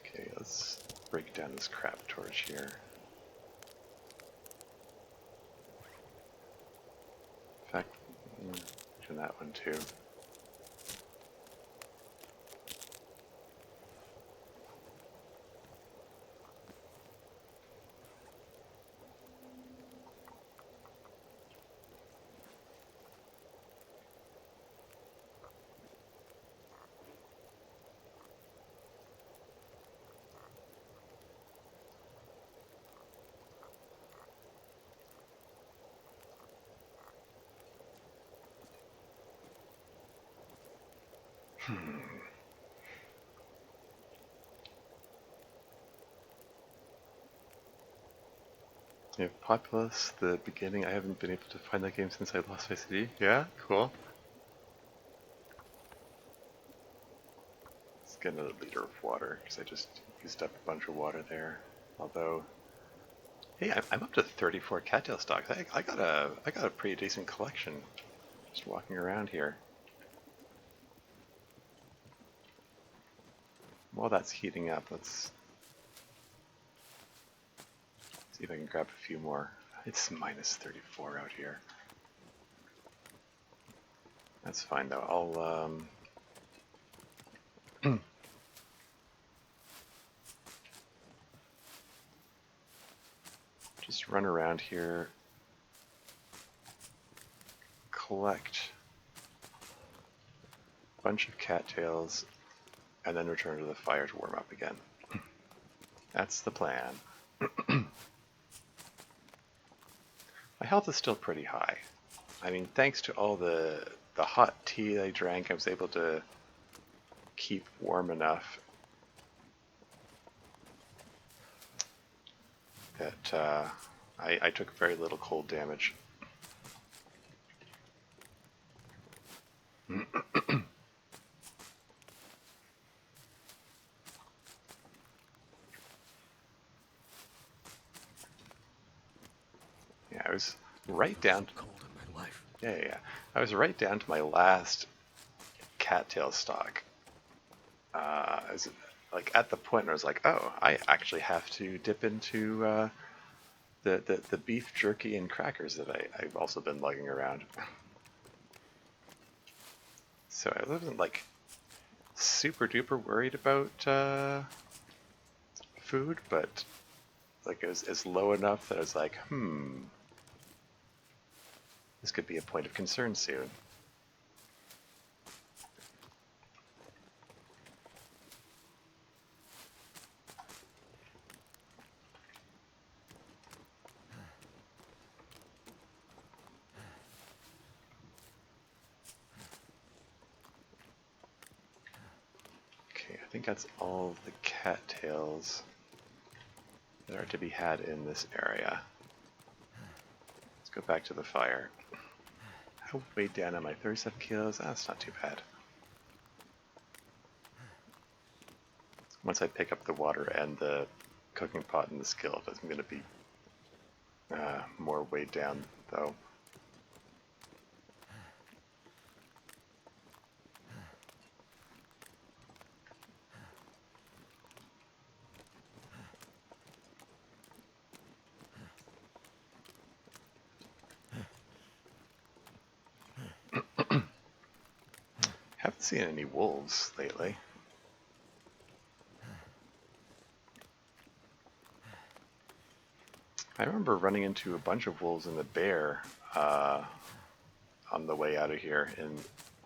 Okay, let's break down this crap torch here. In fact, do that one too. Yeah, Populous, the beginning, I haven't been able to find that game since I lost my CD. Yeah, cool. Let's get another liter of water, because I just used up a bunch of water there. Although, hey, I'm up to 34 cattail stocks. I got a pretty decent collection just walking around here. While that's heating up, let's see if I can grab a few more. It's minus 34 out here. That's fine though. I'll just run around here, collect a bunch of cattails, and then return to the fire to warm up again. That's the plan. My health is still pretty high. I mean, thanks to all the hot tea I drank, I was able to keep warm enough that I took very little cold damage. Yeah, I was right down. Cold in my life. Yeah. I was right down to my last cattail stock. I was like at the point where I was like, oh, I actually have to dip into the beef jerky and crackers that I've also been lugging around. So I wasn't like super duper worried about food, but like it was low enough that I was like, this could be a point of concern soon. Okay, I think that's all of the cattails that are to be had in this area. Let's go back to the fire. How way down am I? 37 kilos? That's not too bad. Once I pick up the water and the cooking pot and the skillet, I'm going to be more weighed down, though. Haven't seen any wolves lately. I remember running into a bunch of wolves and a bear on the way out of here in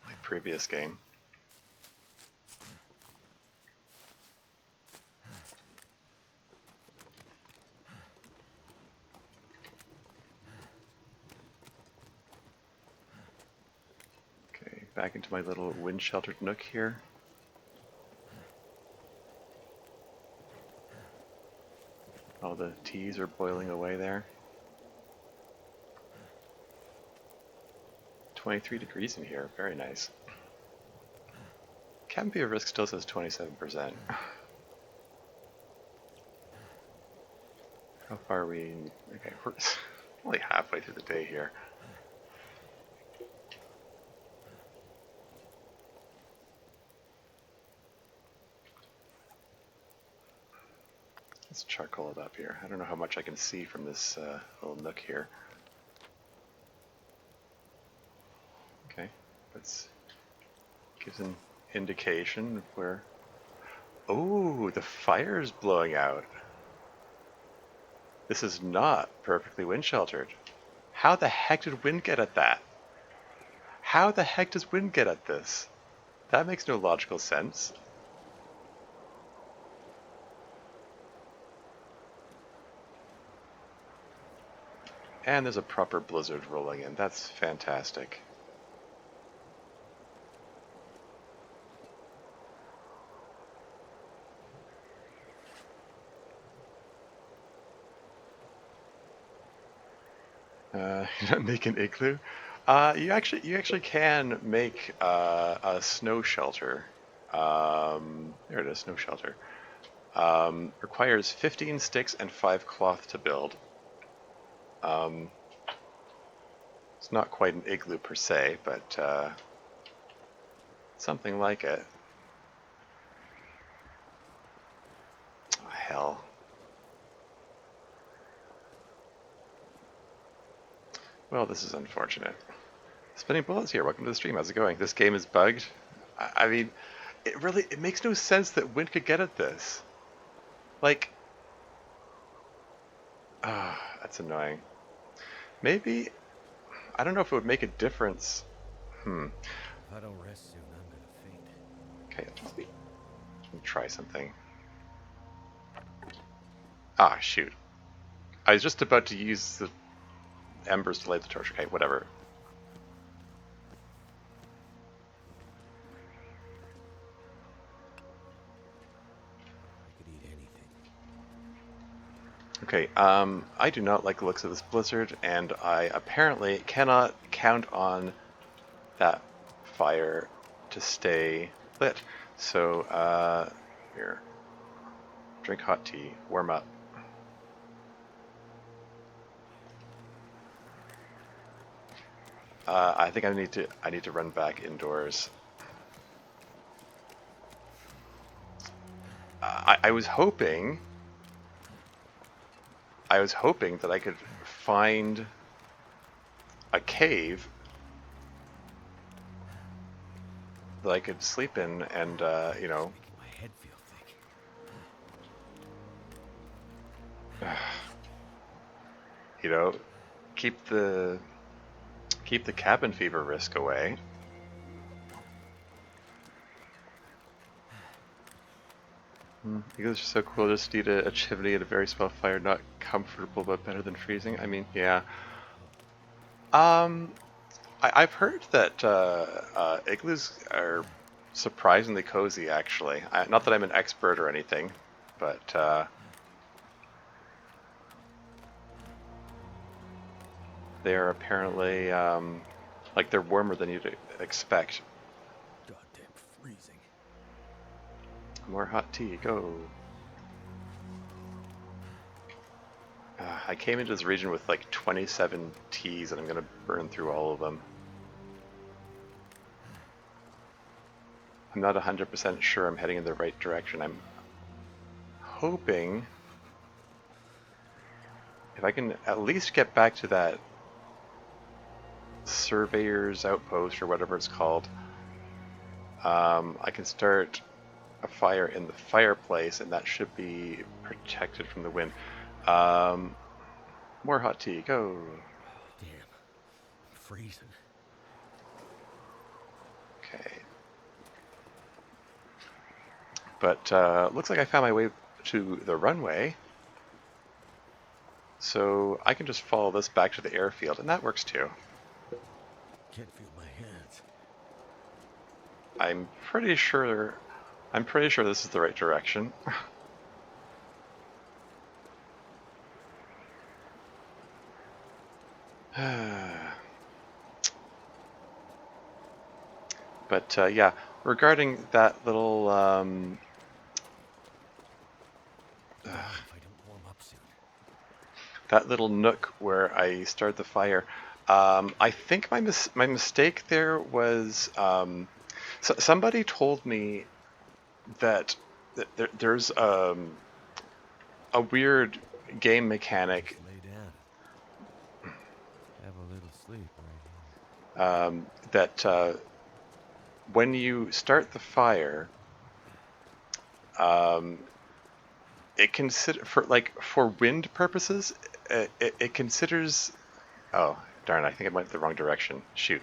my previous game. Okay, back into my little wind-sheltered nook here. All the teas are boiling away there. 23 degrees in here, very nice. Cabin Fever Risk still says 27%. How far are we? Okay, we're only halfway through the day here. Let's charcoal it up here. I don't know how much I can see from this little nook here. Okay, let's gives an indication of where. Oh, the fire's blowing out. This is not perfectly wind sheltered. How the heck did wind get at that? How the heck does wind get at this? That makes no logical sense. And there's a proper blizzard rolling in. That's fantastic. Make an igloo. You actually can make a snow shelter. There it is, snow shelter. Requires 15 sticks and 5 cloth to build. It's not quite an igloo per se, but something like it. Oh, hell. Well, this is unfortunate. Spinning bullets here. Welcome to the stream. How's it going? This game is bugged. I mean, it makes no sense that Wind could get at this. Like, that's annoying. Maybe, I don't know if it would make a difference. If I don't rest soon, I'm gonna faint. Okay, let me try something. Ah, shoot. I was just about to use the embers to light the torch. Okay, whatever. I could eat anything. Okay, I do not like the looks of this blizzard, and I apparently cannot count on that fire to stay lit. So, here. Drink hot tea, warm up. I think I need to run back indoors. I was hoping that I could find a cave that I could sleep in and you know. Making my head feel thick. You know, keep the cabin fever risk away. You guys are so cool. Just need a chimney and a very small fire. Not comfortable, but better than freezing. I mean, yeah. I've heard that igloos are surprisingly cozy, actually. Not that I'm an expert or anything, but they're apparently like they're warmer than you'd expect. Goddamn freezing. More hot tea, go. I came into this region with like 27 teas and I'm gonna burn through all of them. I'm not 100% sure I'm heading in the right direction. I'm hoping if I can at least get back to that surveyor's outpost or whatever it's called, I can start a fire in the fireplace and that should be protected from the wind. More hot tea, go. Damn. I'm freezing. Okay. But looks like I found my way to the runway. So I can just follow this back to the airfield, and that works too. Can't feel my hands. I'm pretty sure this is the right direction. But yeah, regarding that little If I don't warm up soon. that little nook where I start the fire, I think my mistake there was somebody told me that there's a weird game mechanic Just lay down. Have a little sleep right here. that when you start the fire, it consider for wind purposes, it considers. Oh darn! I think I went the wrong direction. Shoot.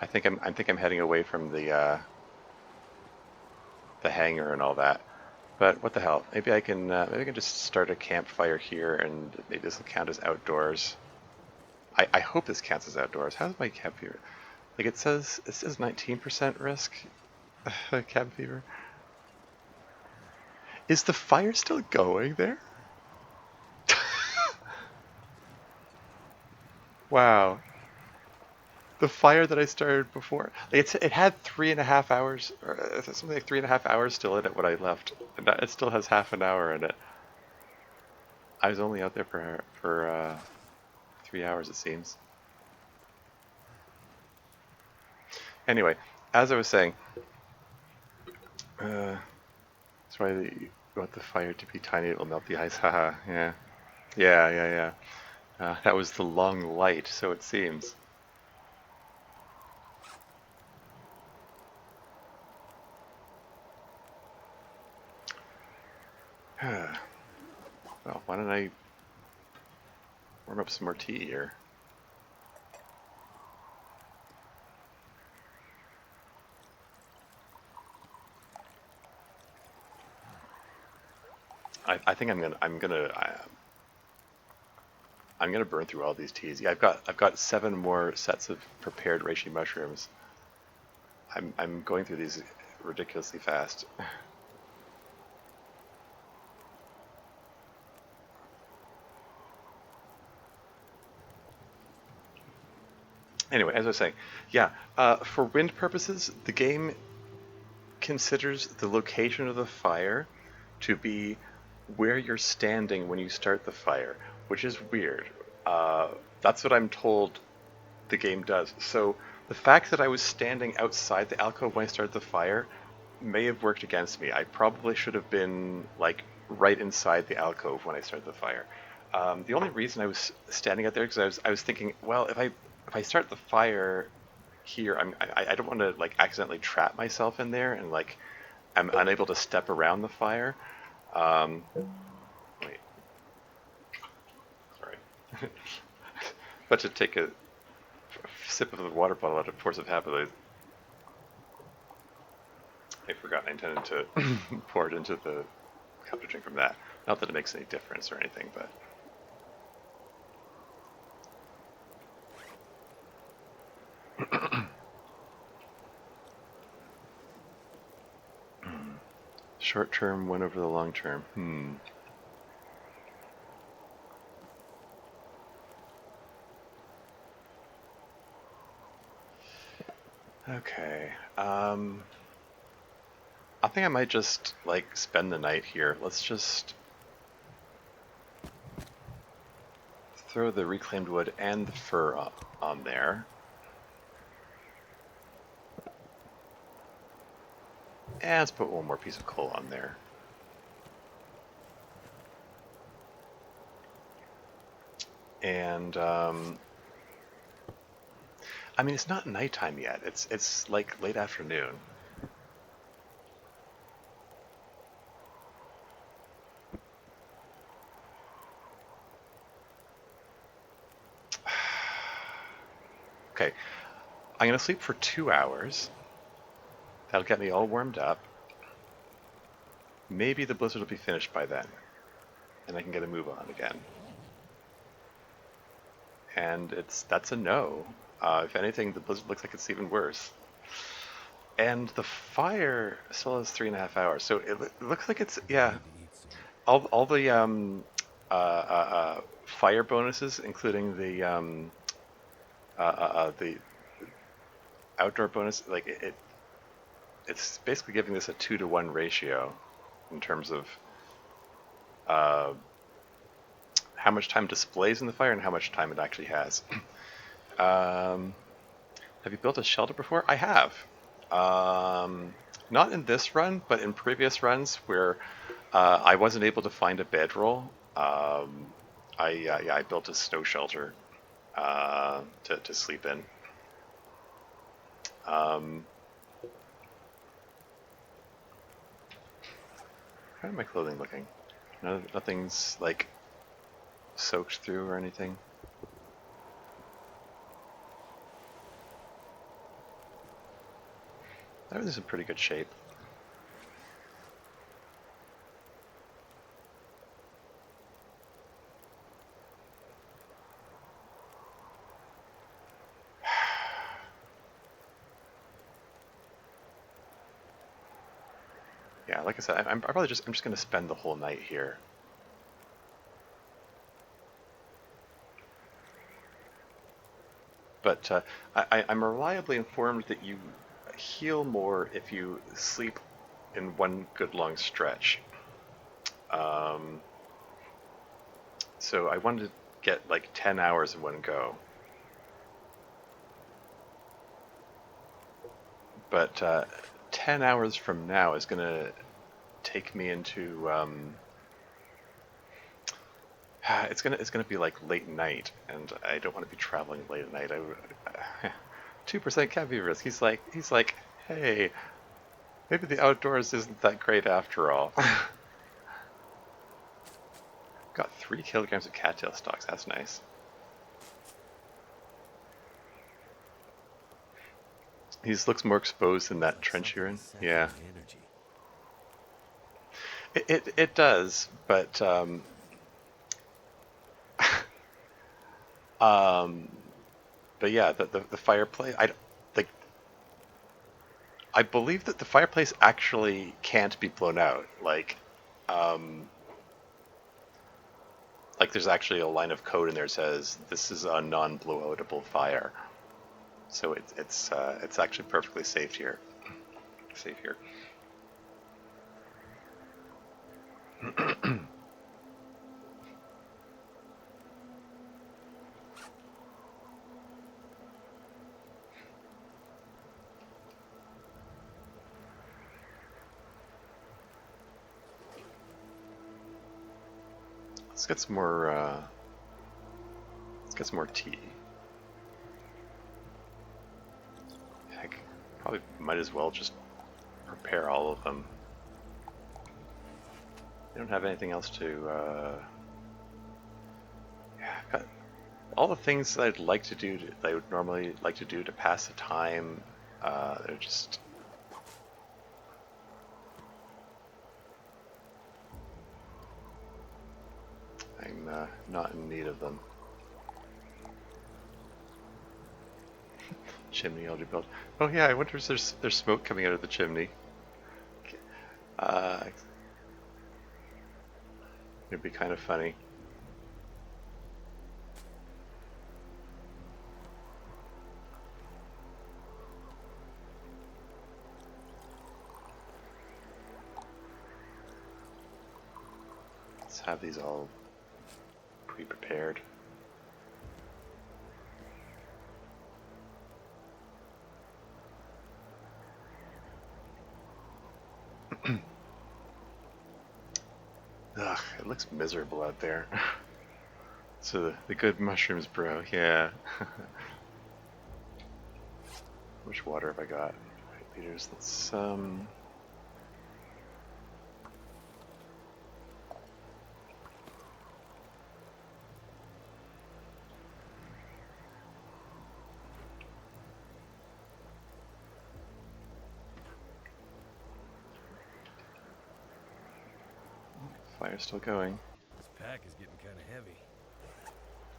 I think I'm heading away from the hangar and all that. But what the hell? Maybe I can just start a campfire here, and maybe this will count as outdoors. I hope this counts as outdoors. How's my cabin fever? Like it says 19% risk. Cabin fever. Is the fire still going there? Wow. The fire that I started before, it had 3.5 hours, or something like 3.5 hours still in it when I left. And it still has half an hour in it. I was only out there for 3 hours, it seems. Anyway, as I was saying, that's why you want the fire to be tiny. It will melt the ice. Haha. Yeah. Yeah. Yeah. Yeah. That was the long light, so it seems. Well, why don't I warm up some more tea here? I think I'm gonna burn through all these teas. Yeah, I've got 7 more sets of prepared reishi mushrooms. I'm going through these ridiculously fast. Anyway, as I was saying, yeah, for wind purposes, the game considers the location of the fire to be where you're standing when you start the fire, which is weird. That's what I'm told the game does. So the fact that I was standing outside the alcove when I started the fire may have worked against me. I probably should have been like right inside the alcove when I started the fire. The only reason I was standing out there because I was thinking, well, if I start the fire here, I don't want to like accidentally trap myself in there and like I'm unable to step around the fire. Um, Wait, sorry. But to take a sip of the water bottle out of force of habit, I forgot I intended to pour it into the cup to drink from that. Not that it makes any difference or anything, but short term win over the long term. Okay. I think I might just like spend the night here. Let's just throw the reclaimed wood and the fur up on there. And let's put one more piece of coal on there. And I mean, it's not nighttime yet. It's like late afternoon. Okay, I'm gonna sleep for 2 hours. That'll get me all warmed up. Maybe the blizzard will be finished by then, and I can get a move on again. And that's a no. If anything, the blizzard looks like it's even worse. And the fire still has 3.5 hours, so it looks like it's yeah. Need to eat soon. All the fire bonuses, including the outdoor bonus, like it's basically giving this a 2-to-1 ratio in terms of uh, how much time displays in the fire and how much time it actually has. um, have you built a shelter before? I have. Not in this run, but in previous runs where I wasn't able to find a bedroll. I built a snow shelter to sleep in. Um, How's my clothing looking? Nothing's like soaked through or anything. Everything's in pretty good shape. Yeah, like I said, I'm just gonna spend the whole night here. But I'm reliably informed that you heal more if you sleep in one good long stretch. Um, so I wanted to get like 10 hours in one go. But 10 hours from now is going to take me into it's gonna be like late night, and I don't want to be traveling late at night. 2% can be risk. He's like, hey, maybe the outdoors isn't that great after all. Got 3 kilograms of cattail stalks. That's nice. He looks more exposed in that Felt trench you're something in. sapping Yeah, my energy. it does, um, but yeah, the fireplace. Like I believe that the fireplace actually can't be blown out. Um, like there's actually a line of code in there that says this is a non-blowoutable fire, so it's actually perfectly safe here. Safe here. Let's get some more. Let's get some more tea. Heck, probably might as well just prepare all of them. I don't have anything else to. Yeah, I've got all the things that I'd like to do. That I would normally like to do to pass the time. They're just. I'm not in need of them. Chimney already built. Oh yeah, I wonder if there's smoke coming out of the chimney. Uh, it'd be kind of funny. Let's have these all pre-prepared. Ugh, it looks miserable out there. So the good mushrooms, bro. Yeah. How much water have I got? 5 liters. Let's Fire's still going. This pack is getting kind of heavy.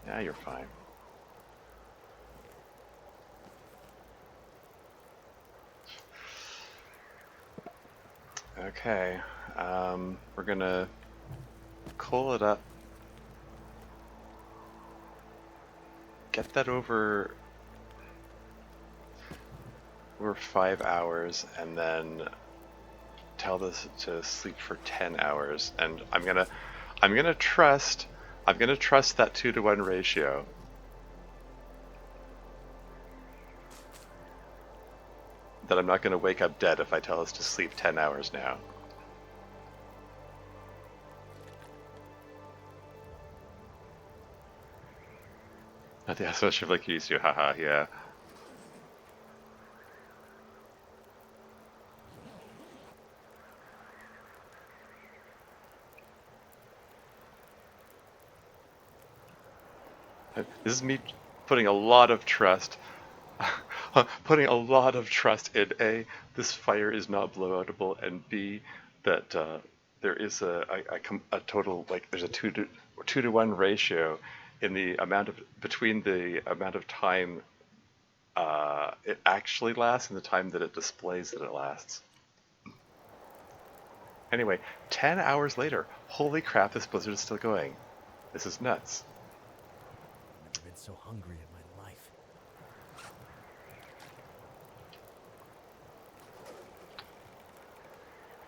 Yeah, you're fine. Okay. We're gonna coal it up. Get that over 5 hours, and then tell this to sleep for 10 hours. And I'm gonna trust that 2-to-1 ratio. That I'm not gonna wake up dead if I tell us to sleep 10 hours now. Yeah, so much like you used to, haha, yeah. This is me putting a lot of trust, putting a lot of trust in A, this fire is not blowoutable, and B, that there is a total, like, there's a 2-to-1 ratio in the amount of, between the amount of time it actually lasts and the time that it displays that it lasts. Anyway, 10 hours later, holy crap, this blizzard is still going. This is nuts. Never been so hungry in my life.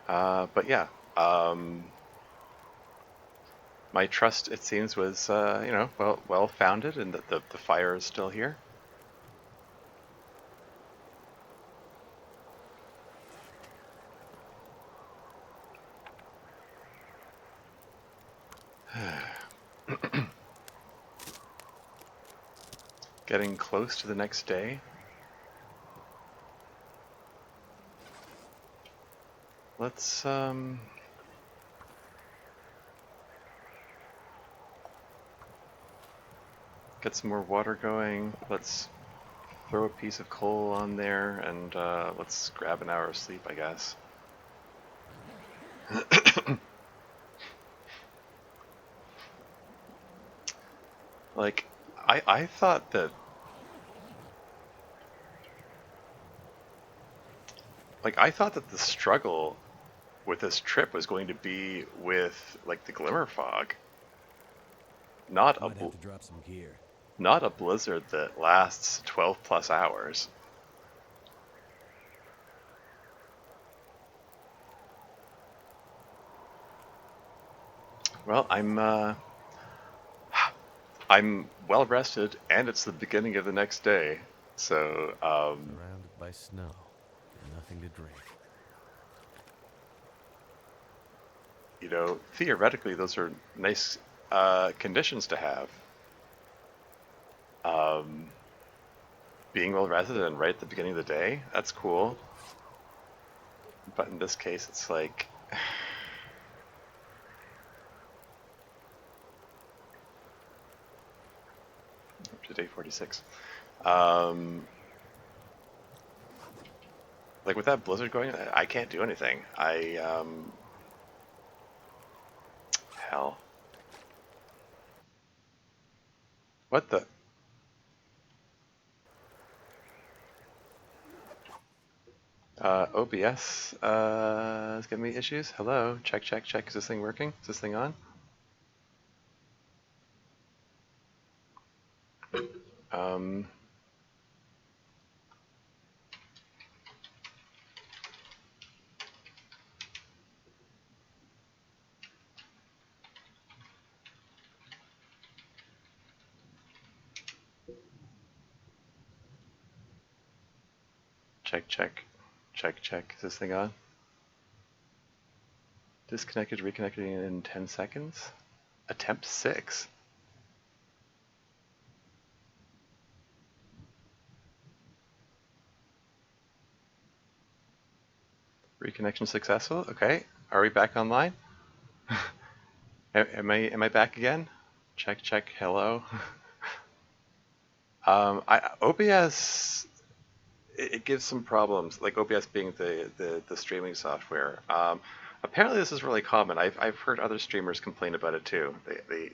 But yeah, um, my trust, it seems, was well founded, and that the fire is still here. Getting close to the next day. Let's get some more water going. Let's throw a piece of coal on there, and let's grab an hour of sleep, I guess. Like, I thought that, the struggle with this trip was going to be with like the glimmer fog, not a Might have to drop some gear. not a blizzard that lasts 12 plus hours. Well, I'm well rested, and it's the beginning of the next day, so Surrounded by snow. Nothing to drink. theoretically, those are nice conditions to have. Um, being well rested and right at the beginning of the day, that's cool. But in this case, it's like, up to day 46. Like with that blizzard going, I can't do anything. Hell. What the? OBS is giving me issues. Hello, check, check, check. Is this thing working? Is this thing on? Um, check, check, check, check. Is this thing on? Disconnected, reconnected in 10 seconds. Attempt 6. Reconnection successful. Okay, are we back online? Am I back again? Check, check. Hello. OBS, it gives some problems. Like OBS being the streaming software. Apparently this is really common. I've heard other streamers complain about it too.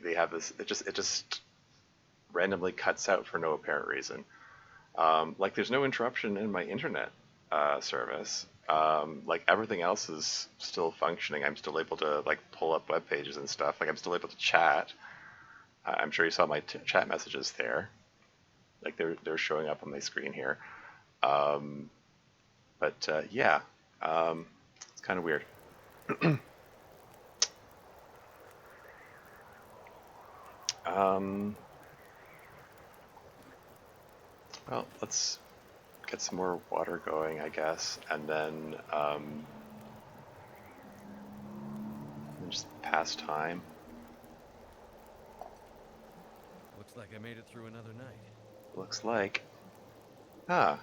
They have this. It just randomly cuts out for no apparent reason. Like there's no interruption in my internet service. Like everything else is still functioning. I'm still able to like pull up web pages and stuff. Like I'm still able to chat. I'm sure you saw my chat messages there. Like they're showing up on my screen here. Um, but yeah, it's kind of weird. Um, well, let's get some more water going, I guess, and then just pass time. Looks like I made it through another night. Looks like. Ah,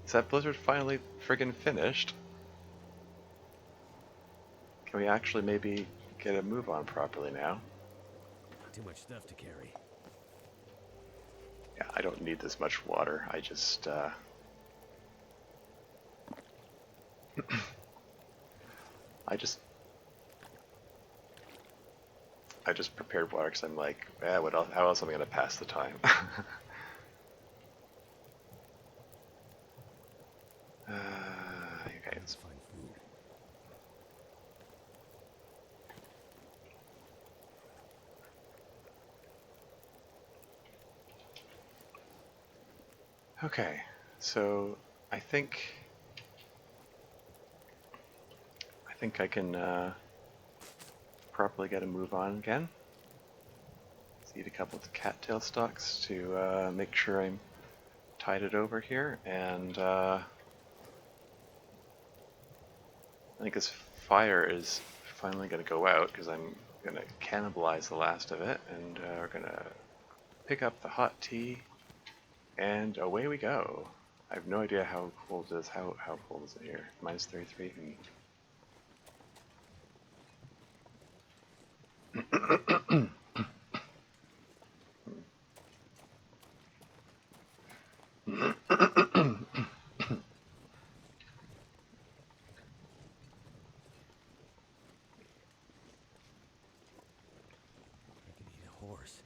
is that blizzard finally friggin' finished? Can we actually maybe get a move on properly now? Too much stuff to carry. Yeah, I don't need this much water. I just I just I just prepared water because I'm like, what else? How else am I gonna pass the time? Okay, Let's find food. okay. So I think think I can properly get a move on again. Let's eat a couple of cattail stalks to make sure I'm tided over here, and I think this fire is finally going to go out because I'm going to cannibalize the last of it, and we're going to pick up the hot tea, and away we go. I have no idea how cold it is. How cold is it here? Minus 33? I could eat a horse.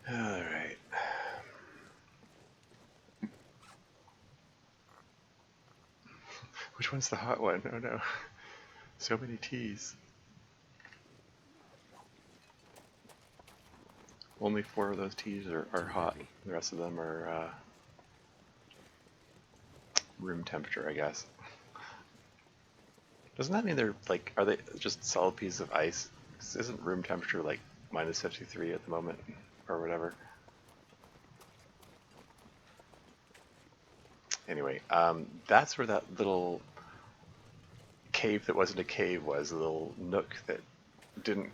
Alright. Which one's the hot one? Oh no. So many teas. Only 4 of those teas are Too hot. heavy. The rest of them are room temperature, I guess. Doesn't that mean they're like, are they just solid pieces of ice? 'Cause isn't room temperature like minus 53 at the moment, or whatever? Anyway, that's where that little cave that wasn't a cave was, a little nook that didn't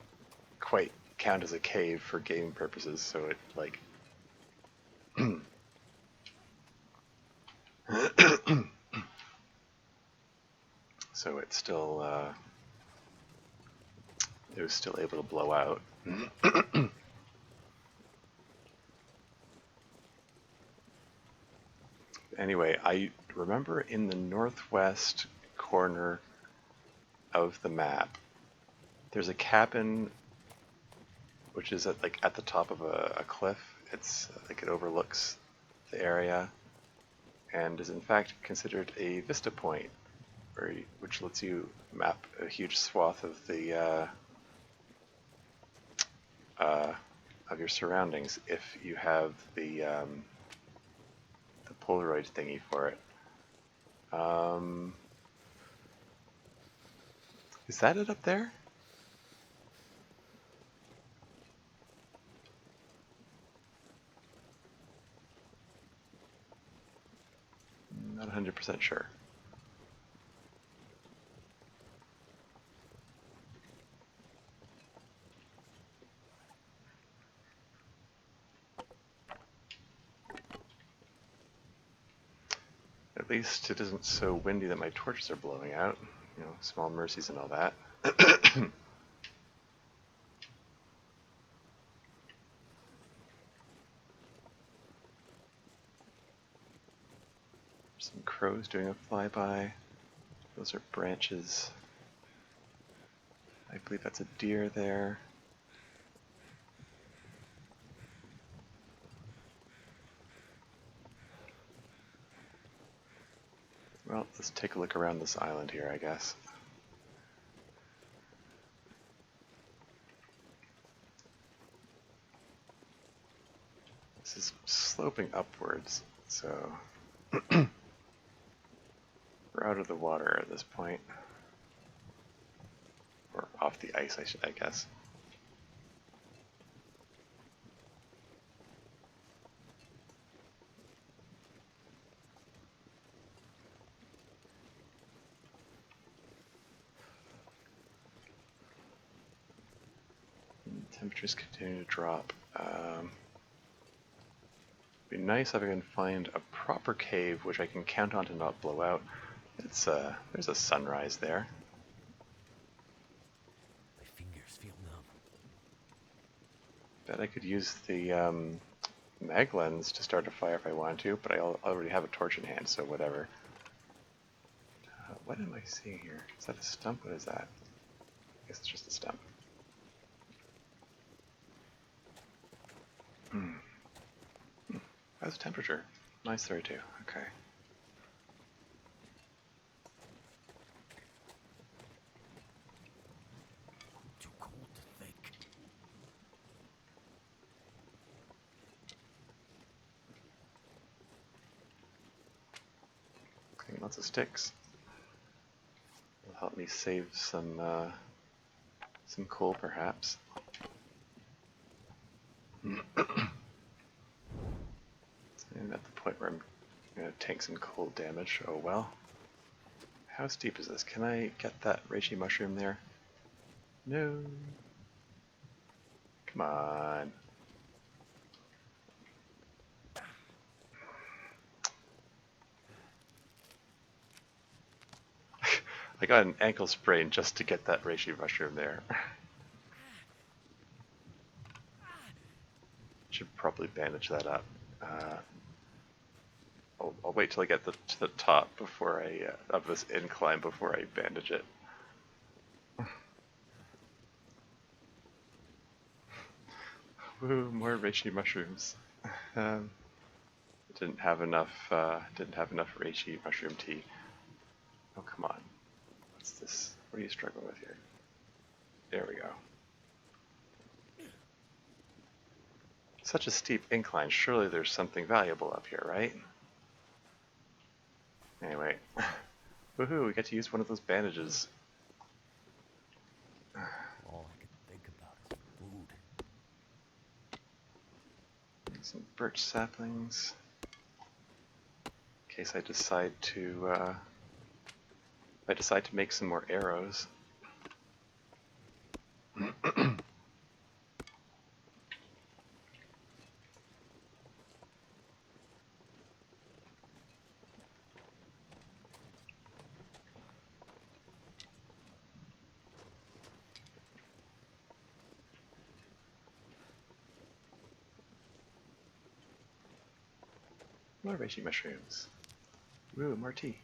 quite count as a cave for gaming purposes, so it like so it's still it was still able to blow out. Anyway, I remember in the northwest corner of the map, there's a cabin which is at the top of a cliff. It's like it overlooks the area and is in fact considered a vista point, which lets you map a huge swath of the of your surroundings if you have the Polaroid thingy for it. Is that it up there? Not 100% sure. At least it isn't so windy that my torches are blowing out. You know, small mercies and all that. Some crows doing a flyby. Those are branches. I believe that's a deer there. Well, let's take a look around this island here, I guess. This is sloping upwards, so we're out of the water at this point. Or off the ice, I guess. Temperatures continue to drop. Be nice if I can find a proper cave which I can count on to not blow out. It's there's a sunrise there. My fingers feel numb. Bet I could use the mag lens to start a fire if I want to, but I already have a torch in hand, so whatever. What am I seeing here? Is that a stump? What is that? I guess it's just a stump. How's the temperature? Nice 32. Okay. Too cold to think. Clean lots of sticks. help me save some coal, perhaps. And at the point where I'm going to tank some cold damage, oh well. How steep is this? Can I get that reishi mushroom there? No. Come on. I got an ankle sprain just to get that reishi mushroom there. Should probably bandage that up. I'll wait till I get to the top before of this incline before I bandage it. Woo, more reishi mushrooms. Didn't have enough reishi mushroom tea. Oh, come on. What's this? What are you struggling with here? There we go. Such a steep incline. Surely there's something valuable up here, right? Anyway. Woohoo, we get to use one of those bandages. All I can think about is food. Some birch saplings. In case I decide to make some more arrows. More reishi mushrooms. Woo, more tea.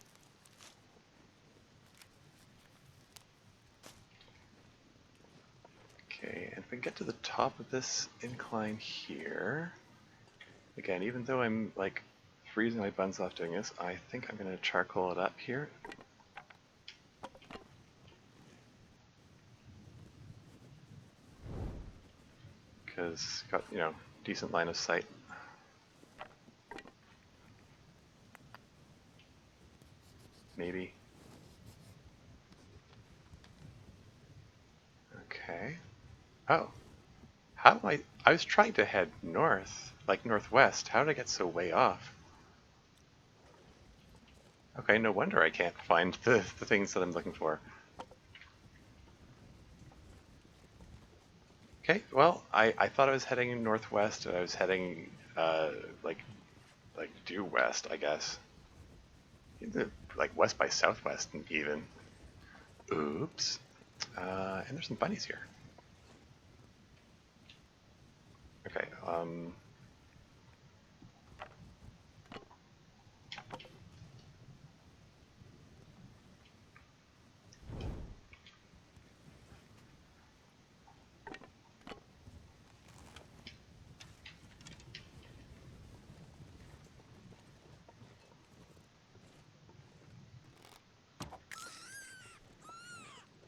Okay, and if we can get to the top of this incline here, again, even though I'm like freezing my buns off doing this, I think I'm going to charcoal it up here. Because got, you know, decent line of sight. Maybe. Okay. Oh. How am I was trying to head north, like northwest. How did I get so way off? Okay, no wonder I can't find the things that I'm looking for. Okay, well, I thought I was heading northwest, and I was heading, like due west, I guess. Like west by southwest, even. Oops. And there's some bunnies here. Okay,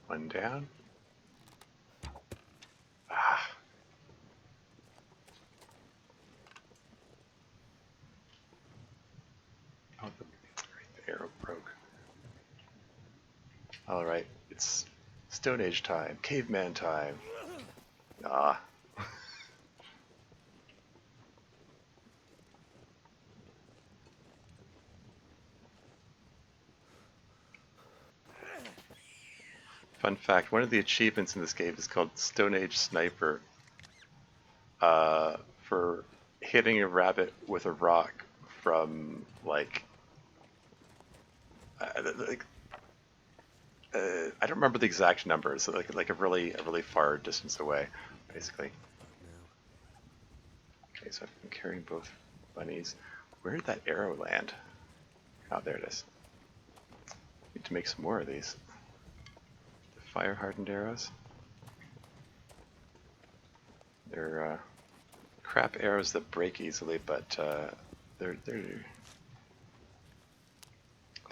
one down. Ah. Oh, the arrow broke. Alright, it's Stone Age time, caveman time. Ah. Fun fact, one of the achievements in this game is called Stone Age Sniper, for hitting a rabbit with a rock from, like, I don't remember the exact numbers, so like a really far distance away, basically. Okay, so I'm carrying both bunnies. Where did that arrow land? Oh, there it is. Need to make some more of these. The fire-hardened arrows. They're crap arrows that break easily, but they're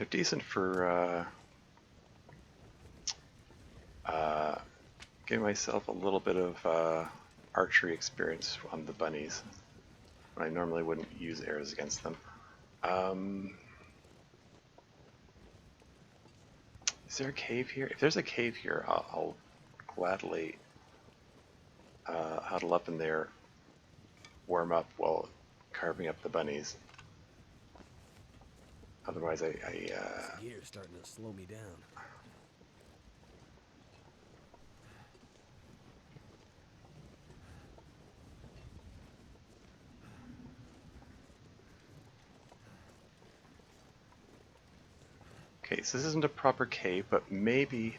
decent for giving myself a little bit of archery experience on the bunnies. I normally wouldn't use arrows against them. Is there a cave here? If there's a cave here, I'll gladly huddle up in there, warm up while carving up the bunnies. Otherwise, This gear's starting to slow me down. Okay, so this isn't a proper cave, but maybe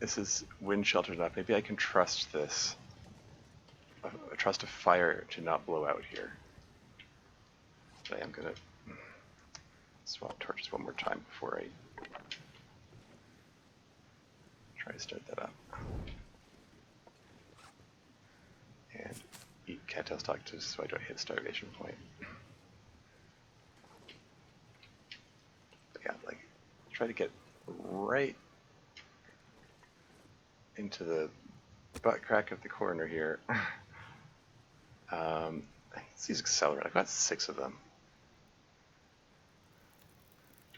this is wind sheltered enough. Maybe I can trust this. Trust a fire to not blow out here. But I am gonna swap torches one more time before I try to start that up. And eat cattail stock just so I don't hit a starvation point. But yeah, like, try to get right into the butt crack of the corner here. Let's use accelerate. I've got 6 of them.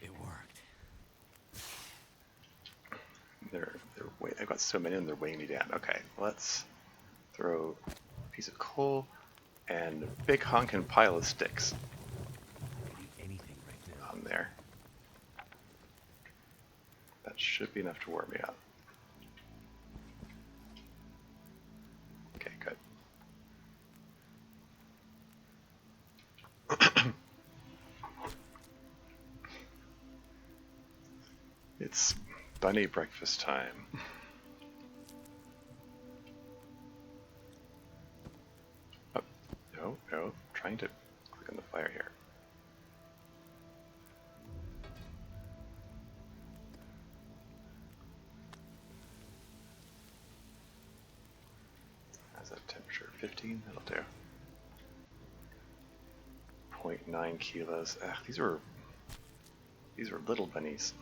It worked. I've got so many of them, they're weighing me down. Okay, let's throw a piece of coal and a big honking pile of sticks Could eat anything right now. on there. That should be enough to warm me up. Okay, good. It's bunny breakfast time. Oh, no, I'm trying to click on the fire here. How's that temperature? 15? That'll do. 0.9 kilos. These were little bunnies.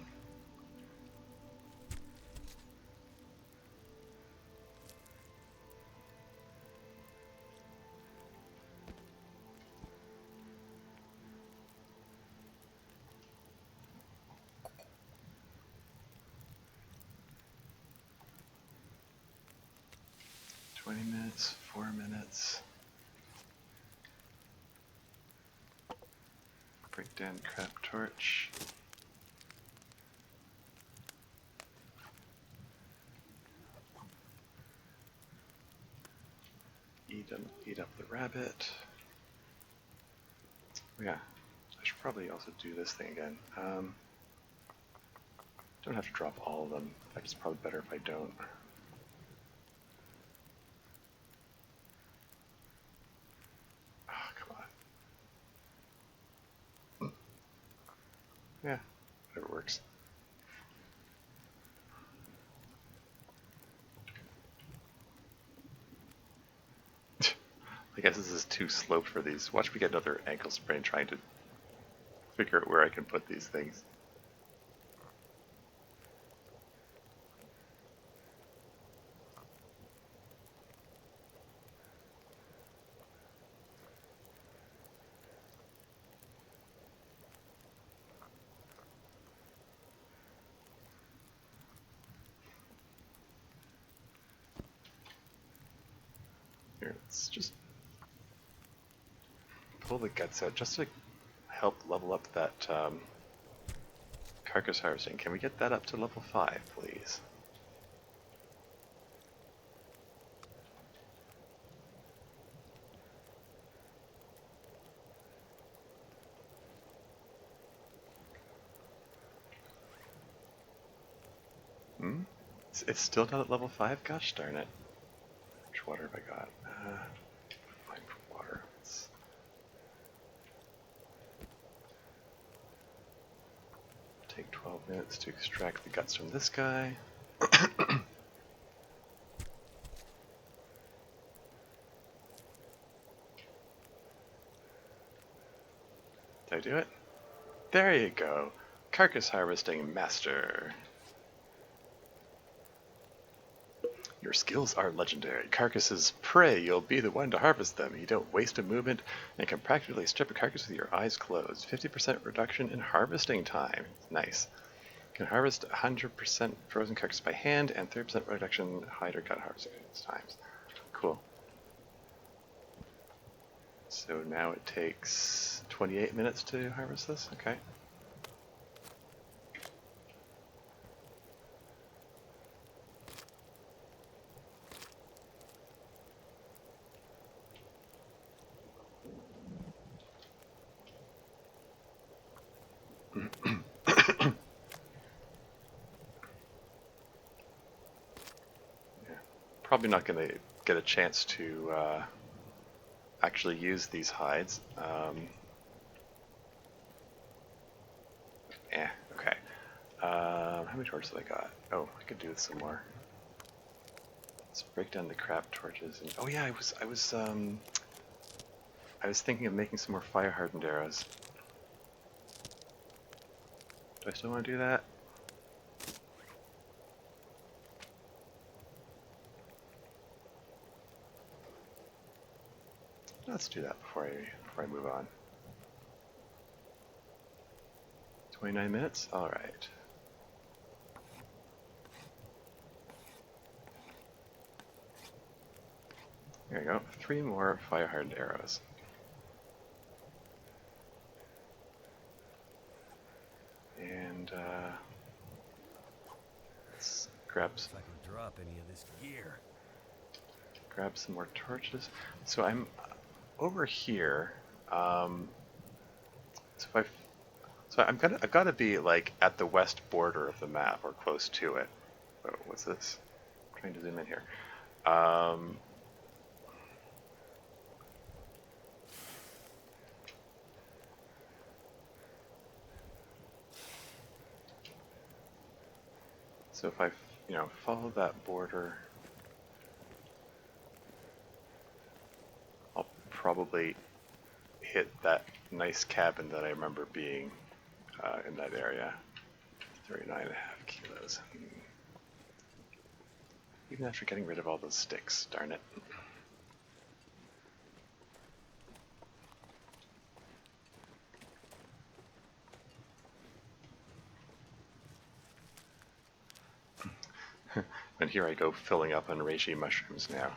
Minutes, 4 minutes. Break down crab torch. Eat up the rabbit. Yeah, I should probably also do this thing again. Don't have to drop all of them. In fact, it's probably better if I don't. Yeah, whatever works. I guess this is too sloped for these. Watch me get another ankle sprain trying to figure out where I can put these things. Here, let's just pull the guts out just to help level up that carcass harvesting. Can we get that up to level 5, please? It's still not at level 5? Gosh darn it. How much water have I got? Fine for water. Let's take 12 minutes to extract the guts from this guy. Did I do it? There you go. Carcass harvesting master. Your skills are legendary. Carcasses prey, you'll be the one to harvest them. You don't waste a movement and can practically strip a carcass with your eyes closed. 50% reduction in harvesting time. Nice. Can harvest 100% frozen carcass by hand and 30% reduction hide or gut harvesting times. Cool. So now it takes 28 minutes to harvest this? Okay. Probably not going to get a chance to actually use these hides. Okay. How many torches have I got? Oh, I could do with some more. Let's break down the crab torches. And, oh yeah, I was thinking of making some more fire hardened arrows. Do I still want to do that? Let's do that before I move on. 29 minutes? Alright. There you go. 3 more fire hardened arrows. And let's grab If I can drop any of this gear. Grab some more torches. So I'm over here. So I've got to be like at the west border of the map or close to it. Oh, what's this? I'm trying to zoom in here. So if I, follow that border, I'll probably hit that nice cabin that I remember being in that area. 39.5 kilos. Even after getting rid of all those sticks, darn it. And here I go filling up on reishi mushrooms now.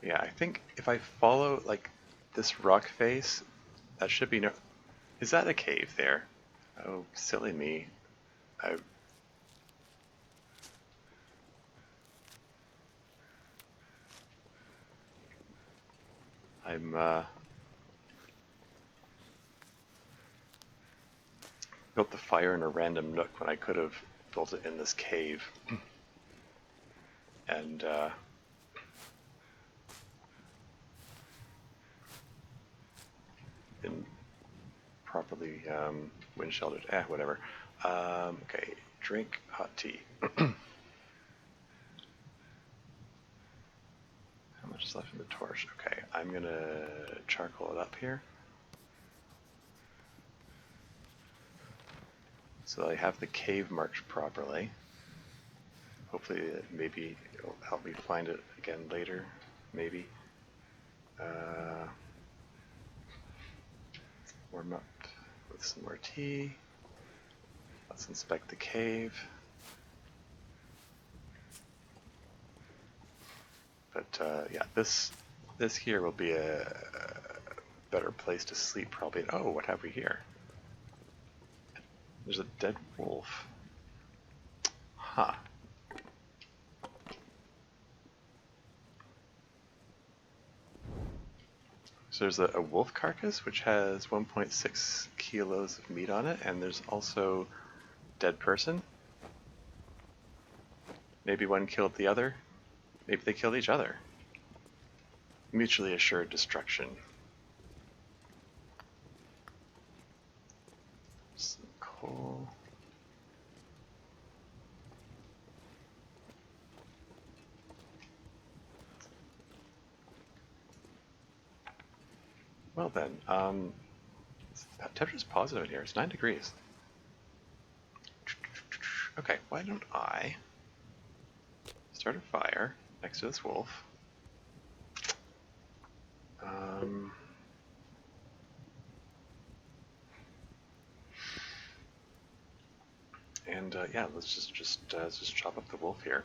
Yeah, I think if I follow like this rock face, that should be no. Is that a cave there? Oh, silly me. I... I'm built the fire in a random nook when I could have built it in this cave. And been properly wind sheltered. Whatever. Okay, drink hot tea. How much is left in the torch? Okay, I'm gonna charcoal it up here. So I have the cave marked properly. Hopefully maybe it'll help me find it again later, maybe. Warm up with some more tea. Let's inspect the cave. But yeah, this here will be a better place to sleep probably. Oh, what have we here? There's a dead wolf. Huh. So there's a wolf carcass which has 1.6 kilos of meat on it, and there's also dead person. Maybe one killed the other. Maybe they killed each other. Mutually assured destruction. Some coal. Well then, temperature's positive in here. It's 9 degrees. Okay, why don't I start a fire next to this wolf? Um, and yeah, let's just chop up the wolf here.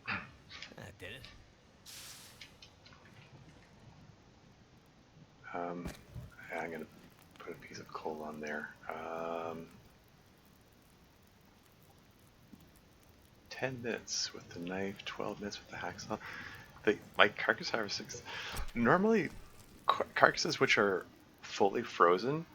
Come on. I did it. Yeah, I'm gonna put a piece of coal on there. 10 minutes with the knife, 12 minutes with the hacksaw. My carcass harvesting. Normally, carcasses which are fully frozen,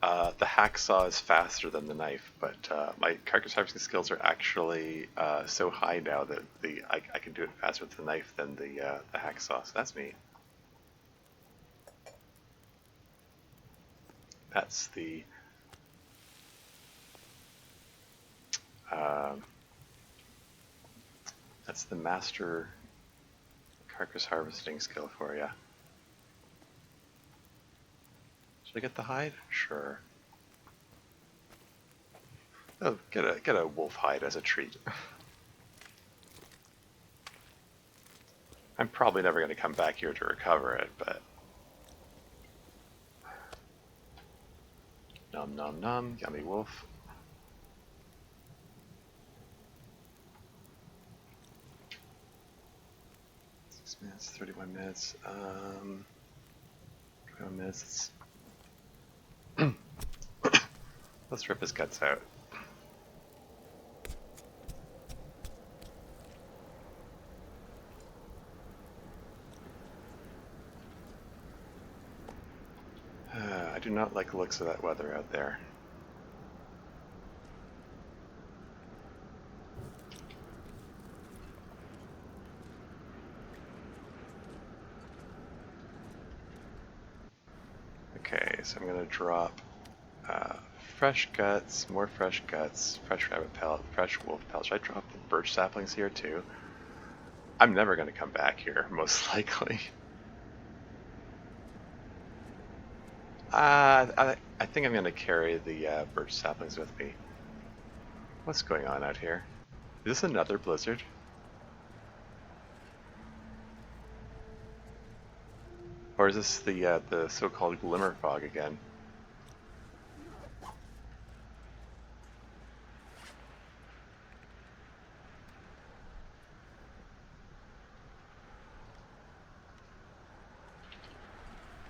the hacksaw is faster than the knife, but my carcass harvesting skills are actually so high now that I can do it faster with the knife than the hacksaw. So that's neat. That's the um, that's the master carcass harvesting skill for you. Should I get the hide? Sure. Oh, get a wolf hide as a treat. I'm probably never going to come back here to recover it, but nom nom nom, yummy wolf. Minutes, 31 minutes. 21 minutes. Let's rip his guts out. I do not like the looks of that weather out there. Okay, so I'm gonna drop fresh guts, more fresh guts, fresh rabbit pellet, fresh wolf pellet. Should I drop the birch saplings here too? I'm never gonna come back here, most likely. I think I'm gonna carry the birch saplings with me. What's going on out here? Is this another blizzard? Or is this the so-called glimmer fog again?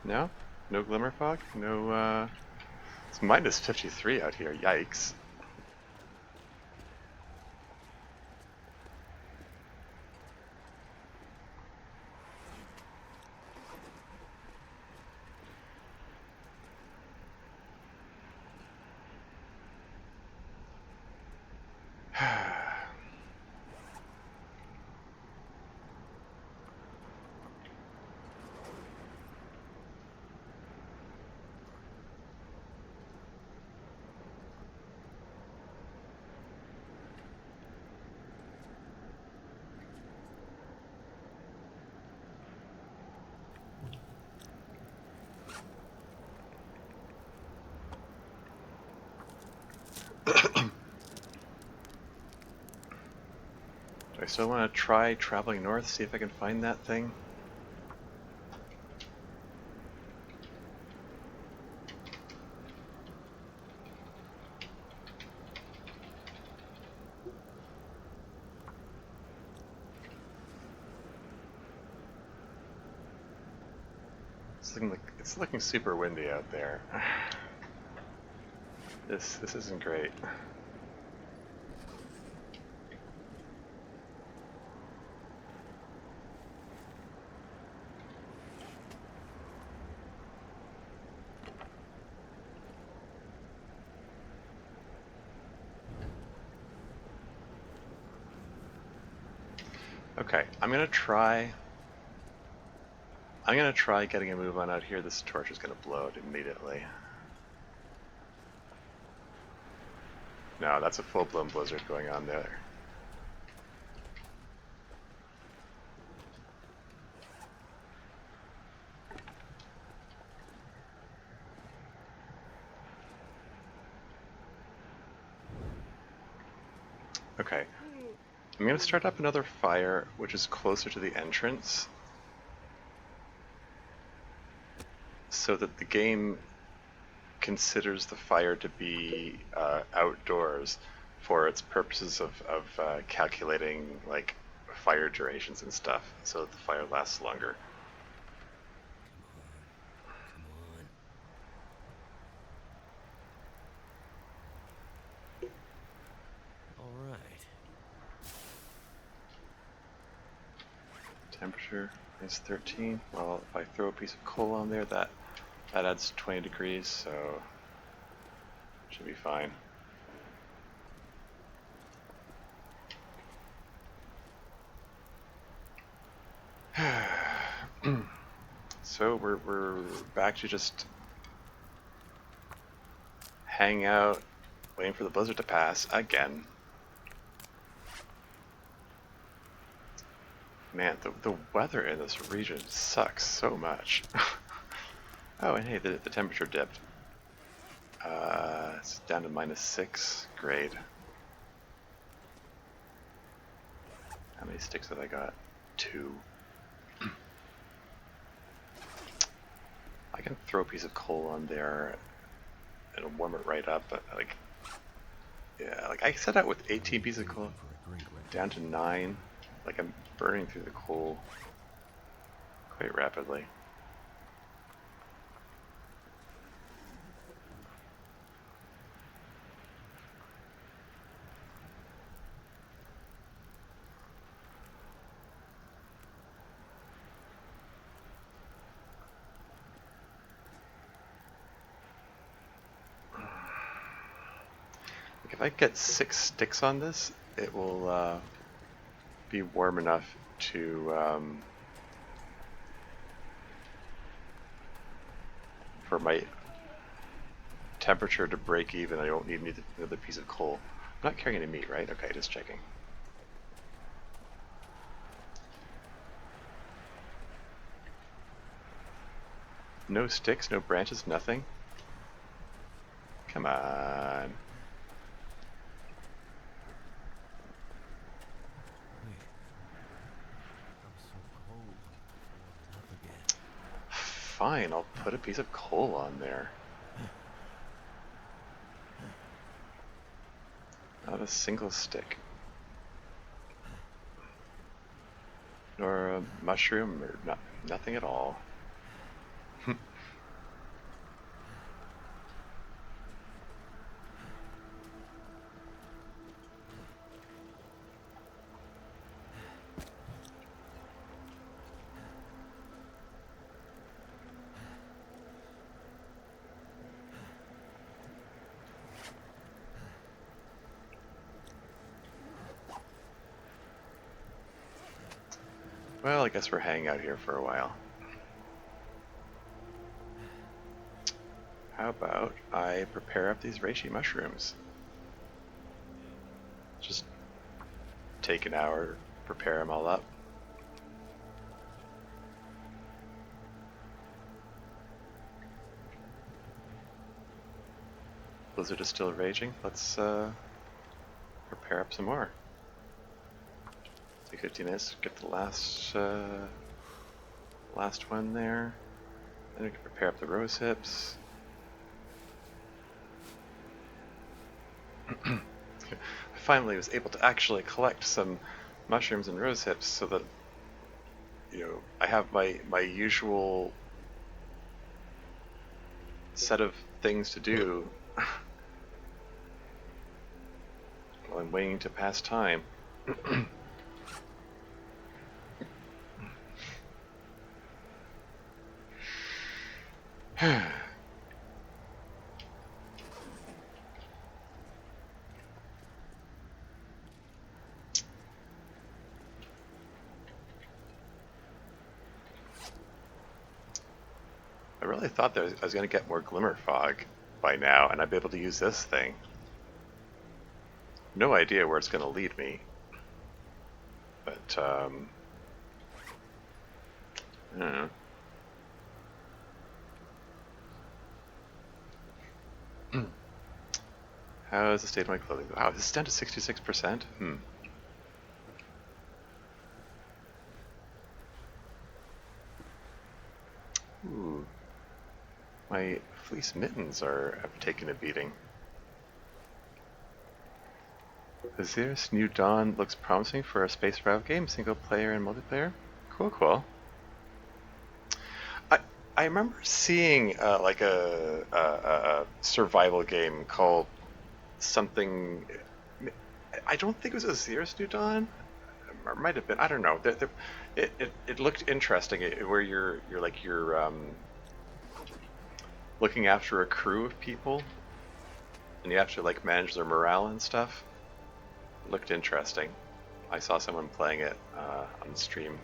No? No glimmer fog? No, it's minus 53 out here, yikes. Do I still want to try traveling north, see if I can find that thing? It's looking super windy out there. This isn't great. Okay, I'm gonna try getting a move on out here. This torch is gonna blow it immediately. No, that's a full-blown blizzard going on there. Okay. I'm going to start up another fire, which is closer to the entrance, so that the game considers the fire to be outdoors for its purposes of calculating like fire durations and stuff, so that the fire lasts longer. Come on. All right. Temperature is 13. Well, if I throw a piece of coal on there, that adds 20 degrees, so should be fine. So we're back to just hanging out, waiting for the blizzard to pass again. Man, the weather in this region sucks so much. Oh, and hey, the temperature dipped. It's down to -6. Great. How many sticks have I got? 2. I can throw a piece of coal on there. It'll warm it right up, but like, yeah, like I set out with 18 pieces of coal, down to 9. Like I'm burning through the coal quite rapidly. Like if I get 6 sticks on this, it will be warm enough to for my temperature to break even. I don't need another piece of coal. I'm not carrying any meat, right? Okay, just checking. No sticks, no branches, nothing. Come on. Wait. I'm so cold. Warming up again. Fine, I'll put a piece of coal on there. Not a single stick. Nor a mushroom, or nothing at all. Well, I guess we're hanging out here for a while. How about I prepare up these reishi mushrooms? Just take an hour, prepare them all up. Blizzard is still raging. Let's prepare up some more. Take 15 minutes, get the last one there. Then we can prepare up the rose hips. I finally was able to actually collect some mushrooms and rose hips so that, you know, I have my usual set of things to do while I'm waiting to pass time. I really thought that I was going to get more glimmer fog by now, and I'd be able to use this thing. No idea where it's going to lead me, but I don't know. How is the state of my clothing? Wow, this is down to 66%? Ooh. My fleece mittens have taken a beating. Azir's New Dawn looks promising for a space survival game, single player and multiplayer. Cool, cool. I remember seeing like a survival game called something. I don't think it was Azir's New Dawn. Or it might have been. I don't know. It looked interesting. Where you're looking after a crew of people, and you have to like manage their morale and stuff. It looked interesting. I saw someone playing it on stream.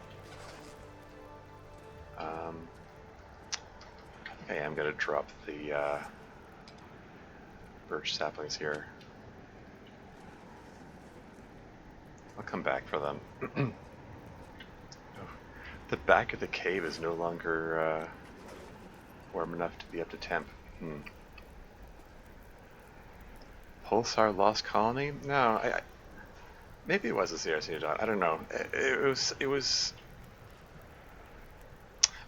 Okay, I'm gonna drop the birch saplings here. I'll come back for them. The back of the cave is no longer warm enough to be up to temp. Pulsar Lost Colony? No, maybe it was a CRC dot. I don't know. It was.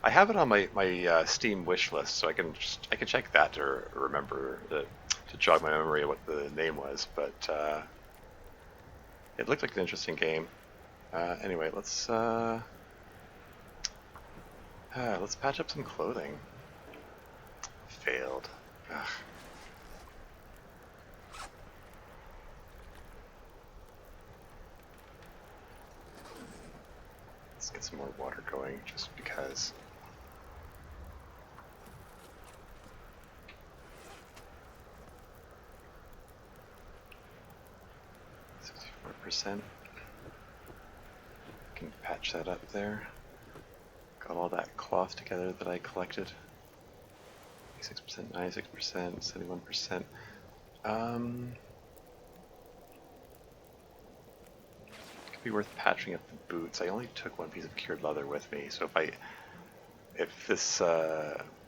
I have it on my Steam wish list, so I can check that to remember to jog my memory of what the name was. But it looked like an interesting game. Anyway, let's patch up some clothing. Failed. Ugh. Let's get some more water going, just because. 64%. Can patch that up there. Got all that cloth together that I collected. 86%, 96%, 71%. Could be worth patching up the boots. I only took one piece of cured leather with me, so if this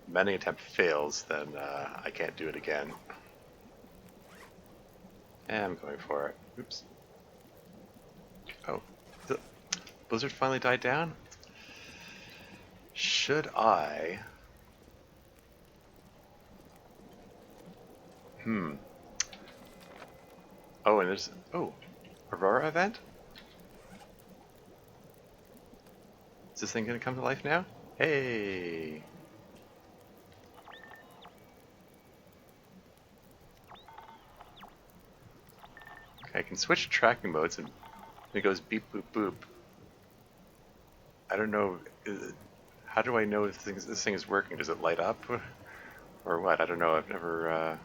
mending attempt fails, then I can't do it again. And I'm going for it. Oops. Oh, the blizzard finally died down? Should I? Oh, and there's... Oh, Aurora event? Is this thing gonna come to life now? Hey! Okay, I can switch tracking modes and it goes beep boop boop. I don't know, how do I know if this thing is working? Does it light up? Or what? I don't know, I've never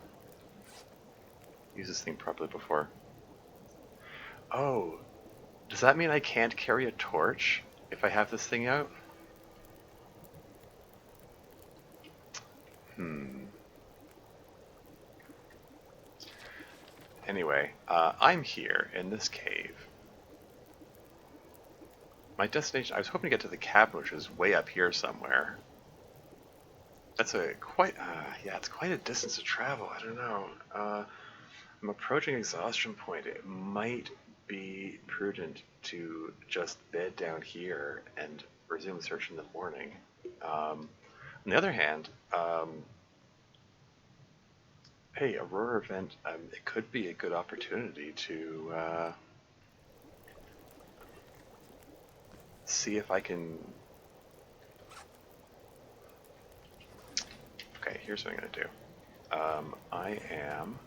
used this thing properly before. Oh, does that mean I can't carry a torch if I have this thing out? Anyway, I'm here in this cave. My destination, I was hoping to get to the cabin, which is way up here somewhere. That's it's quite a distance to travel. I don't know. I'm approaching exhaustion point. It might be prudent to just bed down here and resume search in the morning. On the other hand, hey, Aurora event, it could be a good opportunity to see if I can... Okay, here's what I'm going to do. I am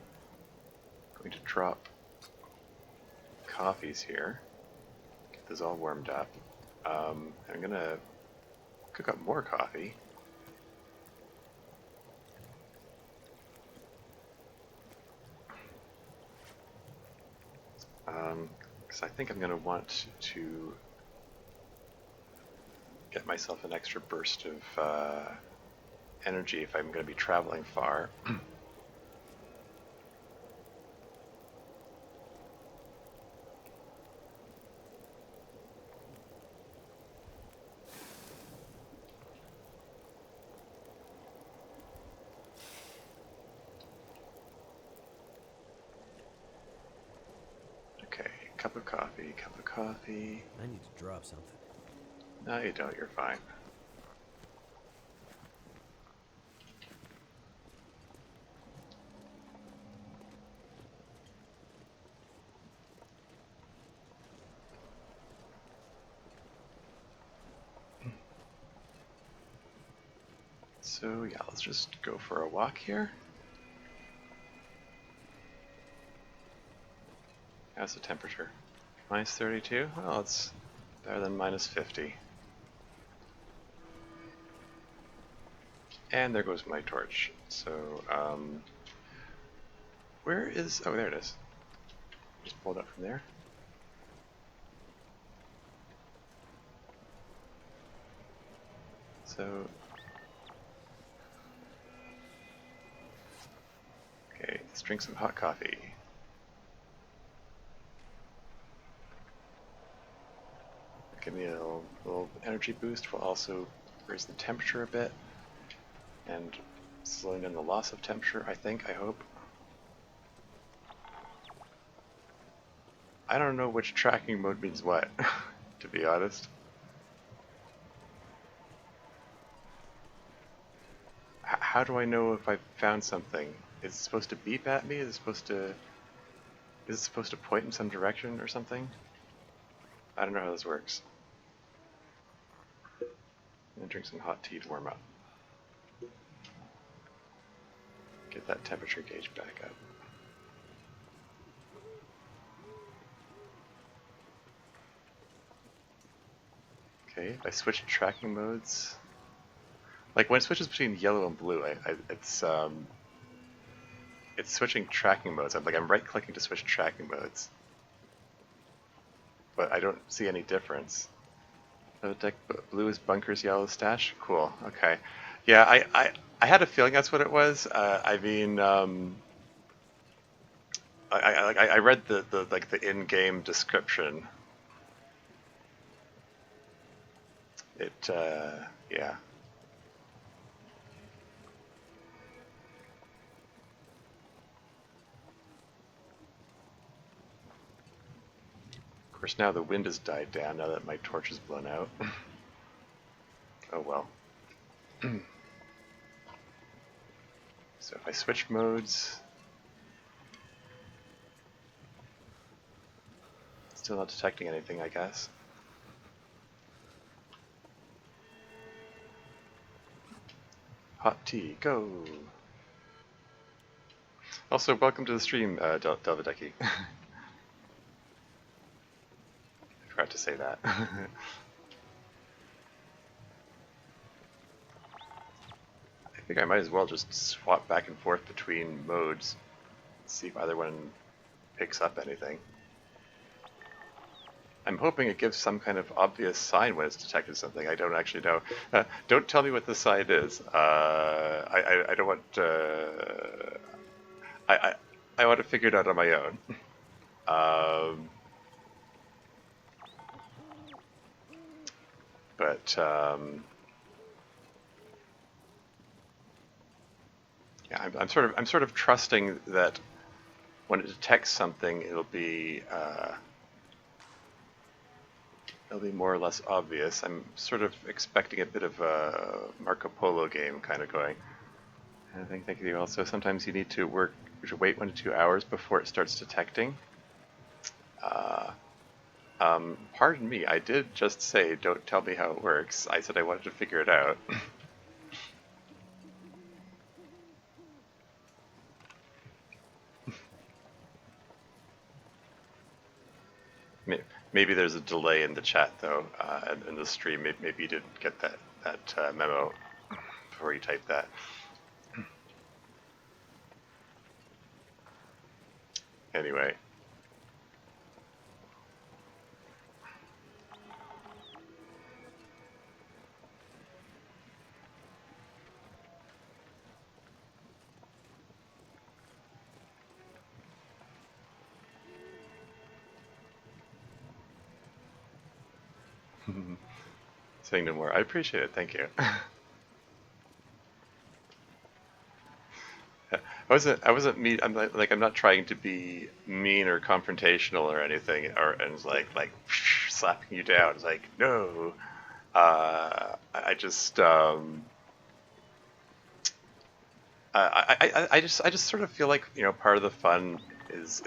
going to drop coffees here, get this all warmed up. I'm going to cook up more coffee. Because I think I'm going to want to get myself an extra burst of energy if I'm going to be traveling far. Free cup of coffee. I need to drop something. No, you don't. You're fine. So yeah, let's just go for a walk here. How's the temperature? Minus 32? Well, it's better than minus 50. And there goes my torch. So, where is... Oh, there it is. Just pulled up from there. So... Okay, let's drink some hot coffee. Give me a little energy boost will also raise the temperature a bit. And slowing down the loss of temperature, I think, I hope. I don't know which tracking mode means what, to be honest. How do I know if I've found something? Is it supposed to beep at me? Is it supposed to point in some direction or something? I don't know how this works. I'm gonna drink some hot tea to warm up. Get that temperature gauge back up. Okay, if I switch tracking modes, like when it switches between yellow and blue, it's switching tracking modes. I'm right-clicking to switch tracking modes, but I don't see any difference. The deck blue is bunkers, yellow is stash. Cool. Okay. Yeah, I had a feeling that's what it was. I mean, I read the in-game description. It yeah. Of course, now the wind has died down. Now that my torch is blown out. Oh well. So if I switch modes, still not detecting anything, I guess. Hot tea, go! Also, welcome to the stream, Delvedeki. I forgot to say that. I think I might as well just swap back and forth between modes, see if either one picks up anything. I'm hoping it gives some kind of obvious sign when it's detected something. I don't actually know. Don't tell me what the sign is. I don't want. I want to figure it out on my own. But yeah, I'm sort of trusting that when it detects something, it'll be more or less obvious. I'm sort of expecting a bit of a Marco Polo game kind of going. And I think thank you also. Sometimes you need to wait 1 to 2 hours before it starts detecting. Pardon me, I did just say don't tell me how it works. I said I wanted to figure it out. Maybe there's a delay in the chat though, and in the stream. Maybe you didn't get that memo before you typed that. Anyway. Saying no more. I appreciate it. Thank you. I wasn't mean. I'm not trying to be mean or confrontational or anything, or and like slapping you down. It's like no. I just I just sort of feel like part of the fun is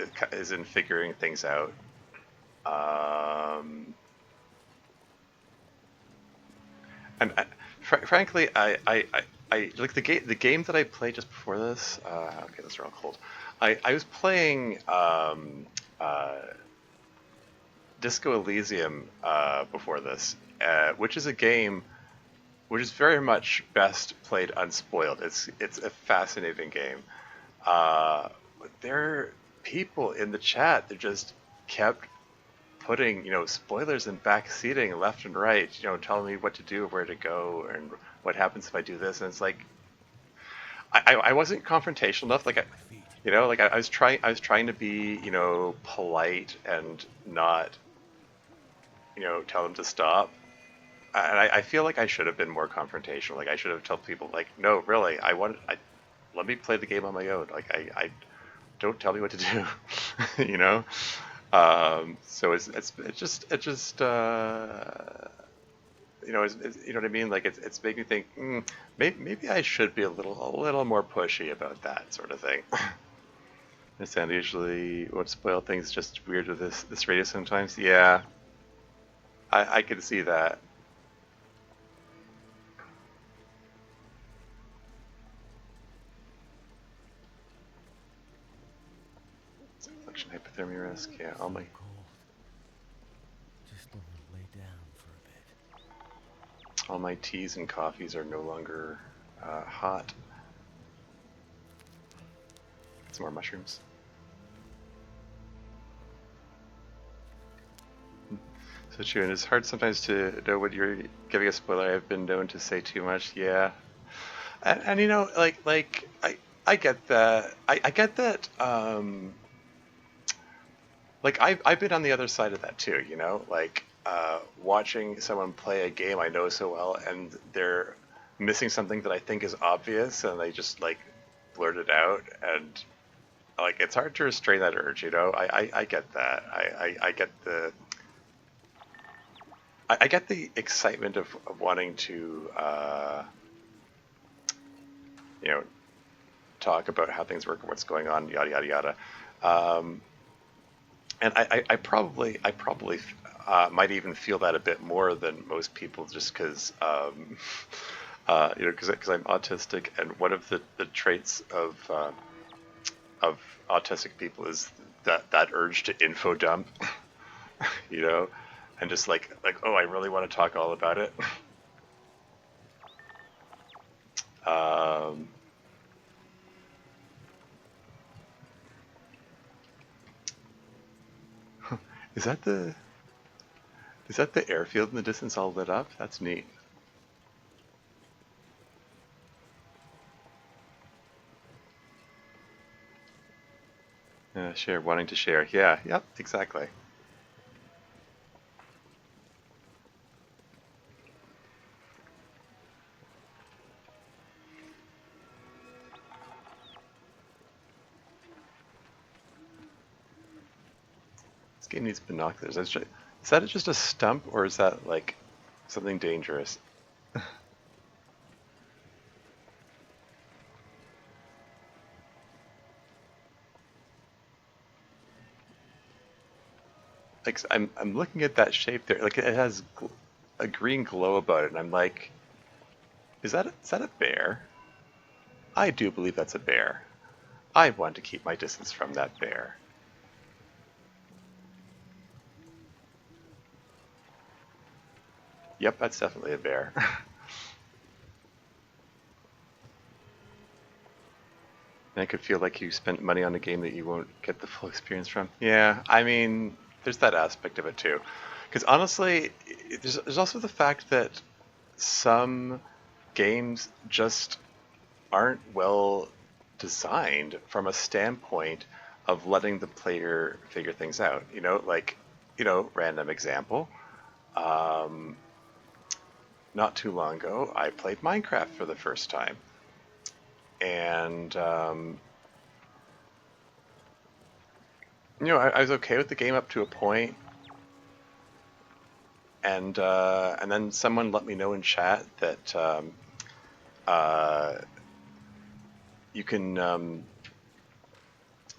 in figuring things out. Um, and frankly, I like the game that I played just before this. Okay, those are all cold. I was playing Disco Elysium before this, which is a game which is very much best played unspoiled. It's a fascinating game. But there are people in the chat that just kept putting spoilers and backseating left and right. Telling me what to do, where to go, and what happens if I do this. And it's like I wasn't confrontational enough. Like My feet. I was trying to be polite and not tell them to stop. And I feel like I should have been more confrontational. Like I should have told people like, no, really, let me play the game on my own. Like I don't tell me what to do, So it's what I mean. Like it's making me think, maybe I should be a little more pushy about that sort of thing. I sound usually won't spoil things. Just weird with this radio sometimes. Yeah, I can see that. Selection hypothermia risk. Yeah, all So my cold. Just want to lay down for a bit. all my teas and coffees are no longer hot. Some more mushrooms. So true, and it's hard sometimes to know when you're giving a spoiler. I've been known to say too much. Yeah, and like I get that. I get that. Like I've been on the other side of that too. Like watching someone play a game I know so well, and they're missing something that I think is obvious, and they just like blurt it out, and like it's hard to restrain that urge. I get that. I get the excitement of wanting to you know talk about how things work and what's going on, yada yada yada. Um, and I probably might even feel that a bit more than most people, just because because I'm autistic, and one of the traits of autistic people is that urge to info dump, you know, and just like oh, I really want to talk all about it. Um, is that the airfield in the distance all lit up? That's neat. Share, wanting to share. Yeah, yep, exactly. This game needs binoculars. Is that just a stump, or is that like something dangerous? Like I'm looking at that shape there. Like it has a green glow about it, and I'm like, is that a bear? I do believe that's a bear. I want to keep my distance from that bear. Yep, that's definitely a bear. And I could feel like you spent money on a game that you won't get the full experience from. Yeah, I mean, there's that aspect of it too. Because honestly, there's also the fact that some games just aren't well designed from a standpoint of letting the player figure things out. Like, random example. Um, Not too long ago, I played Minecraft for the first time. And I was okay with the game up to a point, and then someone let me know in chat that uh, you can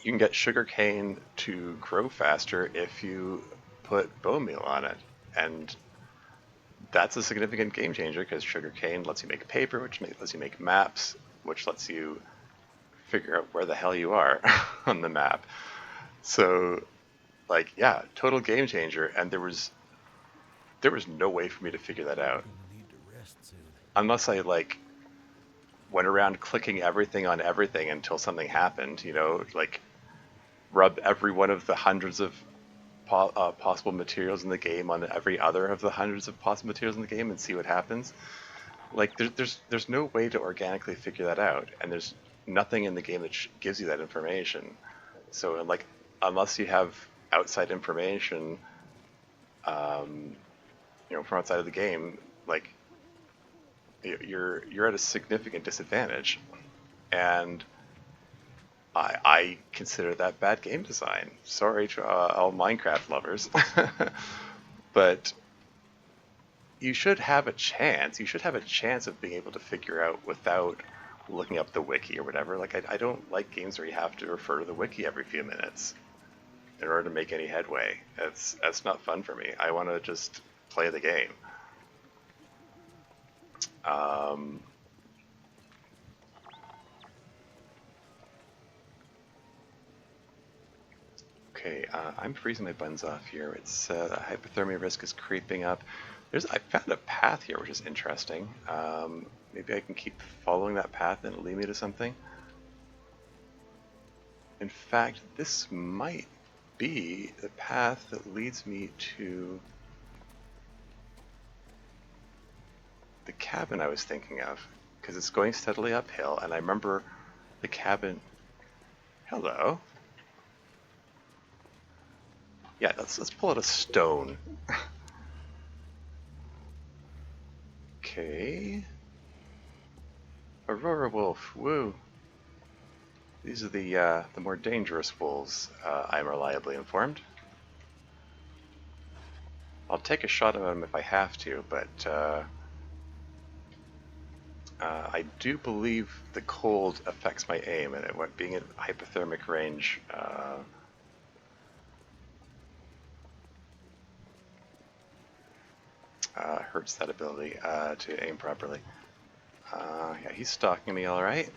you can get sugarcane to grow faster if you put bone meal on it, and that's a significant game changer because sugarcane lets you make paper, which lets you make maps, which lets you figure out where the hell you are on the map. So, like, yeah, total game changer, and there was no way for me to figure that out Gonna need to rest soon. unless I like went around clicking everything on everything until something happened. Like rub every one of the hundreds of possible materials in the game on every other of the hundreds of possible materials in the game and see what happens. Like there's no way to organically figure that out, and there's nothing in the game that gives you that information. So like unless you have outside information, from outside of the game, like you're at a significant disadvantage, and I consider that bad game design. Sorry to all Minecraft lovers, but you should have a chance. You should have a chance of being able to figure out without looking up the wiki or whatever. Like I don't like games where you have to refer to the wiki every few minutes in order to make any headway. That's not fun for me. I want to just play the game. Um, okay, I'm freezing my buns off here. It's hypothermia risk is creeping up. I found a path here which is interesting. Maybe I can keep following that path and it'll lead me to something. In fact, this might be the path that leads me to the cabin I was thinking of, because it's going steadily uphill, and I remember the cabin. Hello. Yeah, let's pull out a stone. Okay. Aurora wolf. Woo. These are the more dangerous wolves. I'm reliably informed. I'll take a shot at them if I have to, but I do believe the cold affects my aim, and being at hypothermic range hurts that ability to aim properly. Yeah, he's stalking me all right.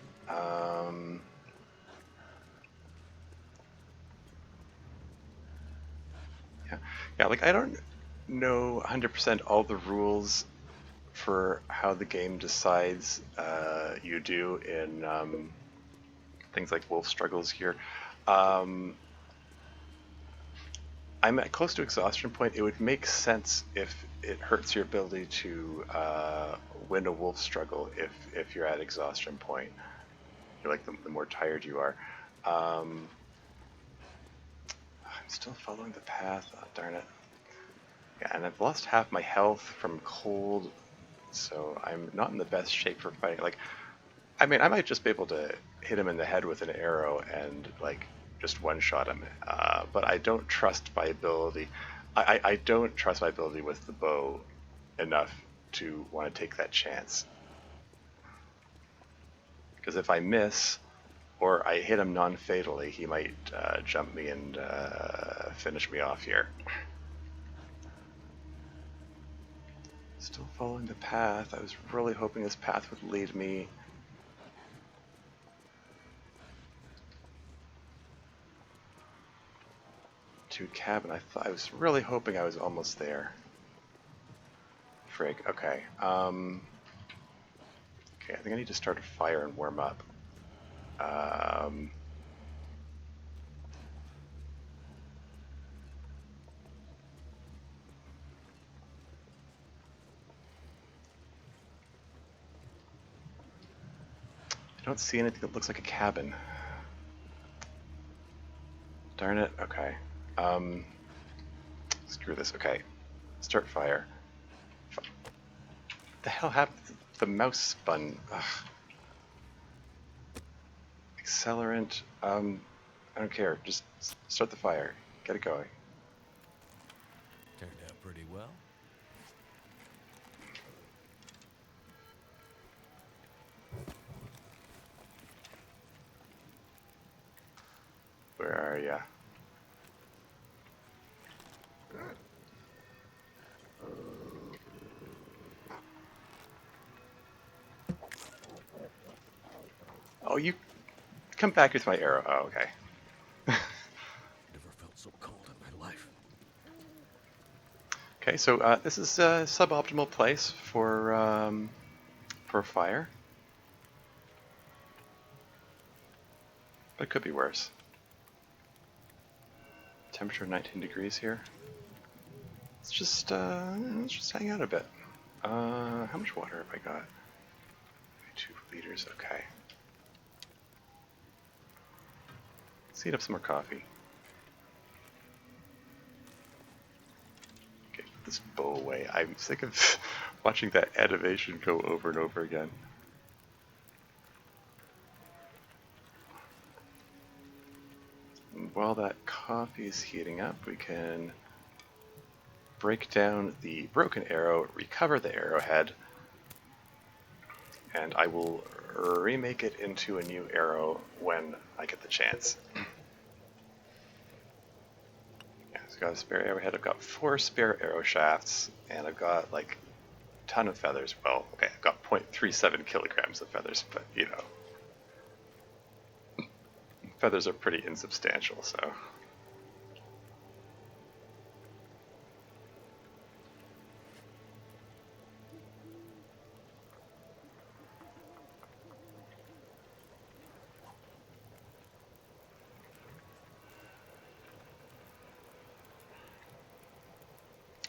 Yeah, like I don't know 100% all the rules for how the game decides you do in things like wolf struggles here. I'm at close to exhaustion point. It would make sense if it hurts your ability to win a wolf struggle if you're at exhaustion point. You're like the more tired you are. I'm still following the path. Oh, darn it. Yeah, and I've lost half my health from cold, so I'm not in the best shape for fighting. Like, I mean, I might just be able to hit him in the head with an arrow and like just one-shot him, but I don't trust my ability. I don't trust my ability with the bow enough to want to take that chance. Because if I miss, or I hit him non-fatally, he might jump me and finish me off here. Still following the path. I was really hoping this path would lead me to a cabin. I was really hoping I was almost there. Frig. Okay. Okay, I think I need to start a fire and warm up. I don't see anything that looks like a cabin. Darn it. Okay. Screw this. Okay. Start fire. What the hell happened? The mouse spun. Ugh. Accelerant. I don't care. Just start the fire. Get it going. Turned out pretty well. Where are ya? Oh, you come back with my arrow. Oh, okay. Never felt so cold in my life. Okay, so this is a suboptimal place for fire, but it could be worse. Temperature 19 degrees here. Let's just hang out a bit. How much water have I got? 2 liters. Okay. Let's heat up some more coffee. Okay, put this bow away. I'm sick of watching that animation go over and over again. And while that coffee is heating up, we can break down the broken arrow, recover the arrowhead, and I will remake it into a new arrow when I get the chance. Yeah, so I've got a spare arrowhead, I've got 4 spare arrow shafts, and I've got like a ton of feathers. Well, okay, I've got 0.37 kilograms of feathers, but you know, feathers are pretty insubstantial, so.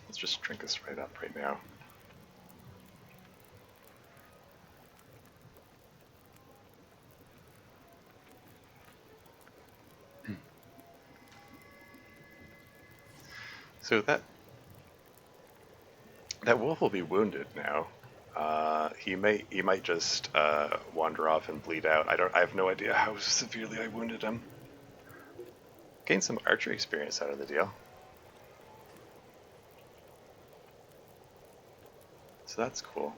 Let's just drink this right up right now. So that wolf will be wounded now. He might just wander off and bleed out. I have no idea how severely I wounded him. Gained some archery experience out of the deal. So that's cool.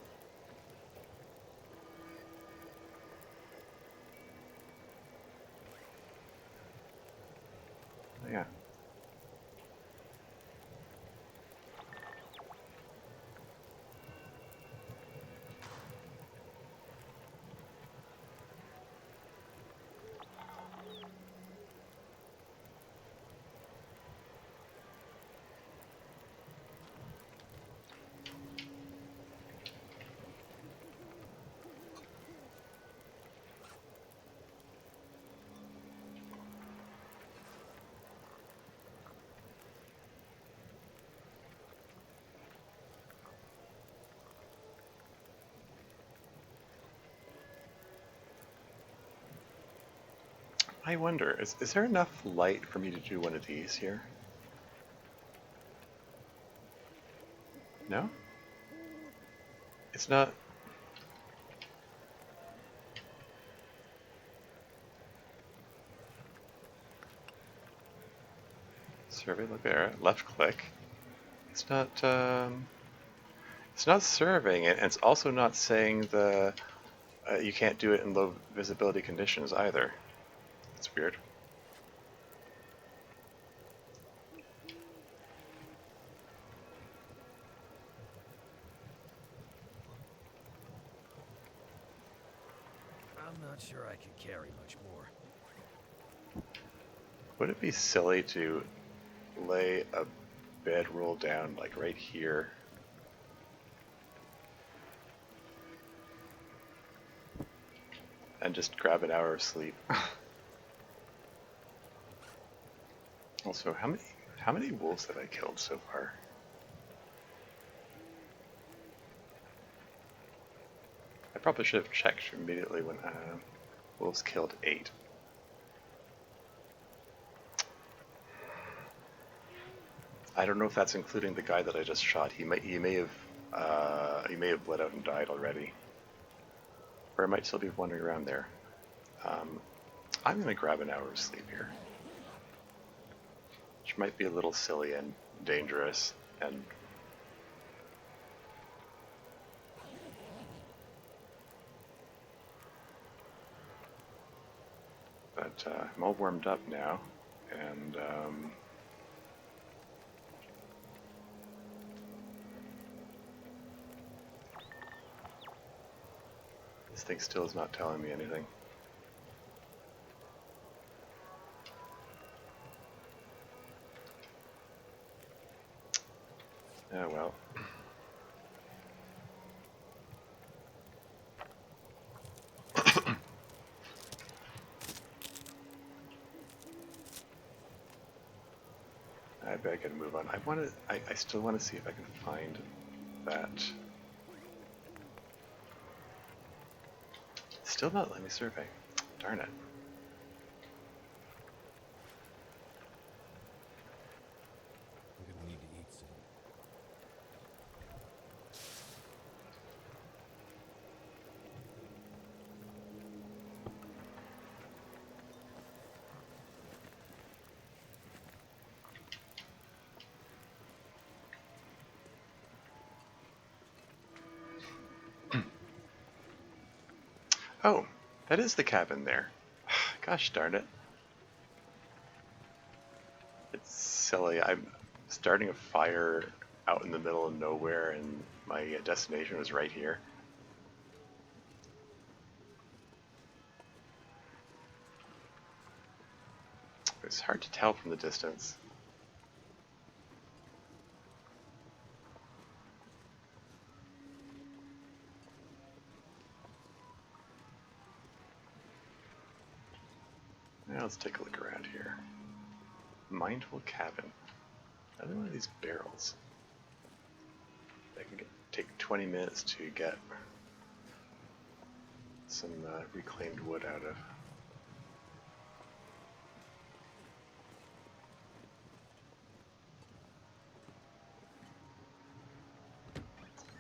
Yeah. I wonder, is there enough light for me to do one of these here? No? It's not. Survey look there. Left click. It's not. It's not serving it, and it's also not saying the you can't do it in low visibility conditions either. That's weird. I'm not sure I can carry much more. Would it be silly to lay a bedroll down like right here? And just grab an hour of sleep. Also, how many wolves have I killed so far? I probably should have checked immediately when wolves killed 8. I don't know if that's including the guy that I just shot. He may have bled out and died already, or I might still be wandering around there. I'm gonna grab an hour of sleep here. which might be a little silly and dangerous, and but I'm all warmed up now, and this thing still is not telling me anything. Oh well. I bet I can move on. I still want to see if I can find that. Still not letting me survey. Darn it. I'm gonna need to eat soon. Oh, that is the cabin there. Gosh darn it. It's silly. I'm starting a fire out in the middle of nowhere, and my destination was right here. It's hard to tell from the distance. Now let's take a look around here. Mindful cabin. Another one of these barrels. I can take 20 minutes to get some reclaimed wood out of.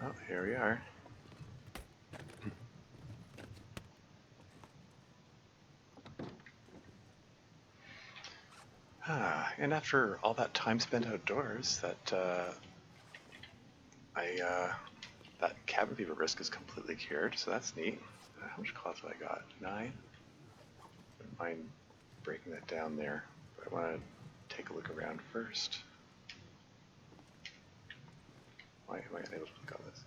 Oh, here we are. And after all that time spent outdoors, that cabin fever risk is completely cured, so that's neat. How much cloth have I got? 9? Wouldn't mind breaking that down there, but I want to take a look around first. Why am I unable to click on this?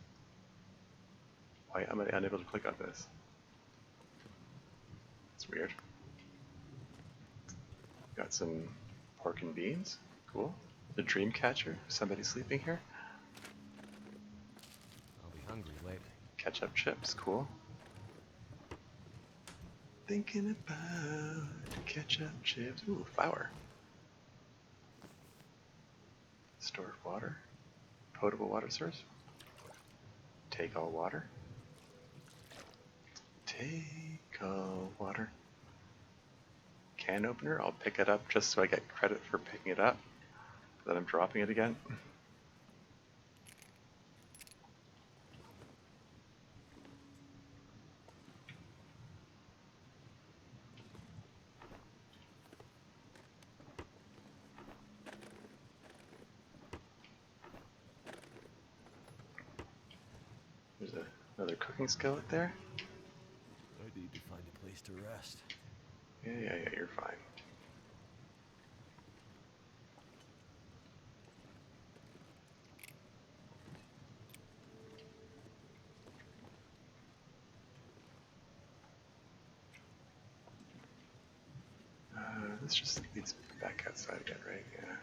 Why am I unable to click on this? It's weird. Got some pork and beans. Cool. The dream catcher. Somebody sleeping here. I'll be hungry later. Ketchup chips. Cool. Thinking about ketchup chips. Ooh, flour. Stored water. Potable water source. Take all water. Take all water. Can opener. I'll pick it up just so I get credit for picking it up. Then I'm dropping it again. There's another cooking skillet there. I need to find a place to rest. Yeah, you're fine. This just leads back outside again, right? Yeah.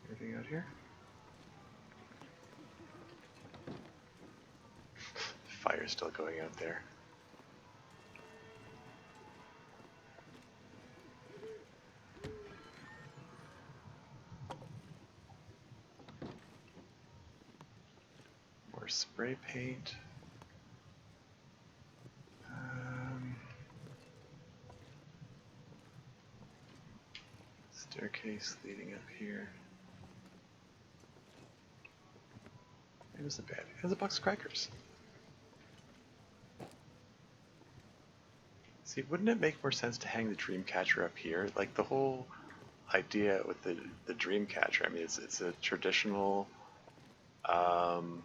Anything out here? Fire's still going out there. More spray paint. Staircase leading up here. It isn't bad. Here's a box of crackers. See, wouldn't it make more sense to hang the dream catcher up here? Like the whole idea with the dream catcher. I mean, it's a traditional, um,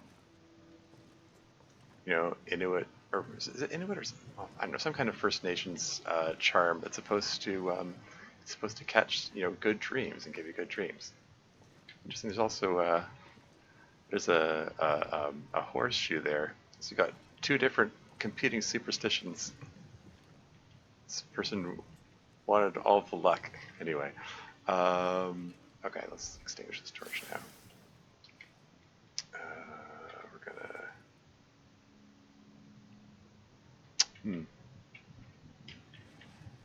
Inuit, or is it Inuit, or well, I don't know, some kind of First Nations charm that's supposed to catch good dreams and give you good dreams. Interesting. There's also there's a horseshoe there. So you got two different competing superstitions. This person wanted all the luck. Anyway, okay, let's extinguish this torch now. We're gonna.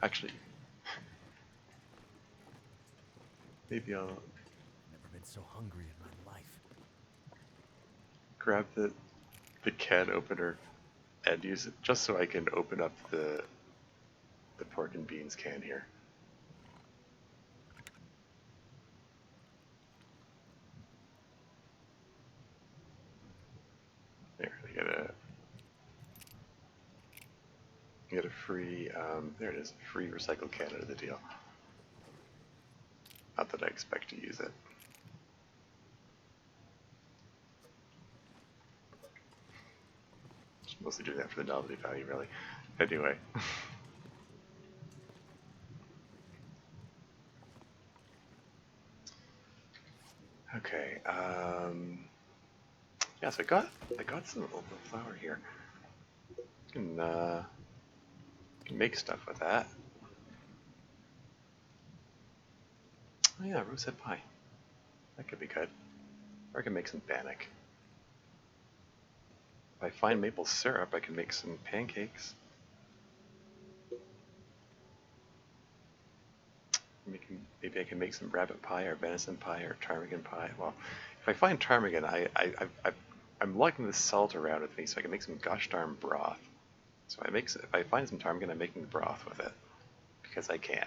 Actually, maybe I'll Never been so hungry in my life. grab the can opener and use it just so I can open up the pork and beans can here. There, I get a free, there it is, free recycled can out of the deal. Not that I expect to use it. Just mostly doing that for the novelty value, really. Anyway. Okay, yeah, so I got some open flour here. Can make stuff with that. Oh yeah, rosehead pie. That could be good. Or I can make some bannock. If I find maple syrup, I can make some pancakes. Maybe I can make some rabbit pie or venison pie or ptarmigan pie. Well, if I find ptarmigan, I'm lugging the salt around with me so I can make some gosh darn broth. So if I find some ptarmigan, I'm making broth with it because I can.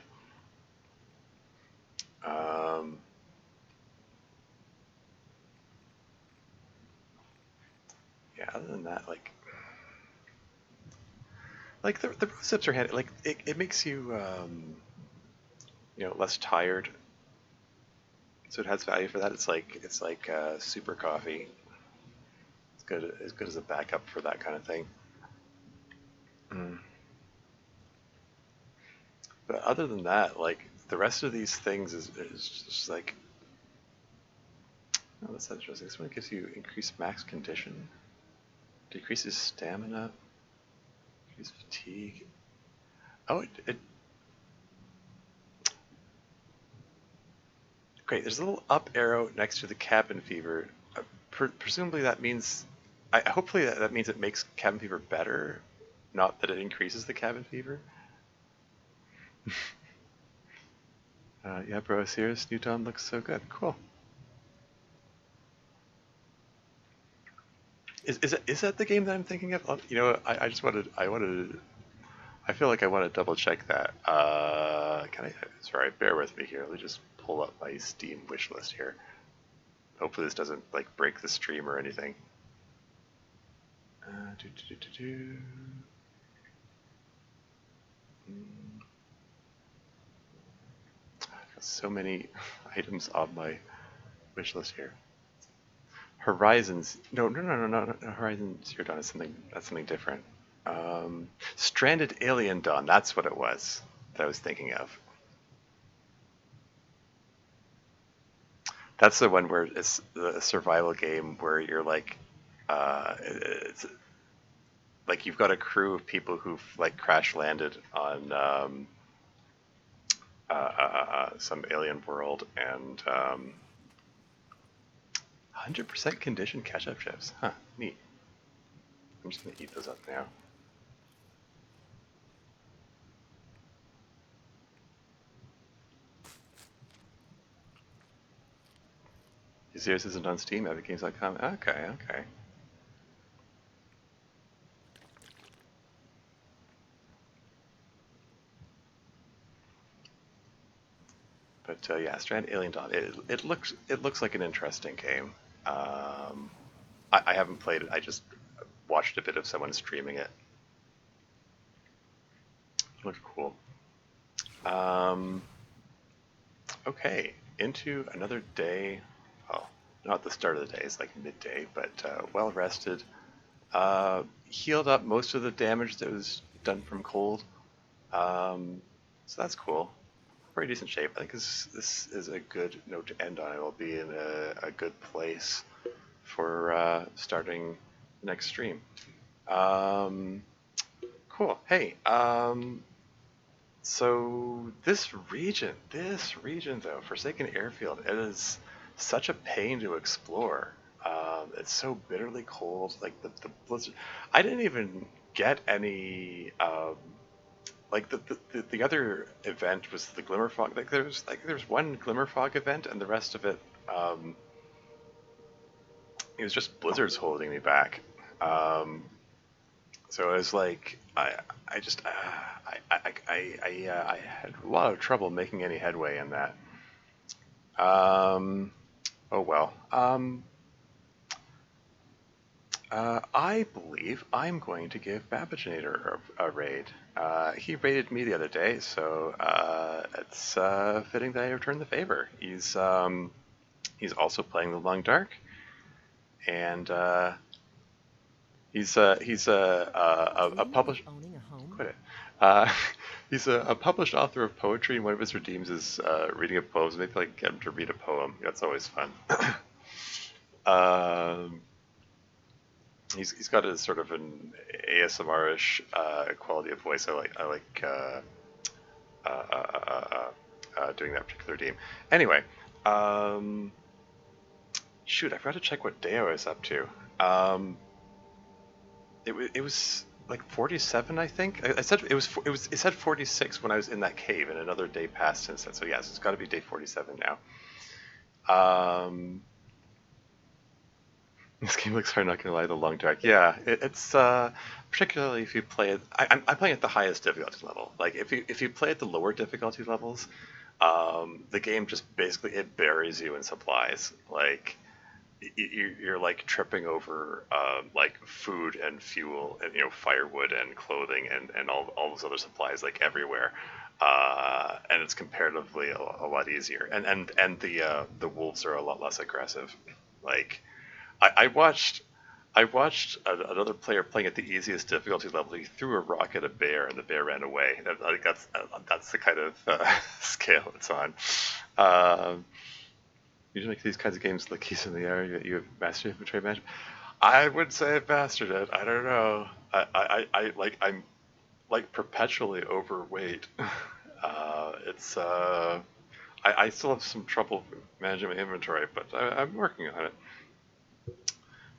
Yeah, other than that, like the rose hips are handy. Like it makes you less tired. So it has value for that. It's like super coffee. It's good as a backup for that kind of thing. But other than that, like the rest of these things is just like, oh, that's interesting. This one gives you increased max condition, decreases stamina, increases fatigue. Oh, great. There's a little up arrow next to the cabin fever. Presumably that means, hopefully that means it makes cabin fever better, not that it increases the cabin fever. Yeah, bro, serious. New Dawn looks so good. Cool. Is that the game that I'm thinking of? I feel like I want to double check that. Sorry, bear with me here. Let me just pull up my Steam wish list here. Hopefully this doesn't like break the stream or anything. Do, do, do, do, do. I've got so many items on my wish list here. Horizons. No. Horizon Zero Dawn is something different. Stranded Alien Dawn. That's what it was that I was thinking of. That's the one where it's the survival game where you're like, it's like you've got a crew of people who've like crash landed on some alien world and 100% conditioned ketchup chips. Huh, neat. I'm just gonna eat those up now. Zeus isn't on Steam, EpicGames.com. Okay. But yeah, Stranded Alien Dawn. It looks like an interesting game. I haven't played it. I just watched a bit of someone streaming it. It looked cool. Um, okay, into another day. Well, not the start of the day. It's like midday, but well rested. Healed up most of the damage that was done from cold. So that's cool. Pretty decent shape. I think this is a good note to end on. I will be in a good place for starting the next stream. Um, cool. Hey, so this region though, Forsaken Airfield, it is such a pain to explore. It's so bitterly cold. Like the blizzard. I didn't even get any. Like the other event was the glimmer fog. Like there's one glimmer fog event, and the rest of it, it was just blizzards holding me back. Um, so I was like, I just I had a lot of trouble making any headway in that. Um, oh well. I believe I'm going to give Babaginator a raid. He raided me the other day, so it's fitting that I return the favor. He's also playing the Long Dark, and he's a published Owning a home? quit it. Uh, he's a published author of poetry, and one of his redeems is reading of poems. Maybe like get him to read a poem. That's always fun. um, he's got a sort of an ASMR-ish quality of voice. I like doing that particular theme. Anyway, um, shoot, I forgot to check what day I was up to. Um, it was like 47, I think. I said it said 46 when I was in that cave, and another day passed since then. So yes, it's got to be day 47 now. Um, This game looks hard, not gonna lie, the long track. Yeah, it's particularly if you play it. I'm playing at the highest difficulty level. Like if you play at the lower difficulty levels, the game just basically it buries you in supplies. Like you're like tripping over like food and fuel and firewood and clothing and all those other supplies like everywhere. And it's comparatively a lot easier. And the wolves are a lot less aggressive. Like I watched another player playing at the easiest difficulty level. He threw a rock at a bear, and the bear ran away. Like that's the kind of scale it's on. Um, Usually, make these kinds of games look keys in the air. You have mastered infantry management. I would say I mastered it. I don't know. I'm like perpetually overweight. It's I still have some trouble managing my inventory, but I'm working on it.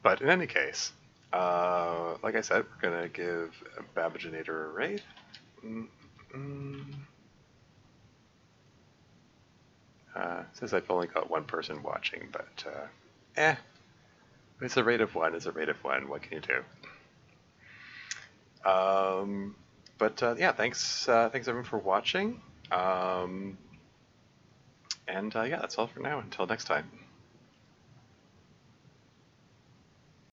But in any case, like I said, we're gonna give Babaginator a raid. Says I've only got one person watching, but it's a rate of one. It's a rate of one. What can you do? But yeah, thanks everyone for watching. And yeah, that's all for now. Until next time.